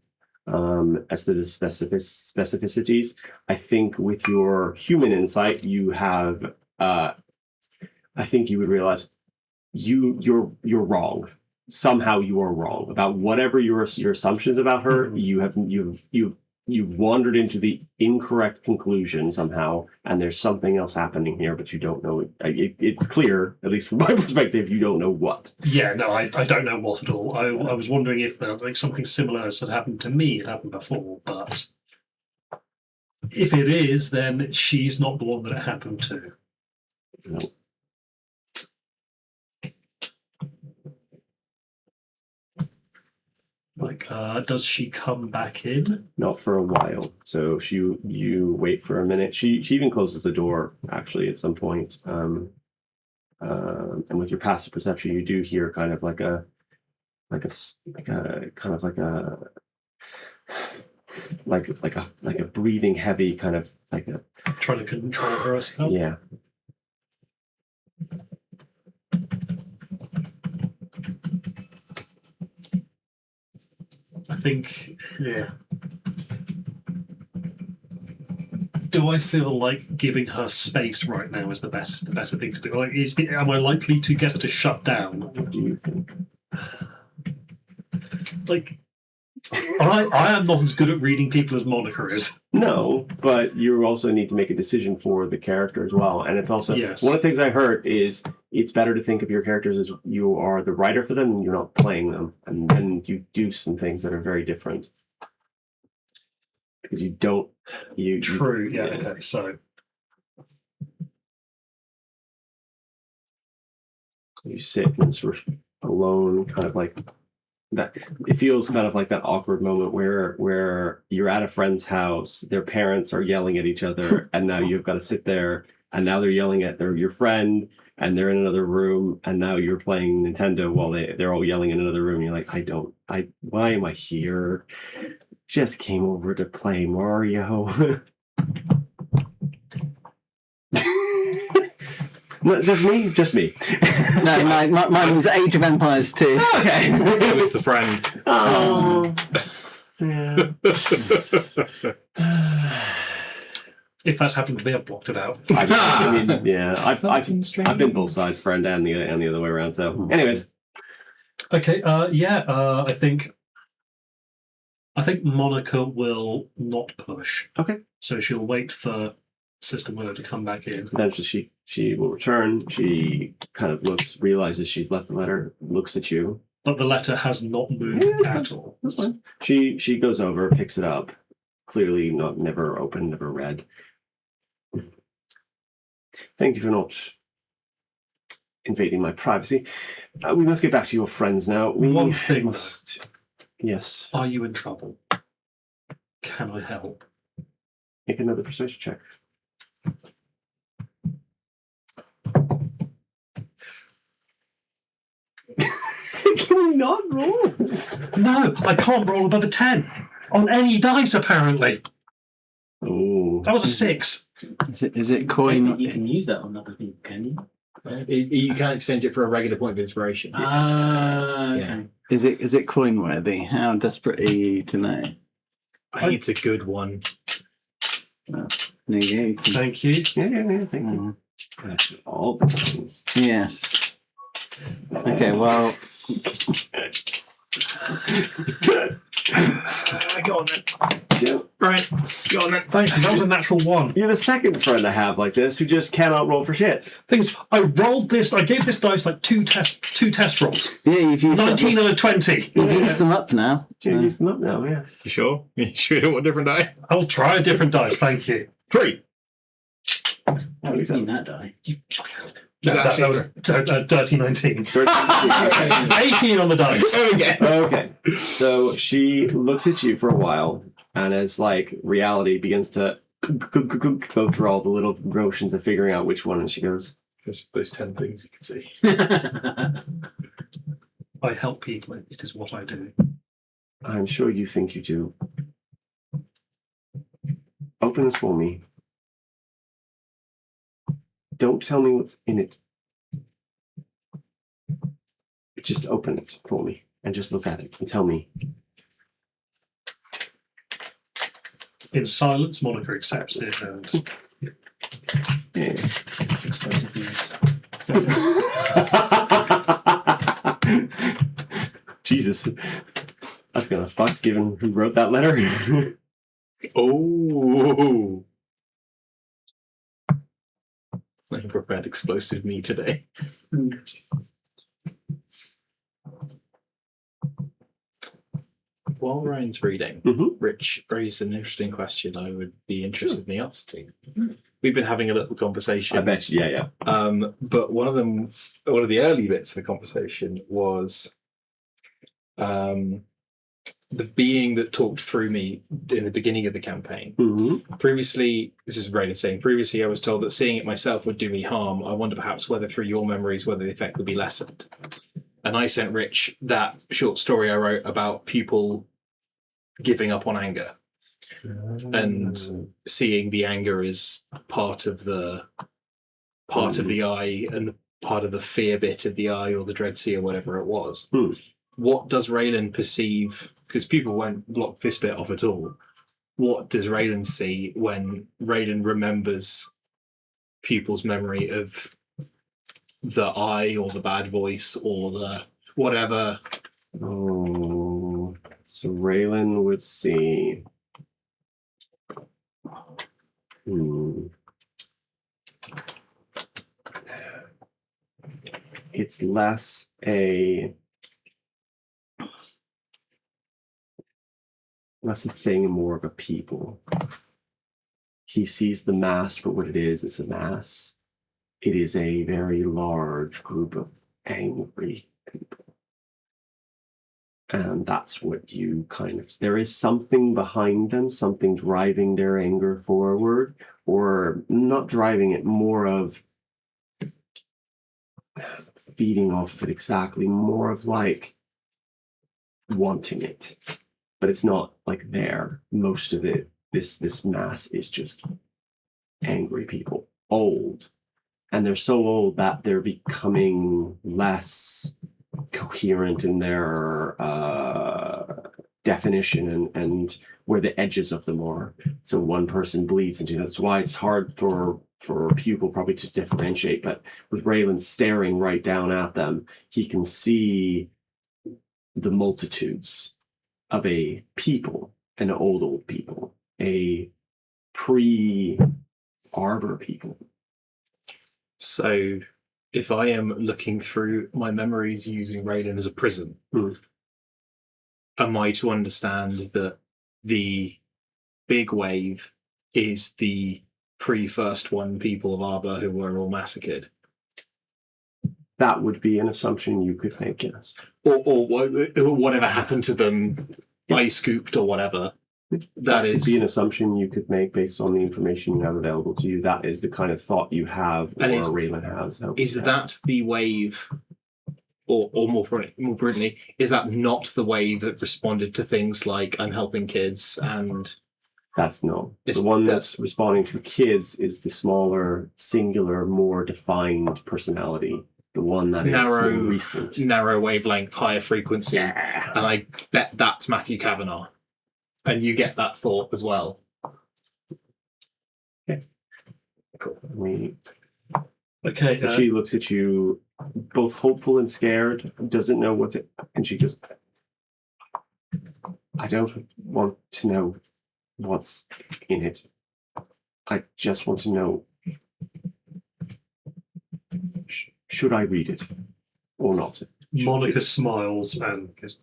As to the specificities, I think with your human insight, you have. I think you would realize you're wrong. Somehow you are wrong about whatever your assumptions about her. You've wandered into the incorrect conclusion somehow, and there's something else happening here, but you don't know it. It's clear, at least from my perspective, you don't know what. Yeah, no, I don't know what at all. I was wondering if like something similar had happened to me. It happened before, but if it is, then she's not the one that it happened to. No. Like, does she come back in? Not for a while. So you wait for a minute. She even closes the door actually at some point. And with your passive perception, you do hear kind of like a breathing heavy kind of like a Trying to control her herself? yeah. I think, yeah. Do I feel like giving her space right now is the better thing to do? Like, am I likely to get her to shut down? What do you think? Like, I am not as good at reading people as Monica is. No, but you also need to make a decision for the character as well. And it's also Yes. one of the things I heard is it's better to think of your characters as you are the writer for them and you're not playing them. And then you do some things that are very different. Because you don't True, yeah, okay, so. you sit and sort of alone, kind of like that. It feels kind of like that awkward moment where you're at a friend's house, their parents are yelling at each other, and now you've got to sit there, and now they're yelling at your friend, and they're in another room, and now you're playing Nintendo while they're all yelling in another room. And you're like, why am I here? Just came over to play Mario. No, just me. No, mine was Age of Empires 2. Okay. It was the friend. Oh. Yeah. If that's happened to me, I've blocked it out. I mean, yeah, Something strange. I've been both sides, friend and the other way around. So, anyways, Okay, I think Monica will not push. Okay. So she'll wait for Sister Willow to come back in. eventually she will return. She kind of realizes she's left the letter, looks at you. But the letter has not moved at all. That's fine. She goes over, picks it up. Clearly never opened, never read. Thank you for not invading my privacy. We must get back to your friends now. One thing, must. Yes. Are you in trouble? Can I help? Make another persuasion check. Can we not roll? No, I can't roll above a 10 on any dice, apparently. Oh. That was a 6. Is it I don't think coin? you can use that on other people, can you? You can exchange it for a regular point of inspiration. Ah, okay. Is it coin worthy? How desperate are you to know? I think it's a good one. There you go. Thank you. Yeah, thank you. All the things. Yes. Okay, well, Go on then. Yeah. Right. Go on then. Thanks, that was a natural 1. You're the second friend I have like this who just cannot roll for shit. Things I gave this dice like two test rolls. yeah, you've used 19 and a 20. You've used them up now. You're using them up now, yeah. You sure? You sure you don't want a different die? I'll try a different dice, thank you. 3. Oh, you've seen that die. That was dirty 19. 18 on the dice. There we go. Okay. So she looks at you for a while, and as like reality begins to go through all the little motions of figuring out which one, and she goes, There's those 10 things you can see. I help people, it is what I do. I'm sure you think you do. Open this for me. Don't tell me what's in it. Just open it for me and just look at it and tell me. In silence, Monica accepts it and Yeah. Explosive news. Jesus. That's gonna fuck given who wrote that letter. Oh. I prepared explosive me today. Jesus. While Ryan's reading, Mhm. Rich raised an interesting question I would be interested in the answer to. We've been having a little conversation. I bet you, yeah. But one of the early bits of the conversation was the being that talked through me in the beginning of the campaign. Mm-hmm. Previously, this is Raiden saying, previously I was told that seeing it myself would do me harm. I wonder perhaps whether through your memories, whether the effect would be lessened. And I sent Rich that short story I wrote about people giving up on anger and seeing the anger as part of the eye and part of the fear bit of the eye or the dread sea or whatever it was. What does Raylan perceive? Because people won't block this bit off at all. what does Raylan see when Raylan remembers Pupil's memory of the eye or the bad voice or the whatever? Oh, so Raylan would see. It's less a thing and more of a people. He sees the mass for what it is. It's a mass. It is a very large group of angry people. And that's what you kind of, there is something behind them, something driving their anger forward, or not driving it, more of feeding off of it exactly, more of like wanting it. But it's not like there. Most of it, this mass is just angry people, old. And they're so old that they're becoming less coherent in their definition and where the edges of them are. So one person bleeds into that's why it's hard for Pupil probably to differentiate. But with Raylan staring right down at them, he can see the multitudes of a people, an old people, a pre-Arbor people. So if I am looking through my memories using Raylan as a prism, am I to understand that the big wave is the pre-first one people of Arbor who were all massacred? That would be an assumption you could make, yes. Or whatever happened to them, ice scooped or whatever. That Would is be an assumption you could make based on the information you have available to you. That is the kind of thought you have, or Raylan has. Is that the wave, or more brilliantly, is that not the wave that responded to things like I'm helping kids and... That's no. The one that's responding to the kids is the smaller, singular, more defined personality. The one that is more recent. Narrow wavelength, higher frequency. Yeah. And I bet that's Matthew Kavanagh. And you get that thought as well. Okay. Cool. Okay. So she looks at you, both hopeful and scared, doesn't know what's it, and she goes, I don't want to know what's in it. I just want to know, should I read it or not? Monica smiles and goes,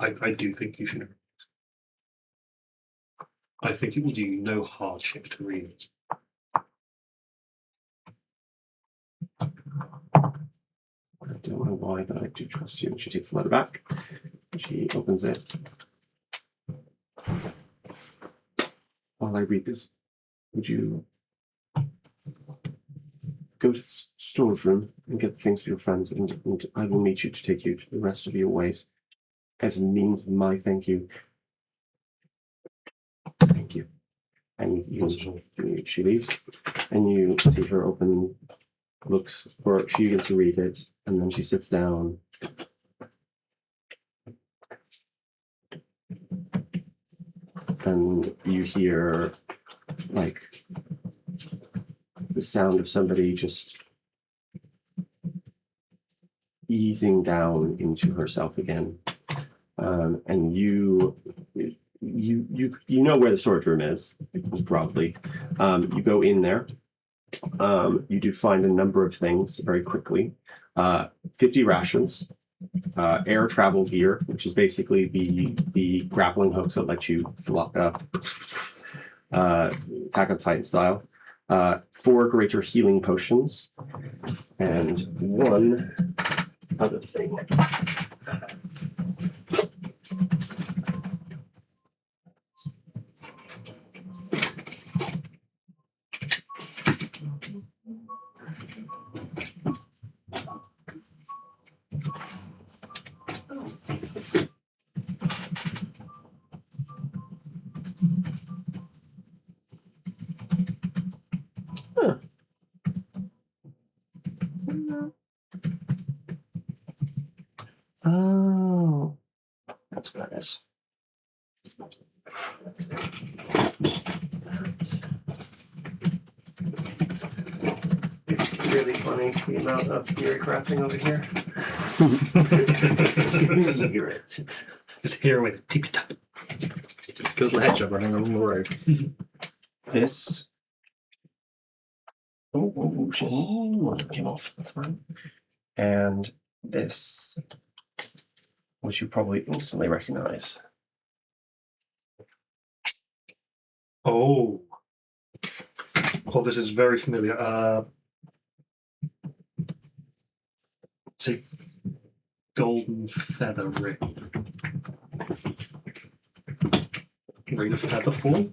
I do think you should. I think it will do you no hardship to read it. I don't know why, but I do trust you. And she takes the letter back. She opens it. While I read this, would you go to the storage room and get things for your friends, and I will meet you to take you to the rest of your ways as a means of my thank you. Thank you. And she leaves, and you see her open, looks for, she begins to read it, and then she sits down. And you hear, like, the sound of somebody just easing down into herself again. And you know where the storage room is, probably. You go in there. You do find a number of things very quickly. 50 rations, air travel gear, which is basically the grappling hooks that let you flop up, Attack on Titan style. 4 greater healing potions, and 1 other thing. Oh, that's what that is. That's it. funny, the amount of theory crafting over here. Hear it. Just hear with tippy tap. Good little hedgehog running along the road. This. Oh, shit. Oh, it came off. That's fine. And this, which you probably instantly recognize. Oh. Oh, this is very familiar. It's a golden feather ring. Ring of feather form?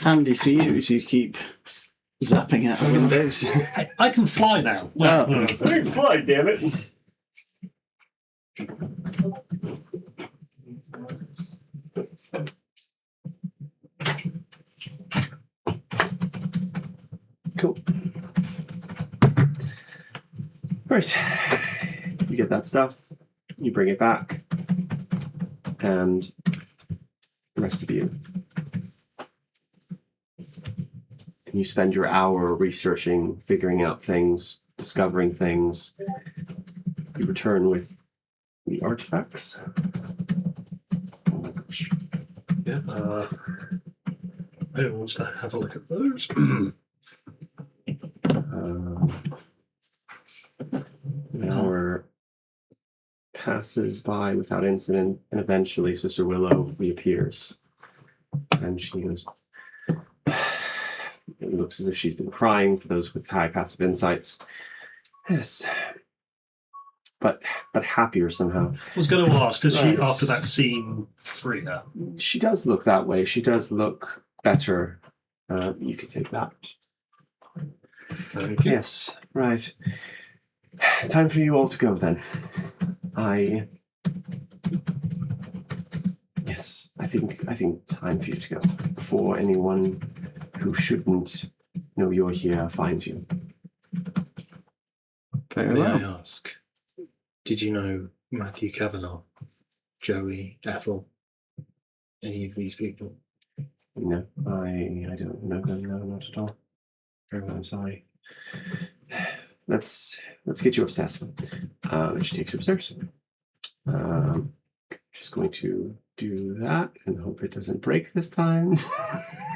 Handy for you as you keep zapping out windows. I can fly now. Well, Oh. I can fly, damn it. Cool. Right. You get that stuff, you bring it back, and the rest of you. And you spend your hour researching, figuring out things, discovering things. You return with the artifacts. Oh my gosh. yeah. Who wants to have a look at those? An hour passes by without incident, and eventually Sister Willow reappears. And she goes, it looks as if she's been crying for those with high passive insights. Yes. But happier somehow. I was going to ask, does she, Right. after that scene, free her? She does look that way. She does look better. You could take that. Thank you. Yes, right. Time for you all to go then. Yes, I think time for you to go before anyone who shouldn't know you're here finds you. Very May I well. ask, did you know Matthew Cavanaugh, Joey, Ethel, any of these people? No, I don't know them. No, not at all. Very well. I'm sorry. Let's get you upstairs. She takes you upstairs. Just going to do that and hope it doesn't break this time.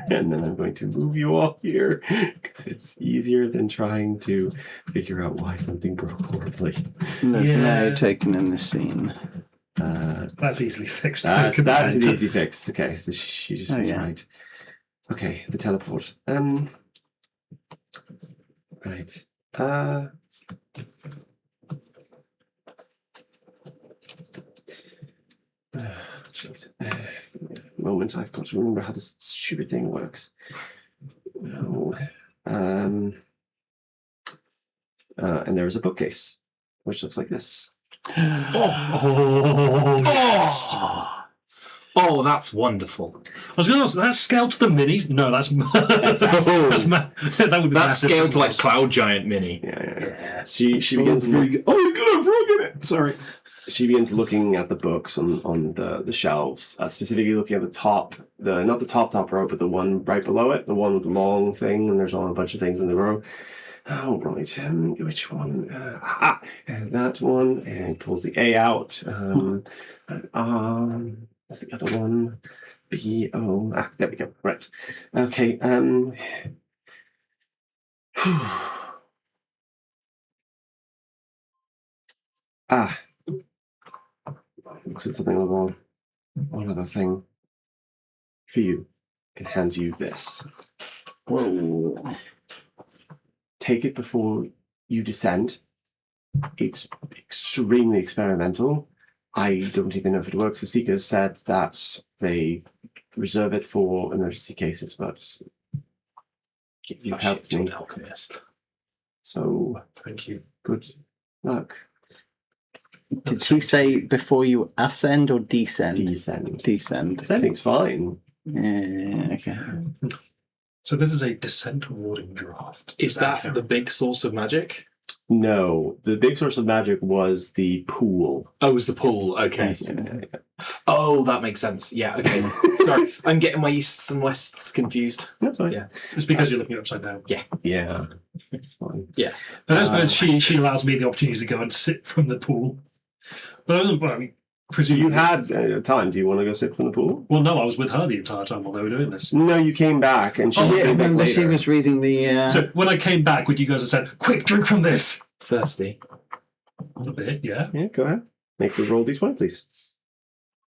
And then I'm going to move you all here because it's easier than trying to figure out why something broke horribly. There's Yeah. no token in this scene. That's easily fixed. That's an Compared to- easy fix. Okay, so she just Oh, was yeah. right. Okay, the teleport. Right. Jeez. Moment, I've got to remember how this stupid thing works. No. And there is a bookcase, which looks like this. Oh, yes. Oh, that's wonderful. I was going to ask, that's scaled to the minis? No, that's that would be That's massive. scaled to like Cloud Giant Mini. Yeah. She begins. Oh, you got a frog in it. Sorry. She begins looking at the books on the shelves, specifically looking at the top, not the top row, but the one right below it, the one with the long thing, and there's all a bunch of things in the row. Oh, right. Which one? That one. And pulls the A out. That's the other one. B-O. There we go. Right. Okay. Looks at something along. One other thing for you. It hands you this. Whoa. Take it before you descend. It's extremely experimental. I don't even know if it works. The Seekers said that they reserve it for emergency cases, but you've helped me. Alchemist. So Thank you. good luck. Did she say before you ascend or descend? Descend. Descend. Descending's fine. Yeah, okay. So this is a descent warding draft. Is that the big source of magic? No, the big source of magic was the pool. Oh, it was the pool. Okay. Yeah. Oh, that makes sense. Yeah, okay. Sorry, I'm getting my easts and wests confused. That's fine. Yeah. It's because you're looking upside down. Yeah. It's fine. And I suppose she allows me the opportunity to go and sit from the pool. But I presume You had time. Do you want to go sit from the pool? Well, no, I was with her the entire time while they were doing this. No, you came back and she Oh, Yeah, came back remember she later. was reading the. So when I came back, would you guys have said, "Quick, drink from this"? Thirsty. A bit, yeah. Yeah, go ahead. Make the roll d20, please.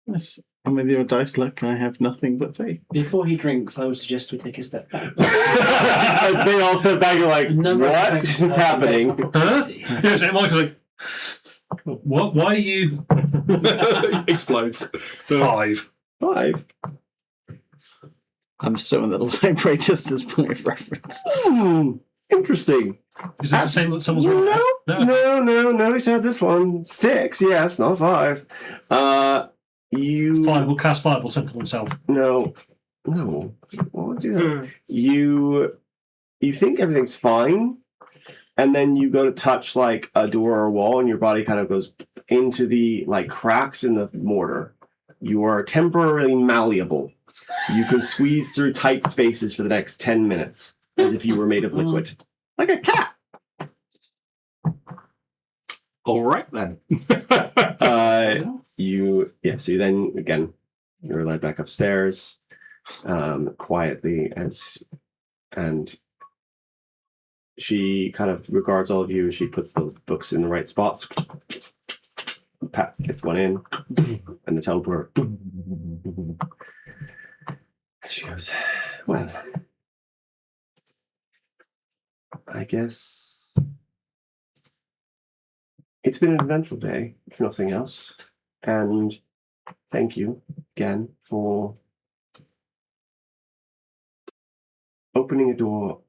Yes. And with your dice luck, I have nothing but faith. Before he drinks, I would suggest we take a step back. As they all step back, you're like, A number of what effects is have the best happening? opportunity. Yeah, so Mike was like, "What? Why are you Explodes. 5?" 5. I'm still in the library just as point of reference. Interesting. Is this the same that someone's No, he's had this one. 6, yes, not 5. You... 5 will cast Fireball sent to themselves. No. What would do that? You think everything's fine, and then you go to touch like a door or a wall, and your body kind of goes into the like cracks in the mortar. You are temporarily malleable. You can squeeze through tight spaces for the next 10 minutes, as if you were made of liquid. Like a cat. All right then. So you then again you're led back upstairs quietly and she kind of regards all of you. She puts the books in the right spots. Pat fifth one in, and the teleporter. And she goes, "Well, I guess it's been an eventful day, if nothing else. And thank you again for opening a door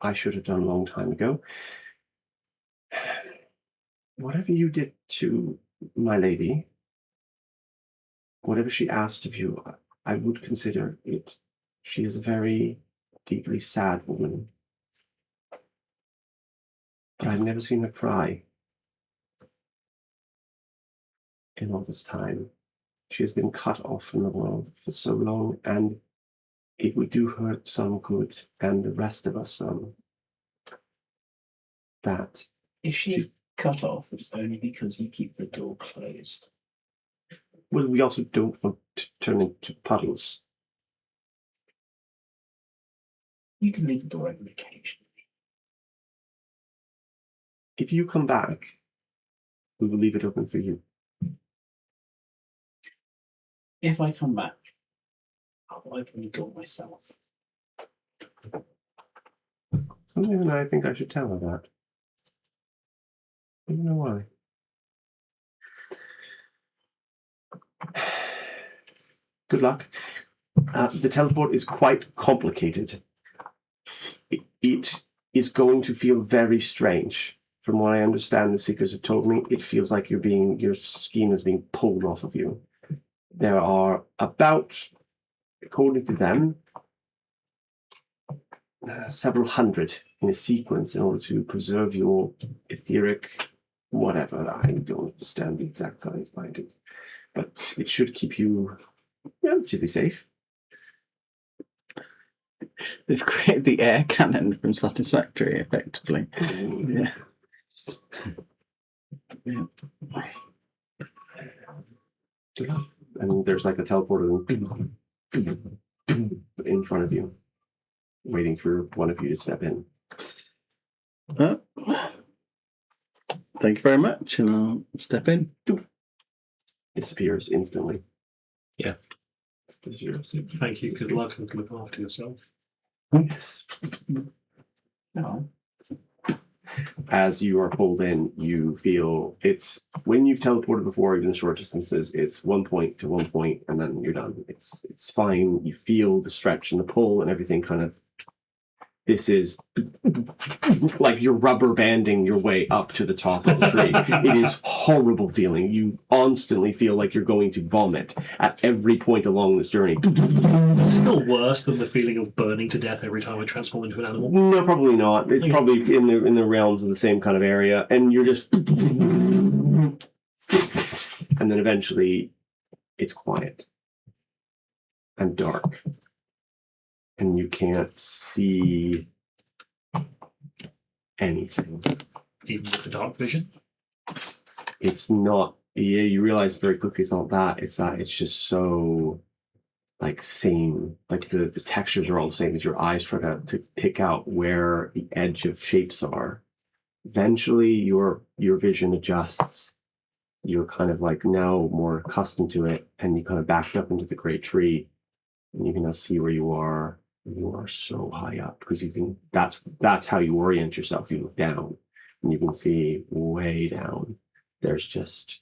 I should have done a long time ago. Whatever you did to my lady, whatever she asked of you, I would consider it. She is a very deeply sad woman. But I've never seen her cry in all this time. She has been cut off from the world for so long, and it would do her some good, and the rest of us some. That If she's cut off, it's only because you keep the door closed. well, we also don't want to turn into puddles. You can leave the door open occasionally. If you come back, we will leave it open for you. If I come back, I'll open the door myself. Something that I think I should tell her that. I don't know why. Good luck. The teleport is quite complicated. It is going to feel very strange. From what I understand, the Seekers have told me, it feels like your skin is being pulled off of you. There are about, according to them, several hundred in a sequence in order to preserve your etheric whatever. I don't understand the exact science behind it. But it should keep you relatively safe. They've created the air cannon from Satisfactory, effectively. Yeah. Yeah. Good luck. And there's like a teleporter in front of you, waiting for one of you to step in. Thank you very much, and I'll step in. Disappears instantly. Yeah. Disappears. Thank you. Good luck and look after yourself. Yes. No. As you are pulled in, you feel it's when you've teleported before, even short distances, it's 1 point to 1 point, and then you're done. It's fine. You feel the stretch and the pull and everything kind of. This is like you're rubber banding your way up to the top of the tree. It is horrible feeling. You constantly feel like you're going to vomit at every point along this journey. Does it feel worse than the feeling of burning to death every time I transform into an animal? No, probably not. It's probably in the realms of the same kind of area, and you're just, and then eventually, it's quiet and dark, and you can't see anything. Even with the dark vision. It's not. Yeah, you realize very quickly it's not that. It's that it's just so like same. Like the textures are all the same as your eyes try to pick out where the edge of shapes are. Eventually, your vision adjusts. You're kind of like now more accustomed to it, and you kind of backed up into the great tree, and you can now see where you are. You are so high up because you can. That's how you orient yourself. You look down, and you can see way down. There's just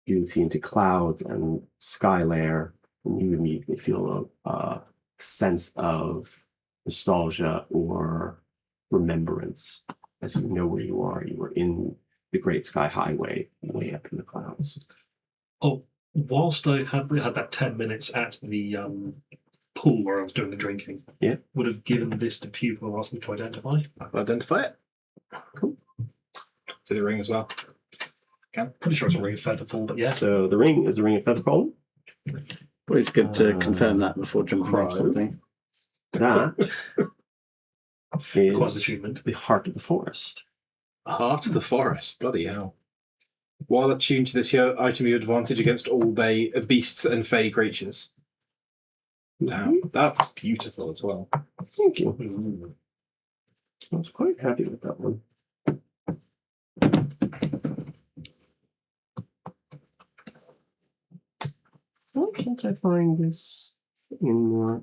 you can see into clouds and sky layer, and you immediately feel a sense of nostalgia or remembrance as you know where you are. You were in the Great Sky Highway, way up in the clouds. Oh, whilst I had that 10 minutes at the pool where I was doing the drinking, Yeah, would have given this to pupil and asked them to identify. I'll identify it. Cool. To the ring as well. Pretty sure it's a ring of featherfall, but yeah. So the ring is the ring of Featherfall. Always good to confirm that before jumping off something. That Quite is an achievement. the heart of the forest. Heart of the forest. Bloody hell. While attuned to this here item, you advantage against all beasts and fey creatures. Wow, that's beautiful as well. Thank you. I was quite happy with that one. Why can't I find this anymore?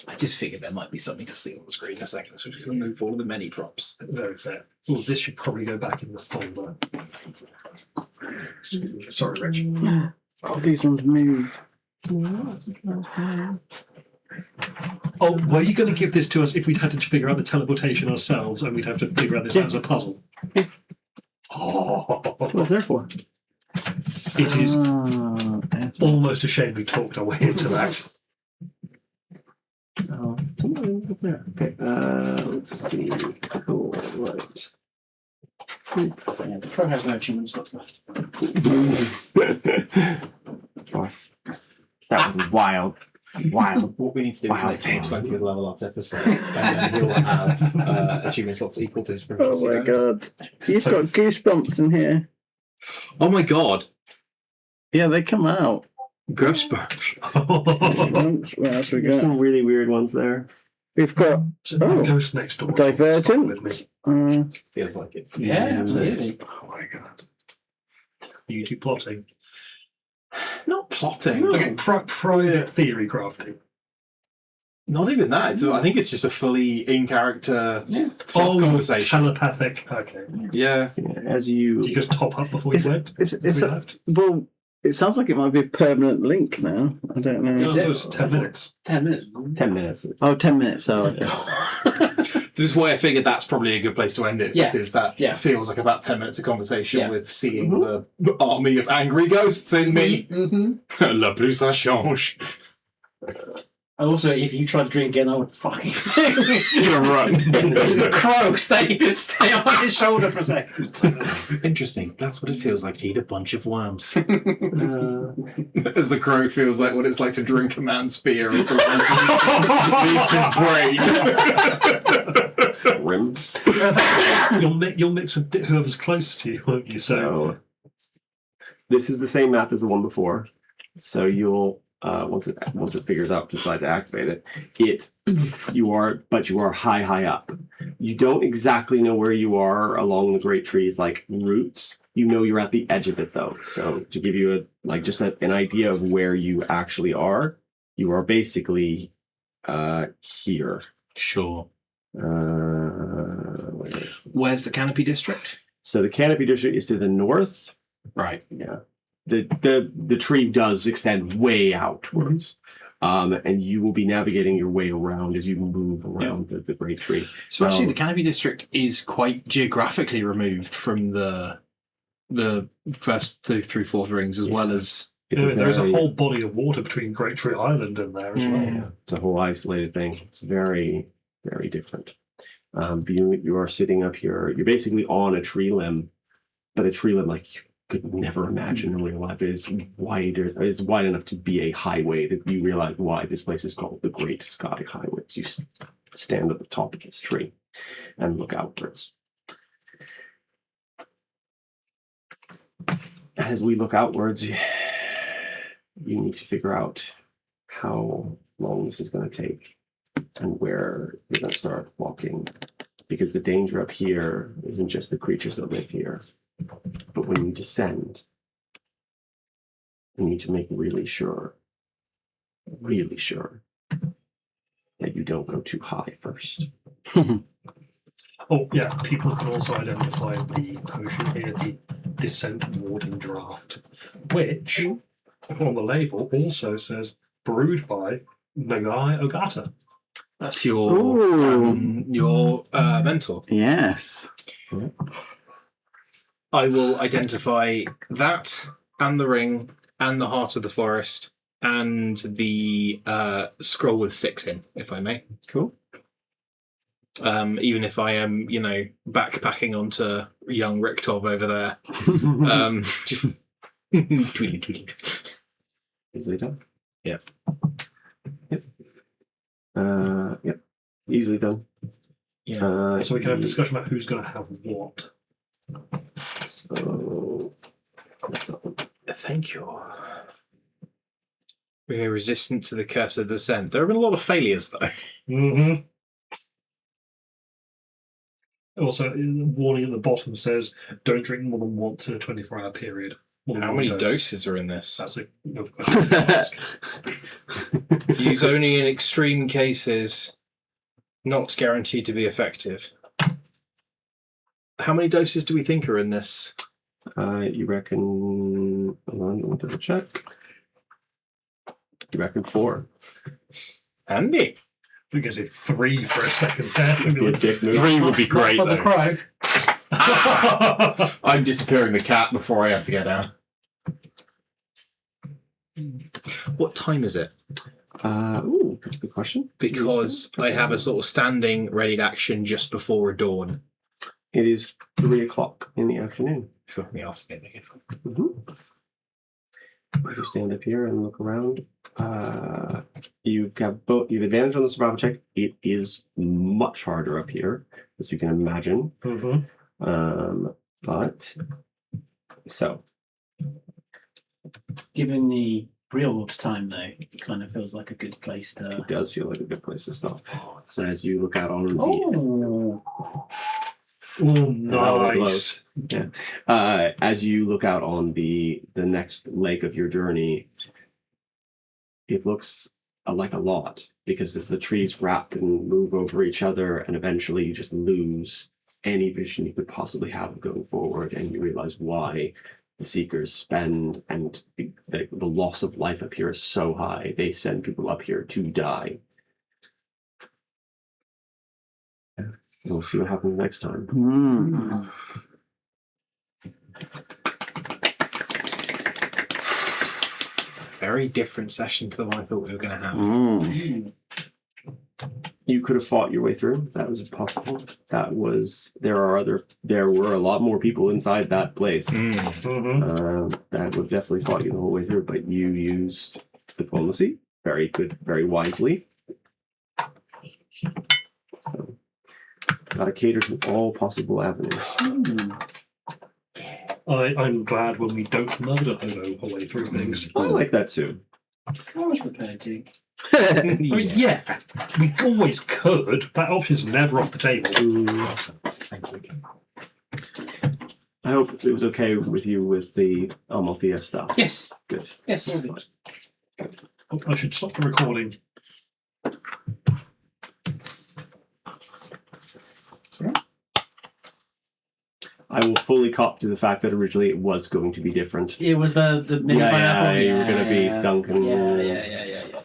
I just figured there might be something to see on the screen in a second, so we're just going to move all of the many props. Very fair. Oh, this should probably go back in the folder. Sorry, Rich. Oh, these ones move. Oh, were you going to give this to us if we'd had to figure out the teleportation ourselves and we'd have to figure out this as a puzzle? Oh, That's what it's there for. it is Yes. almost a shame we talked our way into that. Oh, there. Okay, let's see. Cool, right. Yeah, the pro has no achievement slots left. That was wild. Wild. What we need to do is Wow. make him 20th level Artificer, and then he'll have achievement slots equal to his proficiency. Oh my bonus. god. You've got goosebumps in here. Oh my god! Yeah, they come out. Goosebumps. What else we There's got? some really weird ones there. We've got Oh. Ghost next door. Stop with me. Divergent. Feels like it's. Yeah, absolutely. Oh my god. You two plotting. Not plotting. Okay, private theory crafting. Not even that. I think it's just a fully in character conversation. Telepathic. Okay. Yeah. As Do you you just top up before you went? It's well, it sounds like it might be a permanent link now. I don't know. No, it? it was 10 minutes. 10 minutes. 10 minutes. Oh, 10 minutes. Oh, okay. This is why I figured that's probably a good place to end it, Yeah. because that Yeah. feels like about 10 minutes of conversation Yeah. with seeing the army of angry ghosts in me. Mm-hmm. La plus ça change. Also, if you tried to drink again, I would fucking You're gonna run. Crow, stay on his shoulder for a second. Interesting. That's what it feels like to eat a bunch of worms. As the crow feels like what it's like to drink a man's beer as the leaves his brain. rim. You'll mix with whoever's closest to you, won't you? So, So this is the same map as the one before. So you'll once it figures out, decide to activate it. You are high up. You don't exactly know where you are along the great trees like roots. You know you're at the edge of it though. So to give you an idea of where you actually are, you are basically here. Sure. Where is Where's the Canopy District? So the Canopy District is to the north. Right. Yeah. The tree does extend way outwards. And you will be navigating your way around as you move around the great tree. So actually, the Canopy District is quite geographically removed from the first through fourth rings, as well as there's a whole body of water between Great Tree Island and there as well. Yeah, it's a whole isolated thing. It's very, very different. You are sitting up here. You're basically on a tree limb, but a tree limb like could never imagine in real life. It is wider. It's wide enough to be a highway that you realize why this place is called the Great Sky Highway. You stand at the top of this tree and look outwards. As we look outwards, you need to figure out how long this is going to take and where you're going to start walking. Because the danger up here isn't just the creatures that live here, but when you descend, you need to make really sure that you don't go too high first. Oh, yeah, people can also identify the potion here, the Descent Warding Draft, which, on the label, also says brewed by Nagai Ogata. That's your mentor. Yes. I will identify that and the ring and the heart of the forest and the scroll with sticks in, if I may. Cool. Even if I am, backpacking onto young Richtov over there. Tweedly, tweedly. Easily done. Yep. Yep. Easily done. Yeah. So we can have a discussion about who's going to have what. So that's that one. Thank you. We're resistant to the curse of the scent. There have been a lot of failures, though. Mm-hmm. Also, the warning at the bottom says, don't drink more than once in a 24-hour period. How many doses are in this? That's another question to ask. Use only in extreme cases. Not guaranteed to be effective. How many doses do we think are in this? You reckon... Hold on, let me double check. You reckon 4. Handy. I think I said 3 for a second there. Be a dick move. 3 would be great, Not for the though. crow. I'm disappearing the cat before I have to get down. What time is it? Ooh, that's a good question. Because I have a sort of standing ready to action just before dawn. It is 3 o'clock in the afternoon. Sure, me ask it again. As you stand up here and look around, you've advantage on the survival check. It is much harder up here, as you can imagine. So, Given the real time, though, it kind of feels like a good place to. it does feel like a good place to stop. So as you look out on the Oh, nice. Yeah. As you look out on the next leg of your journey, it looks like a lot because as the trees wrap and move over each other, and eventually you just lose any vision you could possibly have going forward, and you realize why the Seekers spend, and the loss of life up here is so high. They send people up here to die. We'll see what happens next time. It's a very different session to the one I thought we were going to have. You could have fought your way through. That was possible. There were a lot more people inside that place. That would have definitely fought you the whole way through, but you used diplomacy very good, very wisely. So, gotta cater to all possible avenues. I'm glad when we don't murder Hodo our way through things. I like that too. I was prepared to. I mean, yeah, we always could. That option's never off the table. I hope it was okay with you with the Amalthea stuff. Yes. Good. Yes. That's Good. Oh, I should stop the recording. I will fully cop to the fact that originally it was going to be different. It was the mini pineapple. You were going to be Duncan. Yeah.